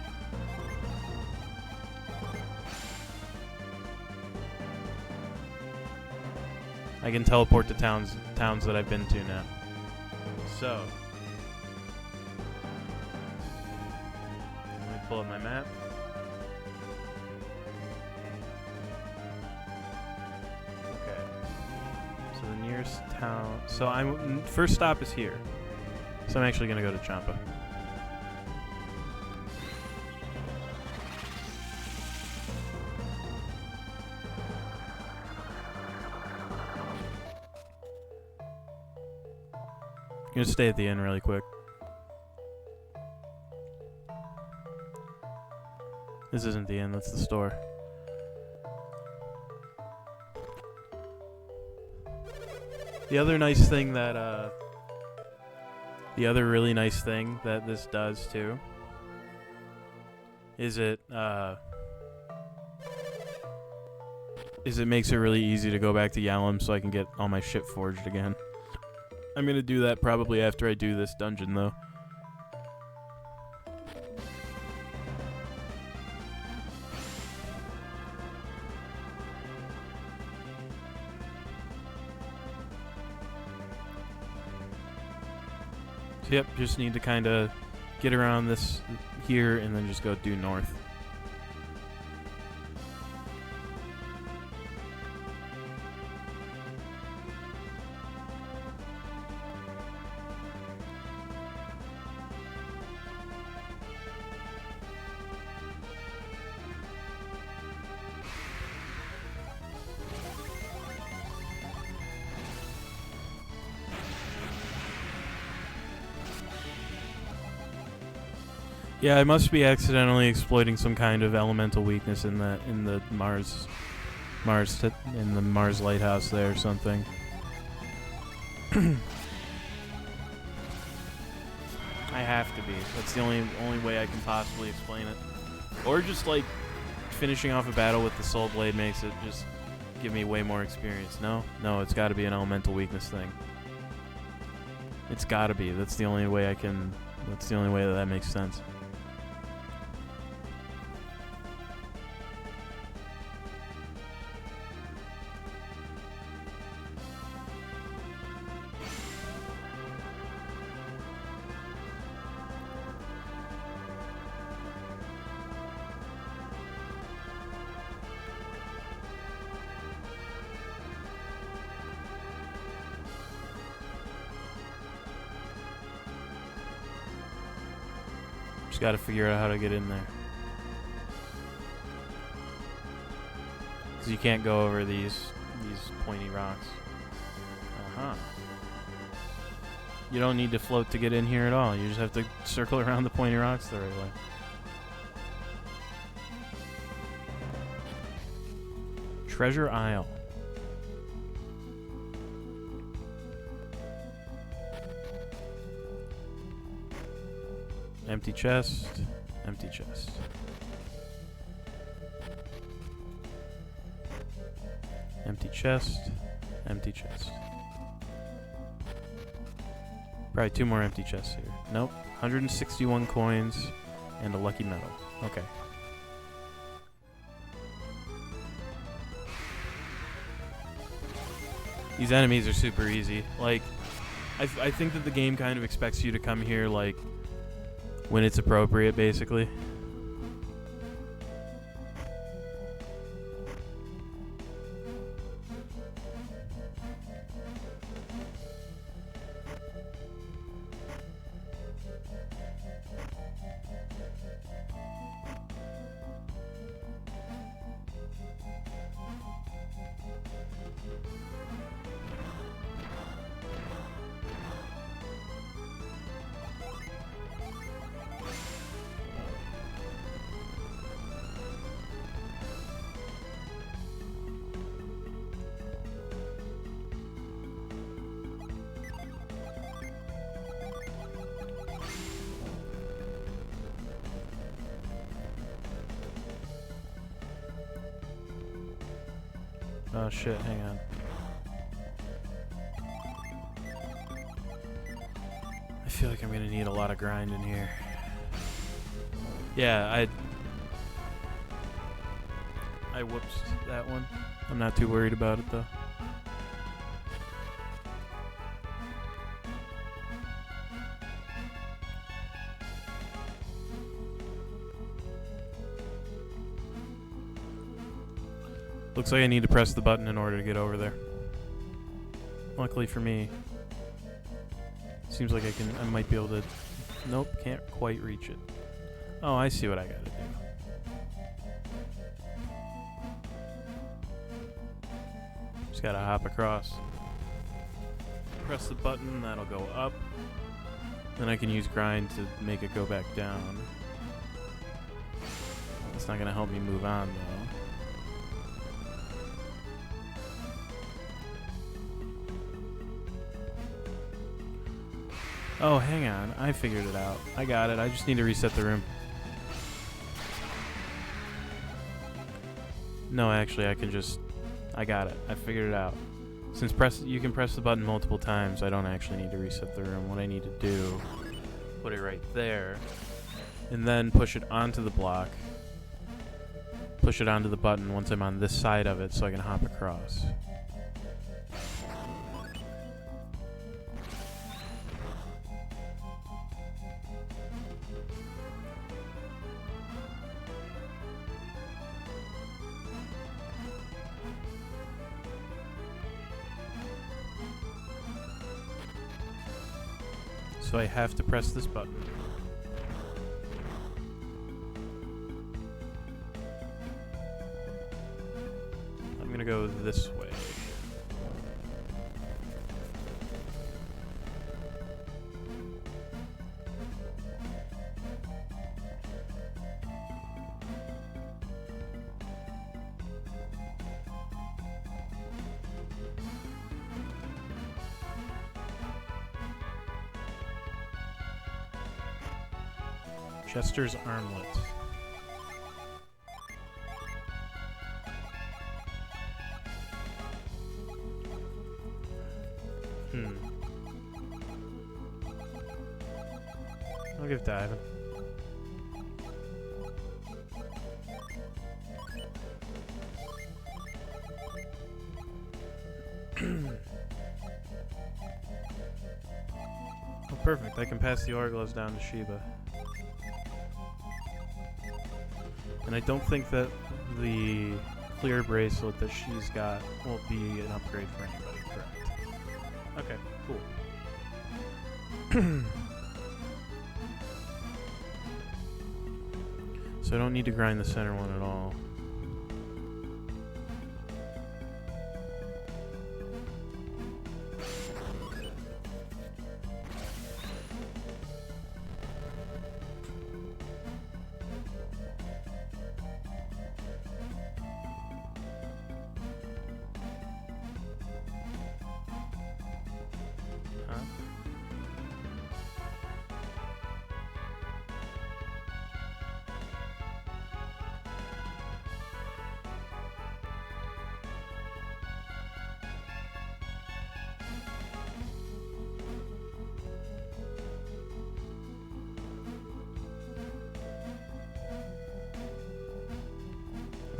I can teleport to towns that I've been to now. So, let me pull up my map. Okay. So the nearest town. So first stop is here. So I'm actually gonna go to Champa. I'm gonna stay at the inn really quick. This isn't the inn, that's the store. The other nice thing that, the other really nice thing that this does too, is it makes it really easy to go back to Yalom so I can get all my shit forged again. I'm gonna do that probably after I do this dungeon, though. So yep, just need to kind of get around this here and then just go due north. Yeah, I must be accidentally exploiting some kind of elemental weakness in the Mars lighthouse there or something. I have to be. That's the only way I can possibly explain it. Or just like finishing off a battle with the Soul Blade makes it just give me way more experience. No, it's got to be an elemental weakness thing. It's got to be. That's the only way I can. That's the only way that makes sense. Just got to figure out how to get in there. Because you can't go over these pointy rocks. Uh-huh. You don't need to float to get in here at all. You just have to circle around the pointy rocks the right way. Treasure Isle. Empty chest. Empty chest. Empty chest. Empty chest. Probably 2 more empty chests here. Nope. 161 coins and a lucky medal. Okay. These enemies are super easy. Like, I think that the game kind of expects you to come here, like, when it's appropriate, basically. Oh shit, hang on. I feel like I'm gonna need a lot of grind in here. Yeah, I whooped that one. I'm not too worried about it though. Looks like I need to press the button in order to get over there. Luckily for me, seems like I might be able to. Nope, can't quite reach it. Oh, I see what I gotta do. Just gotta hop across. Press the button, that'll go up. Then I can use grind to make it go back down. It's not gonna help me move on though. Oh, hang on. I figured it out. I got it. I just need to reset the room. No, actually, I can just... I got it. I figured it out. Since you can press the button multiple times, I don't actually need to reset the room. What I need to do, put it right there, and then push it onto the block. Push it onto the button once I'm on this side of it so I can hop across. So I have to press this button. I'm gonna go this way. Chester's armlet. I'll give it to Ivan. Oh, perfect. I can pass the Orglows down to Sheba. And I don't think that the clear bracelet that she's got will be an upgrade for anybody, correct? Okay, cool. So I don't need to grind the center one at all.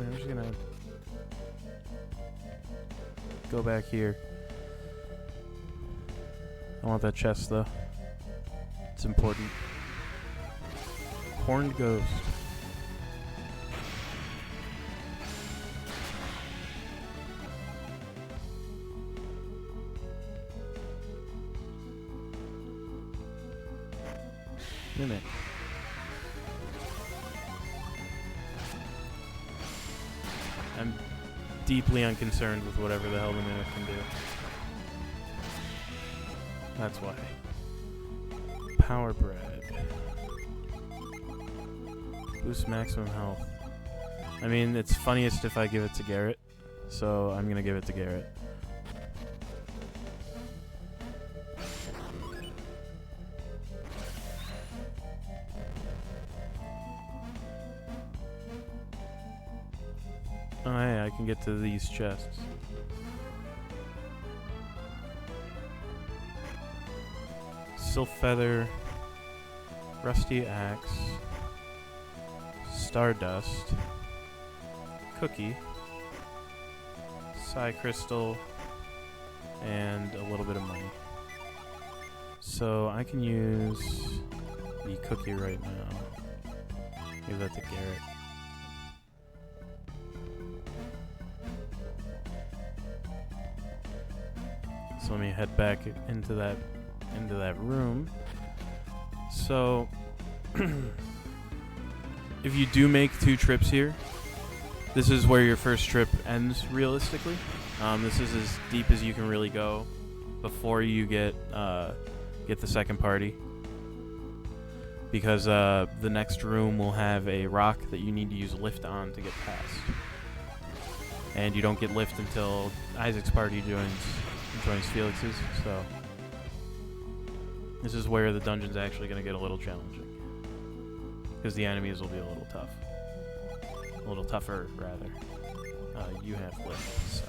I'm just gonna go back here. I want that chest though. It's important. Horned ghost. Mimic. I'm deeply unconcerned with whatever the hell the Mimic can do. That's why. Power bread. Boost maximum health. I mean, it's funniest if I give it to Garrett, so I'm gonna give it to Garrett. Oh hey, I can get to these chests. Sylph Feather, Rusty Axe, Stardust, Cookie, Psy Crystal, and a little bit of money. So I can use the Cookie right now. Give that to Garrett. So let me head back into that room. So if you do make 2 trips here, this is where your first trip ends realistically. This is as deep as you can really go before you get the second party, because the next room will have a rock that you need to use lift on to get past, and you don't get lift until Isaac's party joins Felix's. So this is where the dungeon's actually going to get a little challenging, because the enemies will be a little tough. A little tougher, rather. You have lift, so.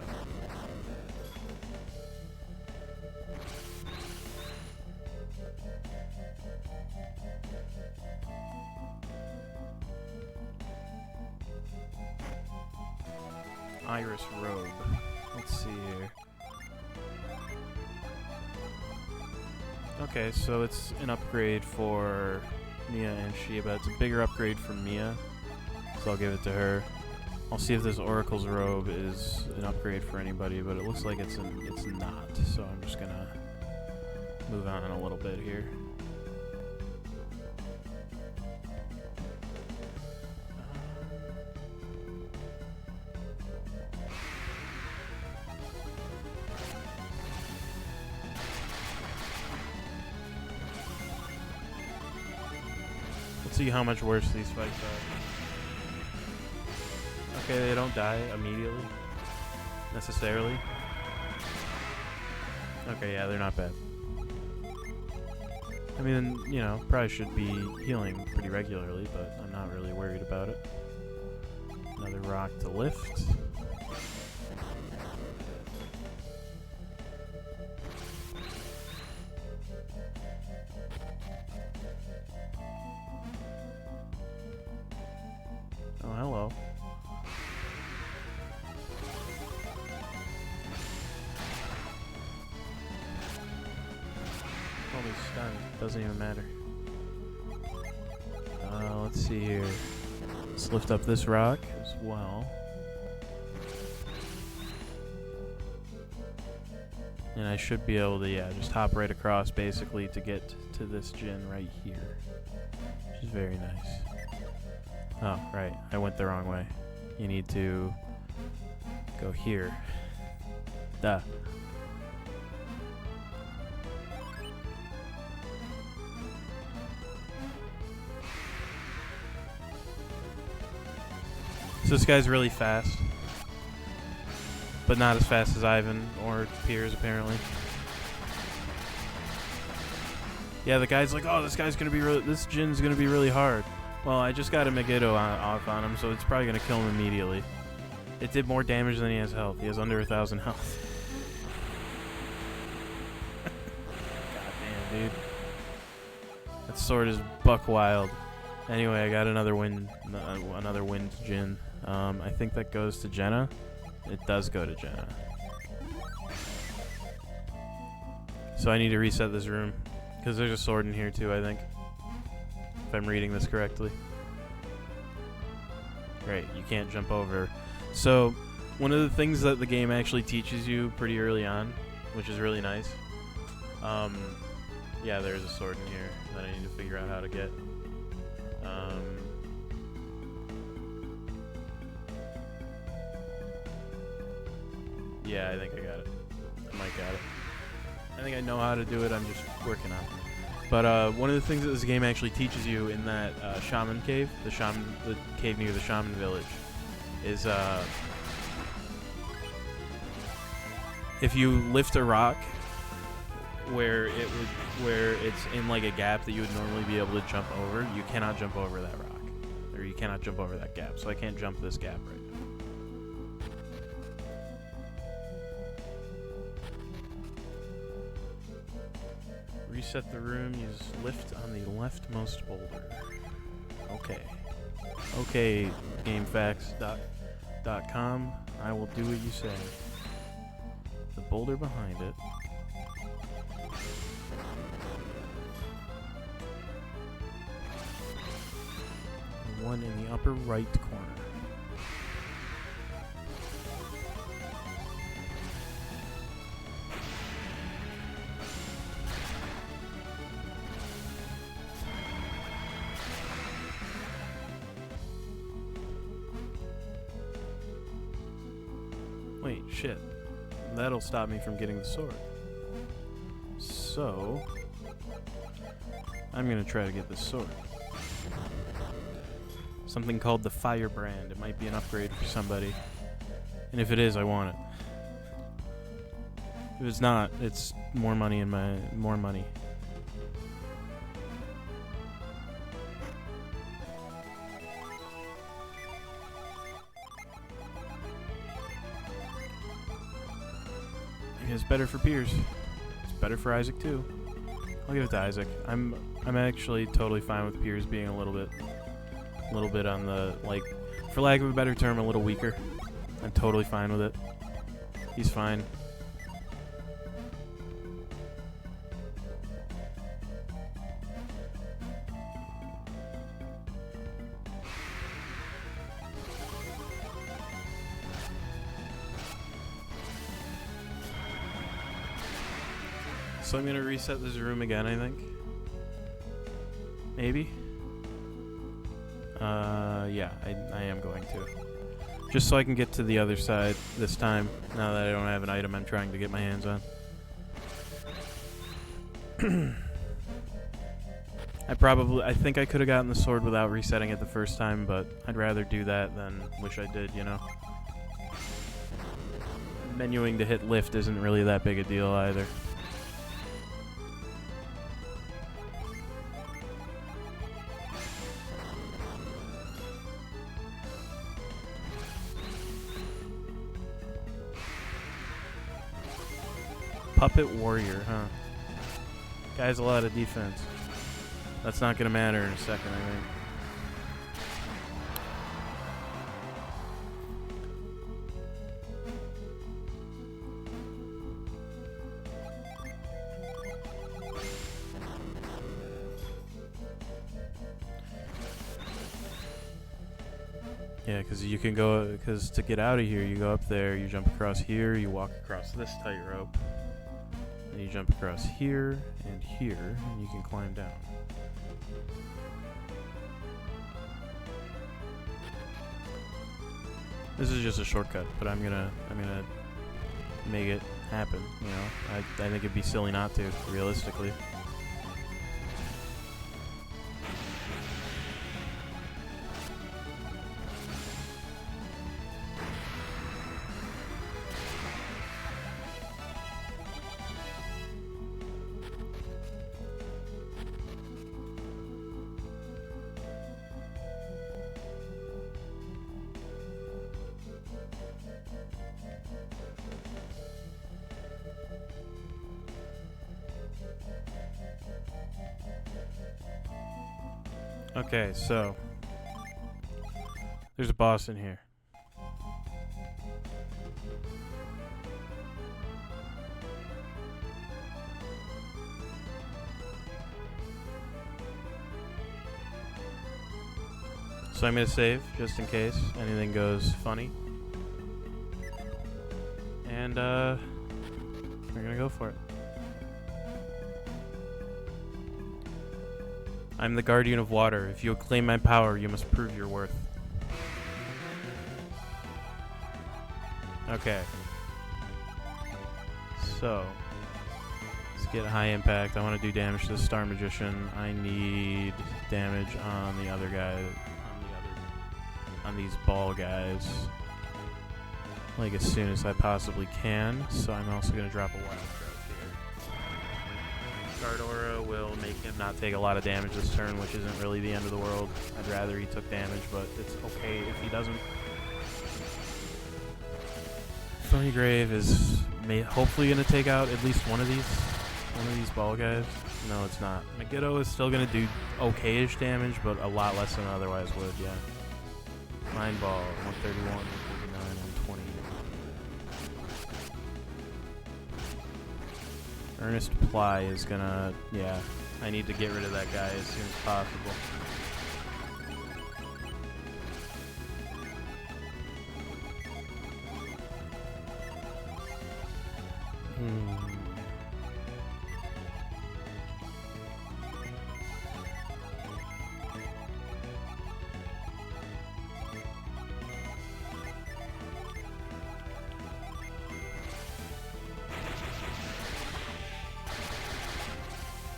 Iris robe. Let's see here. Okay, so it's an upgrade for Mia and Sheba. It's a bigger upgrade for Mia, so I'll give it to her. I'll see if this Oracle's robe is an upgrade for anybody, but it looks like it's not, so I'm just gonna move on a little bit here. Let's see how much worse these fights are. Okay, they don't die immediately, necessarily. Okay, yeah, they're not bad. I mean, you know, probably should be healing pretty regularly, but I'm not really worried about it. Another rock to lift. Oh, hello. Probably stunned. Doesn't even matter. Let's see here. Let's lift up this rock as well. And I should be able to, yeah, just hop right across basically to get to this Djinn right here. Which is very nice. Oh, right. I went the wrong way. You need to go here. Duh. So this guy's really fast, but not as fast as Ivan or Piers, apparently. Yeah, the guy's like, oh, this Djinn's gonna be really hard. Well, I just got a Megiddo off on him, so it's probably gonna kill him immediately. It did more damage than he has health. He has under 1,000 health. God damn, dude. That sword is buck wild. Anyway, I got another wind Djinn. I think that goes to Jenna. It does go to Jenna. So I need to reset this room. Because there's a sword in here too, I think. If I'm reading this correctly. Right, you can't jump over. So, one of the things that the game actually teaches you pretty early on, which is really nice. Yeah, there's a sword in here that I need to figure out how to get. Yeah, I think I got it. I might got it. I think I know how to do it, I'm just working on it. But one of the things that this game actually teaches you in that shaman cave, the cave near the shaman village, is if you lift a rock where it's in like a gap that you would normally be able to jump over, you cannot jump over that rock, or you cannot jump over that gap. So I can't jump this gap right now. Reset the room, use lift on the leftmost boulder. Okay. Okay, GameFAQs.com. I will do what you say. The boulder behind it. The one in the upper right corner. Wait, shit. That'll stop me from getting the sword. So, I'm gonna try to get this sword. Something called the Firebrand. It might be an upgrade for somebody. And if it is, I want it. If it's not, it's more money in my... more money. It's better for Piers. It's better for Isaac too. I'll give it to Isaac. I'm actually totally fine with Piers being a little bit on the, like, for lack of a better term, a little weaker. I'm totally fine with it. He's fine. So I'm gonna reset this room again, I think. Maybe? Yeah, I am going to. Just so I can get to the other side this time, now that I don't have an item I'm trying to get my hands on. I think I could have gotten the sword without resetting it the first time, but I'd rather do that than wish I did, you know? Menuing to hit lift isn't really that big a deal either. Puppet Warrior, huh? Guy has a lot of defense. That's not gonna matter in a second, I think. Yeah, because you can go, because to get out of here, you go up there, you jump across here, you walk across this tightrope, and you jump across here, and you can climb down. This is just a shortcut, but I'm gonna make it happen, you know? I think it'd be silly not to, realistically. Okay, so there's a boss in here. So I'm going to save, just in case anything goes funny. And, we're going to go for it. I'm the guardian of water. If you claim my power, you must prove your worth. Okay. So, let's get high impact. I want to do damage to the Star Magician. I need damage on the other guy, on these ball guys, like as soon as I possibly can. So I'm also going to drop a wild growth here. Guard Aura will make him not take a lot of damage this turn, which isn't really the end of the world. I'd rather he took damage, but it's okay if he doesn't. Thorny Grave is hopefully going to take out at least one of these ball guys. No, it's not. Megiddo is still going to do okay-ish damage, but a lot less than otherwise would, yeah. Mind Ball, 131, 139, 120. Earnest Ply is going to, yeah, I need to get rid of that guy as soon as possible.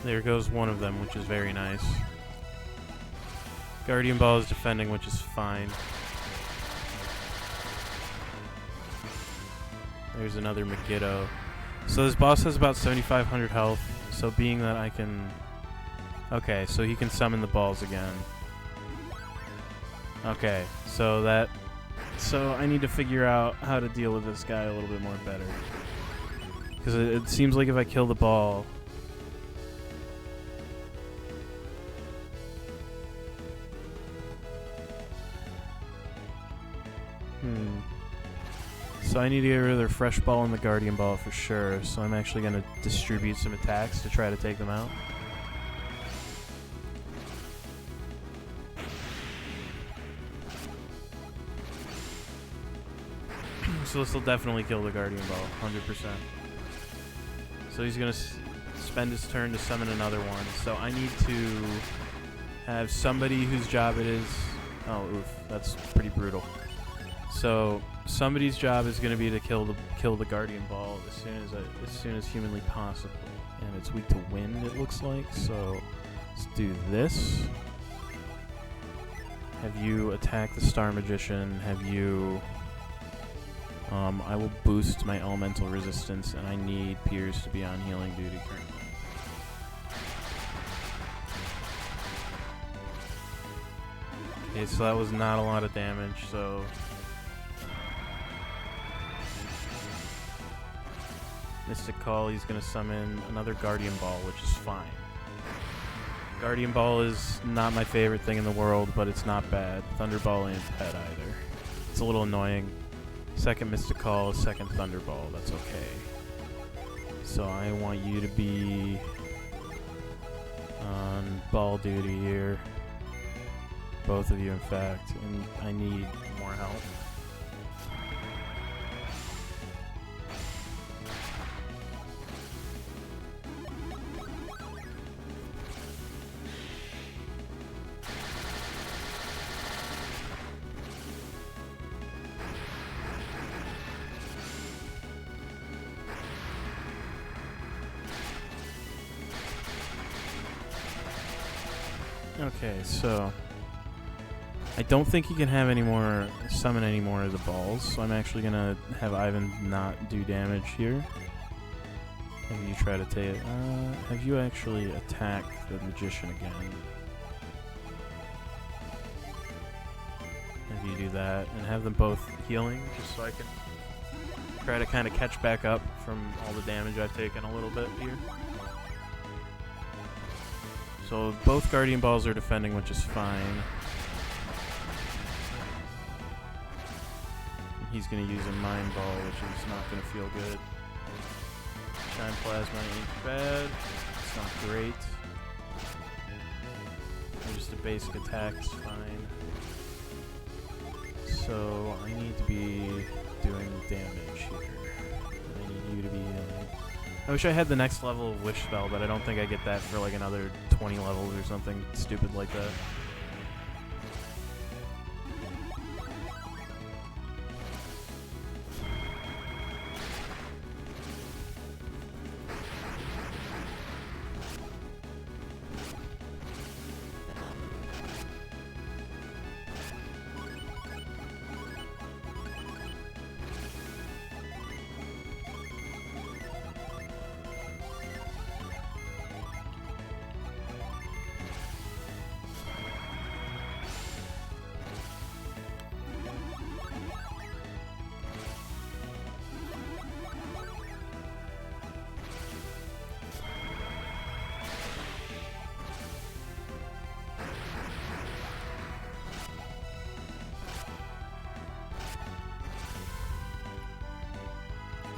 There goes one of them, which is very nice. Guardian Ball is defending, which is fine. There's another Megiddo. So this boss has about 7,500 health, so being that I can... Okay, so he can summon the balls again. Okay, so that... So I need to figure out how to deal with this guy a little bit more better. Because it seems like if I kill the ball... So I need to get rid of their Fresh Ball and the Guardian Ball for sure, so I'm actually going to distribute some attacks to try to take them out. So this will definitely kill the Guardian Ball, 100%. So he's going to spend his turn to summon another one, so I need to have somebody whose job it is... Oh, oof, that's pretty brutal. So somebody's job is going to be to kill the Guardian Ball as soon as humanly possible, and it's weak to wind, it looks like. So let's do this. Have you attack the Star Magician? Have you? I will boost my elemental resistance, and I need Piers to be on healing duty currently. Okay, so that was not a lot of damage. So. Mystic Call, he's going to summon another Guardian Ball, which is fine. Guardian Ball is not my favorite thing in the world, but it's not bad. Thunderball ain't bad either. It's a little annoying. Second Mystic Call, second Thunderball, that's okay. So I want you to be on ball duty here. Both of you, in fact, and I need more help. Okay, so I don't think he can have summon any more of the balls, so I'm actually gonna have Ivan not do damage here. Have you try to take it? Have you actually attack the Magician again? Have you do that, and have them both healing, just so I can try to kind of catch back up from all the damage I've taken a little bit here. So both Guardian Balls are defending, which is fine. He's going to use a Mind Ball, which is not going to feel good. Shine Plasma ain't bad. It's not great. And just a basic attack is fine. So I need to be doing damage here. I need you to be healing. I wish I had the next level of Wish Spell, but I don't think I get that for like another 20 levels or something stupid like that.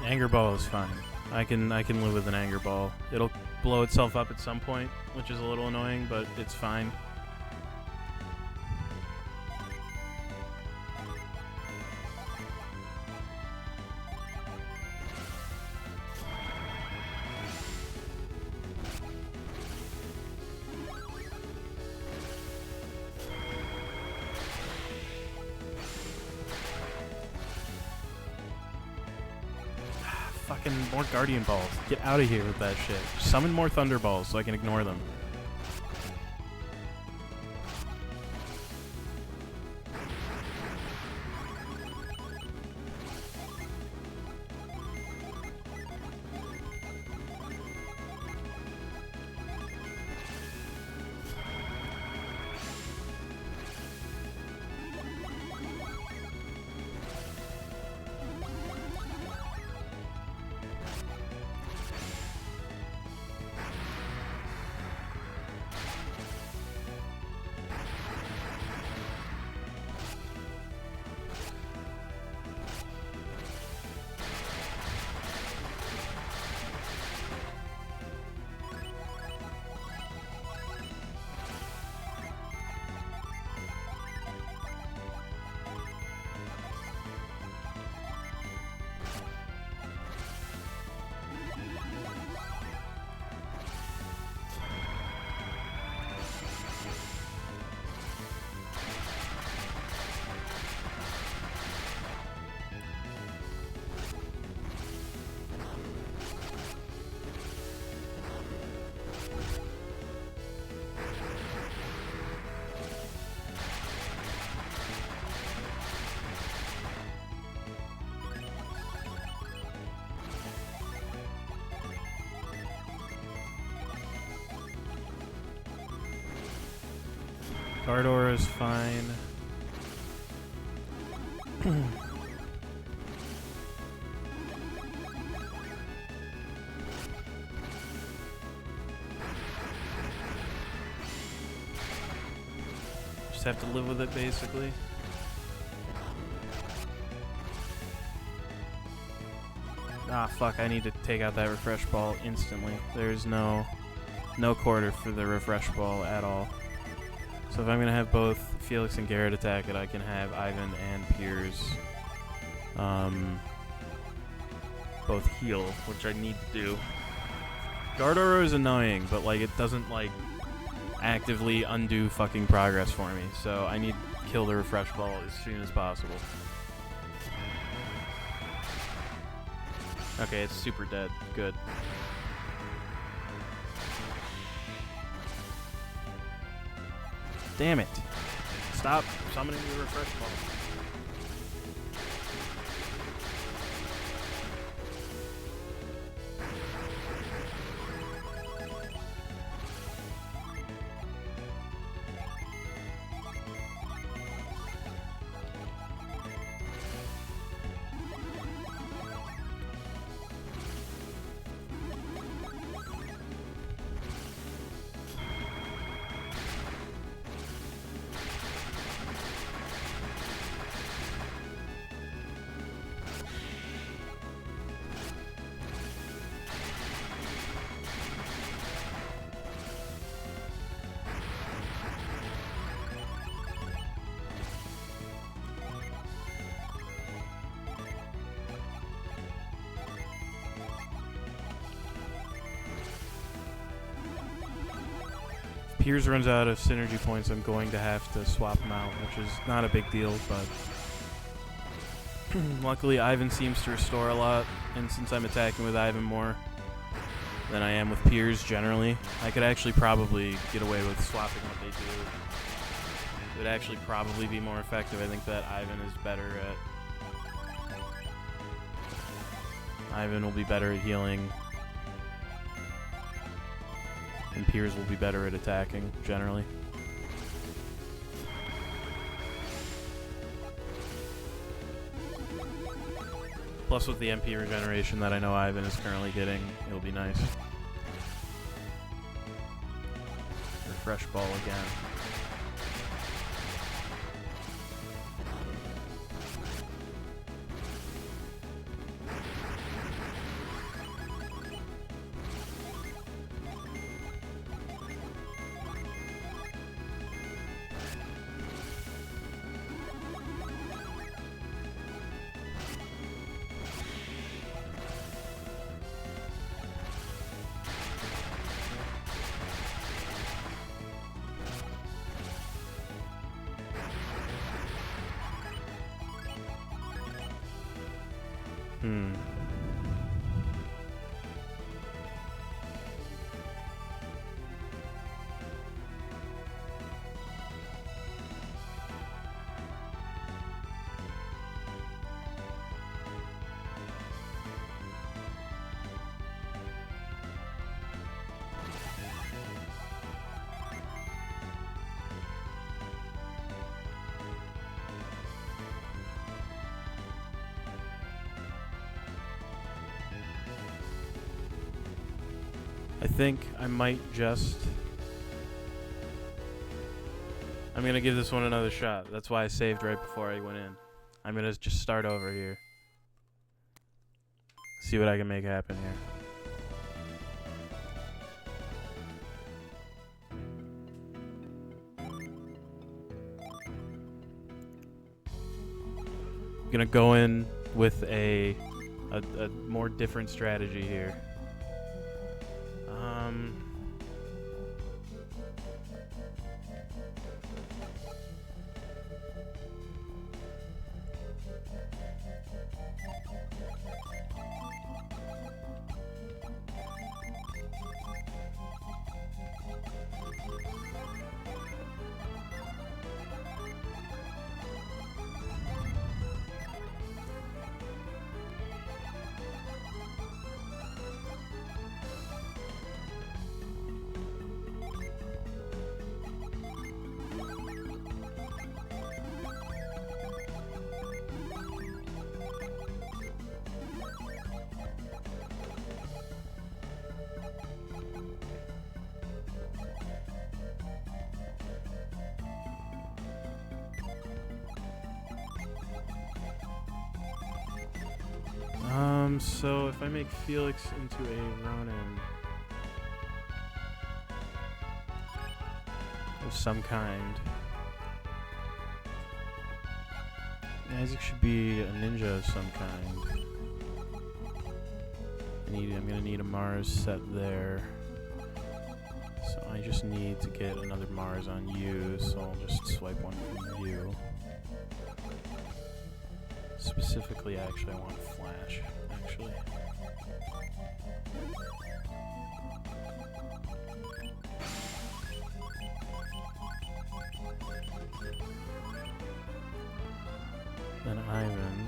Anger Ball is fine. I can live with an Anger Ball. It'll blow itself up at some point, which is a little annoying, but it's fine. Fucking more Guardian Balls. Get out of here with that shit. Summon more Thunder Balls so I can ignore them. Guard is fine. Just have to live with it, basically. Ah, fuck, I need to take out that refresh ball instantly. There's no quarter for the refresh ball at all. So if I'm going to have both Felix and Garrett attack it, I can have Ivan and Piers both heal, which I need to do. Gardoro is annoying, but like it doesn't like actively undo fucking progress for me. So I need to kill the refresh ball as soon as possible. Okay, it's super dead. Good. Damn it. Stop summoning the refresh ball. Piers runs out of synergy points, I'm going to have to swap him out, which is not a big deal, but luckily Ivan seems to restore a lot, and since I'm attacking with Ivan more than I am with Piers generally, I could actually probably get away with swapping what they do. It would actually probably be more effective. I think that Ivan is better at... Ivan will be better at healing, and Piers will be better at attacking, generally. Plus with the MP regeneration that I know Ivan is currently getting, it'll be nice. Refresh ball again. I think I might just... I'm going to give this one another shot. That's why I saved right before I went in. I'm going to just start over here. See what I can make happen here. I'm going to go in with a more different strategy here. So if I make Felix into a Ronin of some kind, Isaac should be a ninja of some kind. I'm gonna need a Mars set there. So I just need to get another Mars on you, so I'll just swipe one from you. Specifically, actually, I want Flash, actually. Then Ivan.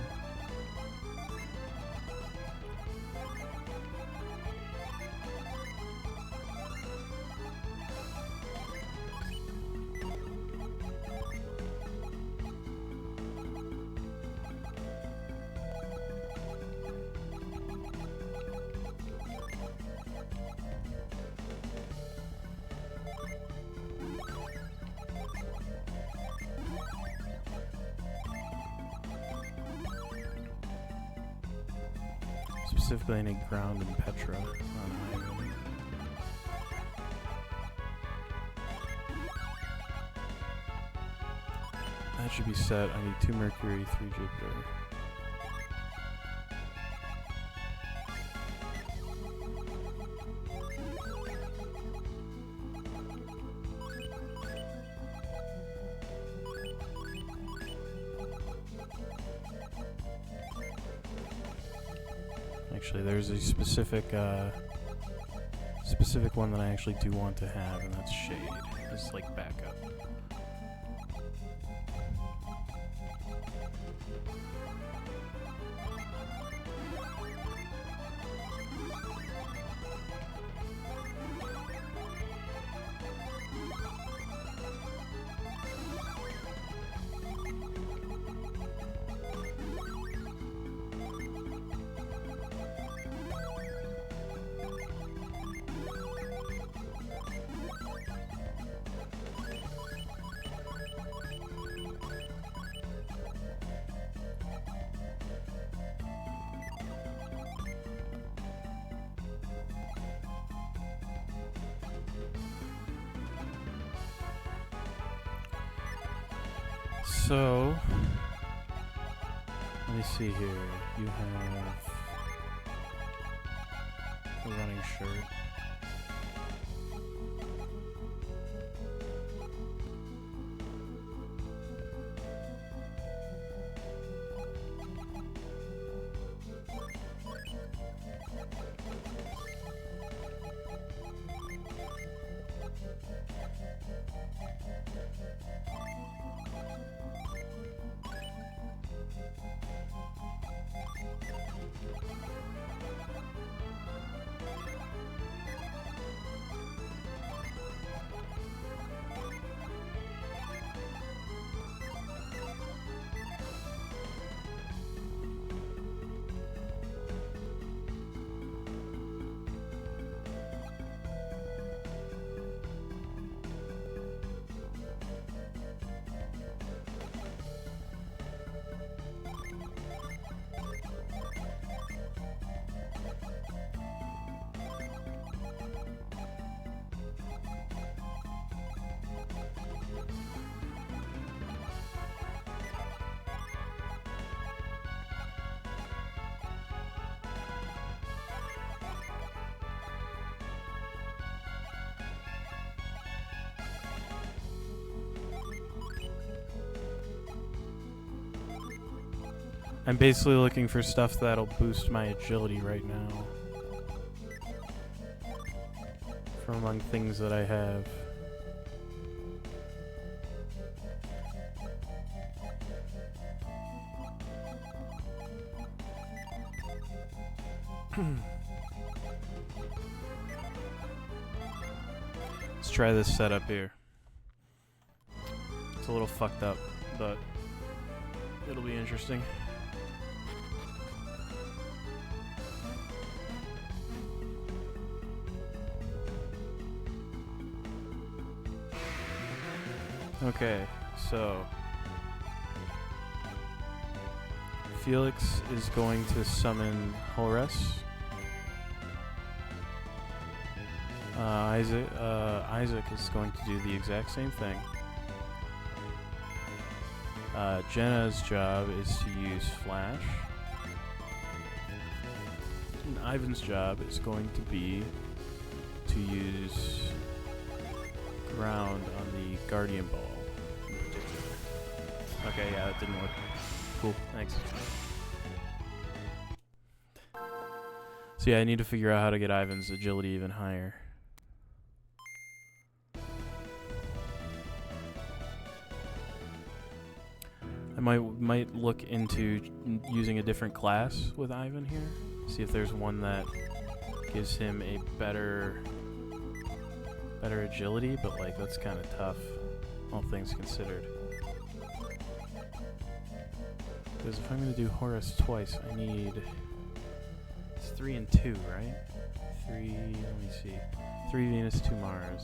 Specifically, I need Ground and Petra on Ivan. That should be set. I need 2 Mercury, 3 Jupiter. actually. There's a specific one that I actually do want to have, and that's Shade. It's like backup. So, let me see here. You have a running shirt. I'm basically looking for stuff that'll boost my agility right now. From among things that I have. Let's try this setup here. It's a little fucked up, but it'll be interesting. Okay, so Felix is going to summon Horus. Isaac is going to do the exact same thing. Jenna's job is to use Flash. And Ivan's job is going to be to use Ground on the Guardian Ball in particular. Okay, yeah, that didn't work. Cool, thanks. So yeah, I need to figure out how to get Ivan's agility even higher. I might look into using a different class with Ivan here. See if there's one that gives him a better agility, but like that's kind of tough, all things considered. Because if I'm gonna do Horus twice, I need it's 3 and 2, right? 3. Let me see. 3 Venus, 2 Mars.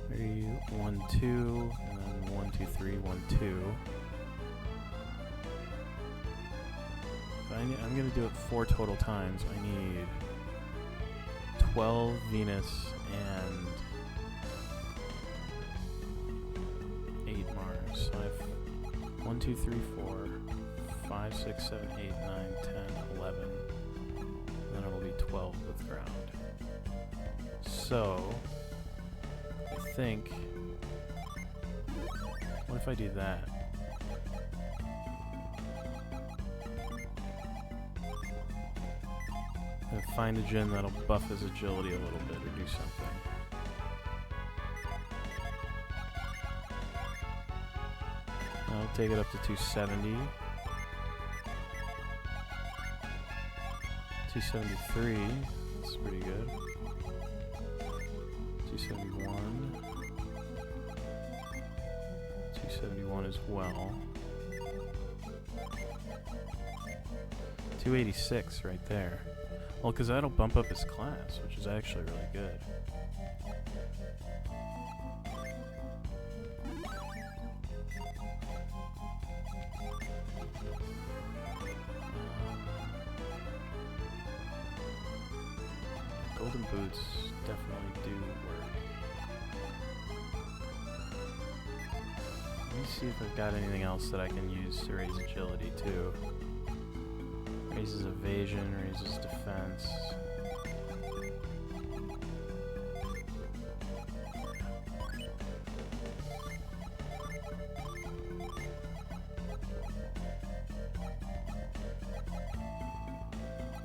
3, 1, 2, and then 1, 2, 3, 1, 2. I'm gonna do it 4 total times. I need 12 Venus and 8 Mars. So I have 1, 2, 3, 4, 5, 6, 7, 8, 9, 10, 11. And then it'll be 12 with ground. So I think, what if I do that? And find a gen that'll buff his agility a little bit or do something. I'll take it up to 270. 273. That's pretty good. 271. 271 as well. 286 right there. Well, because that'll bump up his class, which is actually really good. Golden boots definitely do work. Let me see if I've got anything else that I can use to raise agility too. Raises evasion, raises defense.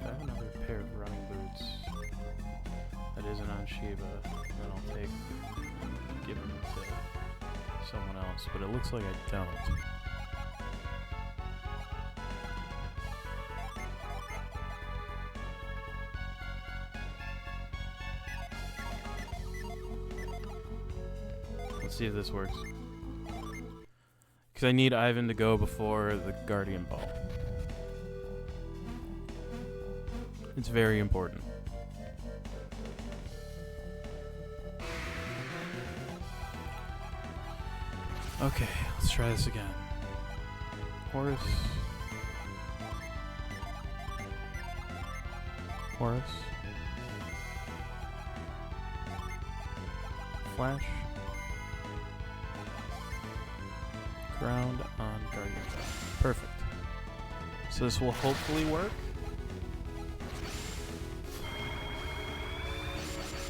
If I have another pair of running boots that isn't on Shiba, then I'll give them to someone else, but it looks like I don't. Let's see if this works. Because I need Ivan to go before the Guardian Ball. It's very important. Okay, let's try this again. Horus. Horus. Flash. Ground on Guardian Ball. Perfect. So this will hopefully work.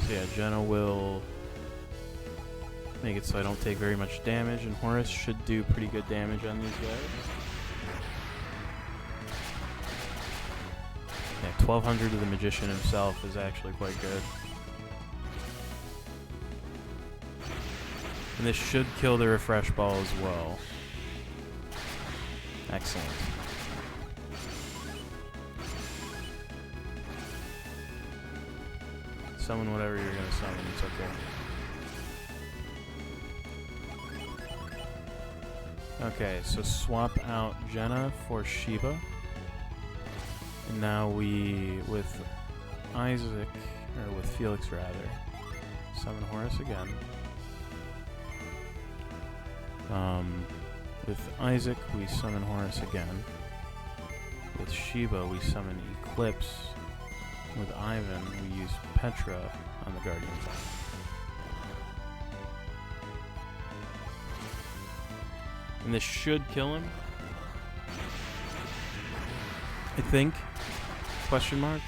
So yeah, Jenna will make it so I don't take very much damage, and Horus should do pretty good damage on these guys. Yeah, 1200 to the Magician himself is actually quite good. And this should kill the Refresh Ball as well. Excellent. Summon whatever you're going to summon, it's okay. Okay, so swap out Jenna for Shiba. And now we, with Isaac, or with Felix rather, summon Horus again. With Isaac, we summon Horus again. With Shiba, we summon Eclipse. With Ivan, we use Petra on the Guardian Ball. And this should kill him. I think. Question mark?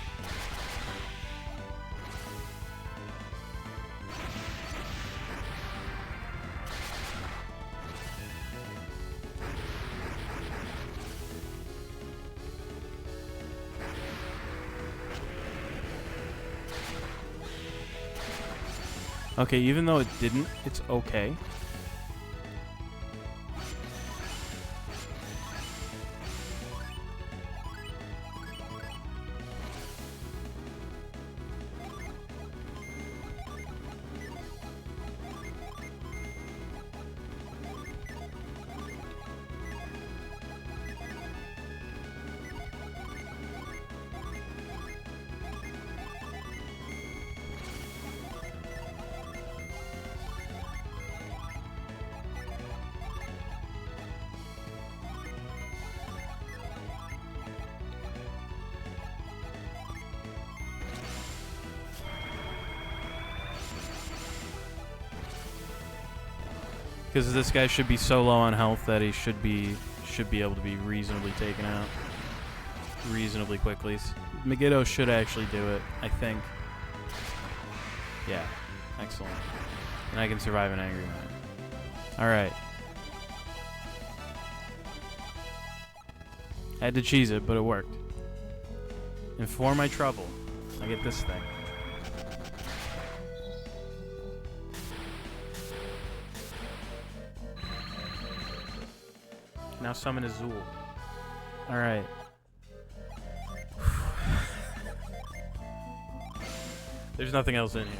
Okay, even though it didn't, it's okay. Because this guy should be so low on health that he should be able to be reasonably taken out reasonably quickly. Megiddo should actually do it, I think. Yeah, excellent. And I can survive an Angry Man. Alright. Had to cheese it, but it worked. And for my trouble, I get this thing. Now summon Azul. Alright. There's nothing else in here.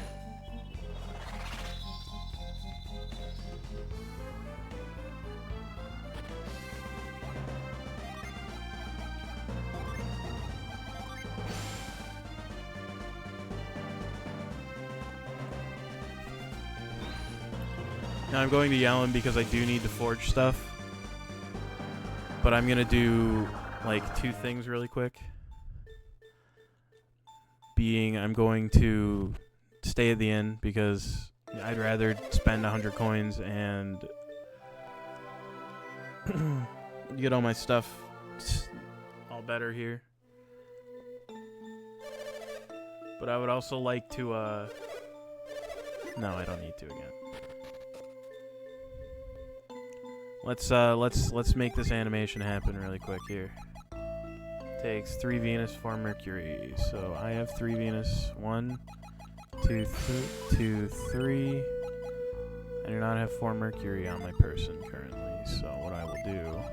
Now I'm going to Yellen because I do need to forge stuff. But I'm going to do like 2 things really quick. Being I'm going to stay at the inn because I'd rather spend 100 coins and get all my stuff all better here. But I would also like to no, I don't need to again. Let's make this animation happen really quick here. Takes 3 Venus, 4 Mercury. So I have 3 Venus. 1, 2, 3. I do not have 4 Mercury on my person currently. So what I will do.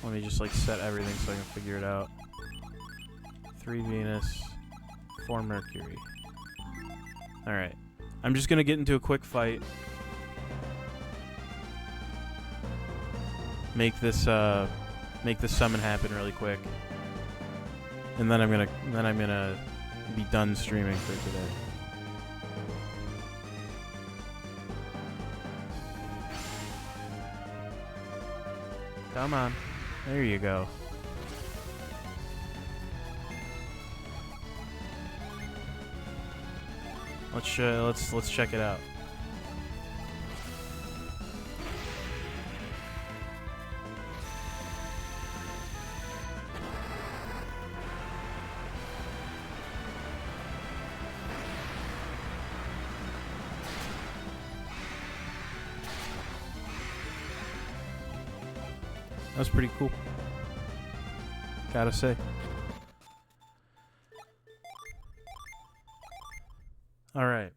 Let me just like set everything so I can figure it out. 3 Venus, 4 Mercury. Alright. I'm just gonna get into a quick fight. Make this summon happen really quick. And then I'm gonna be done streaming for today. Come on. There you go. Let's check it out. That was pretty cool. Gotta say. Alright.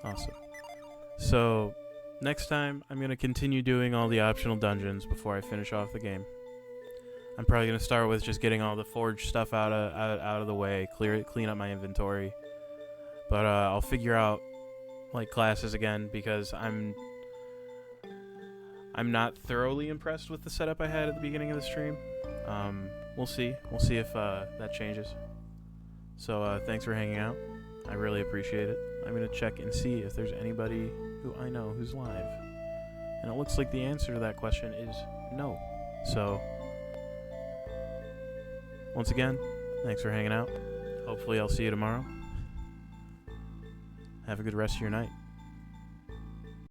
Awesome. So, next time, I'm going to continue doing all the optional dungeons before I finish off the game. I'm probably going to start with just getting all the forged stuff out of the way, clean up my inventory. But I'll figure out like classes again because I'm not thoroughly impressed with the setup I had at the beginning of the stream. We'll see. We'll see if that changes. So thanks for hanging out. I really appreciate it. I'm going to check and see if there's anybody who I know who's live. And it looks like the answer to that question is no. So, once again, thanks for hanging out. Hopefully I'll see you tomorrow. Have a good rest of your night.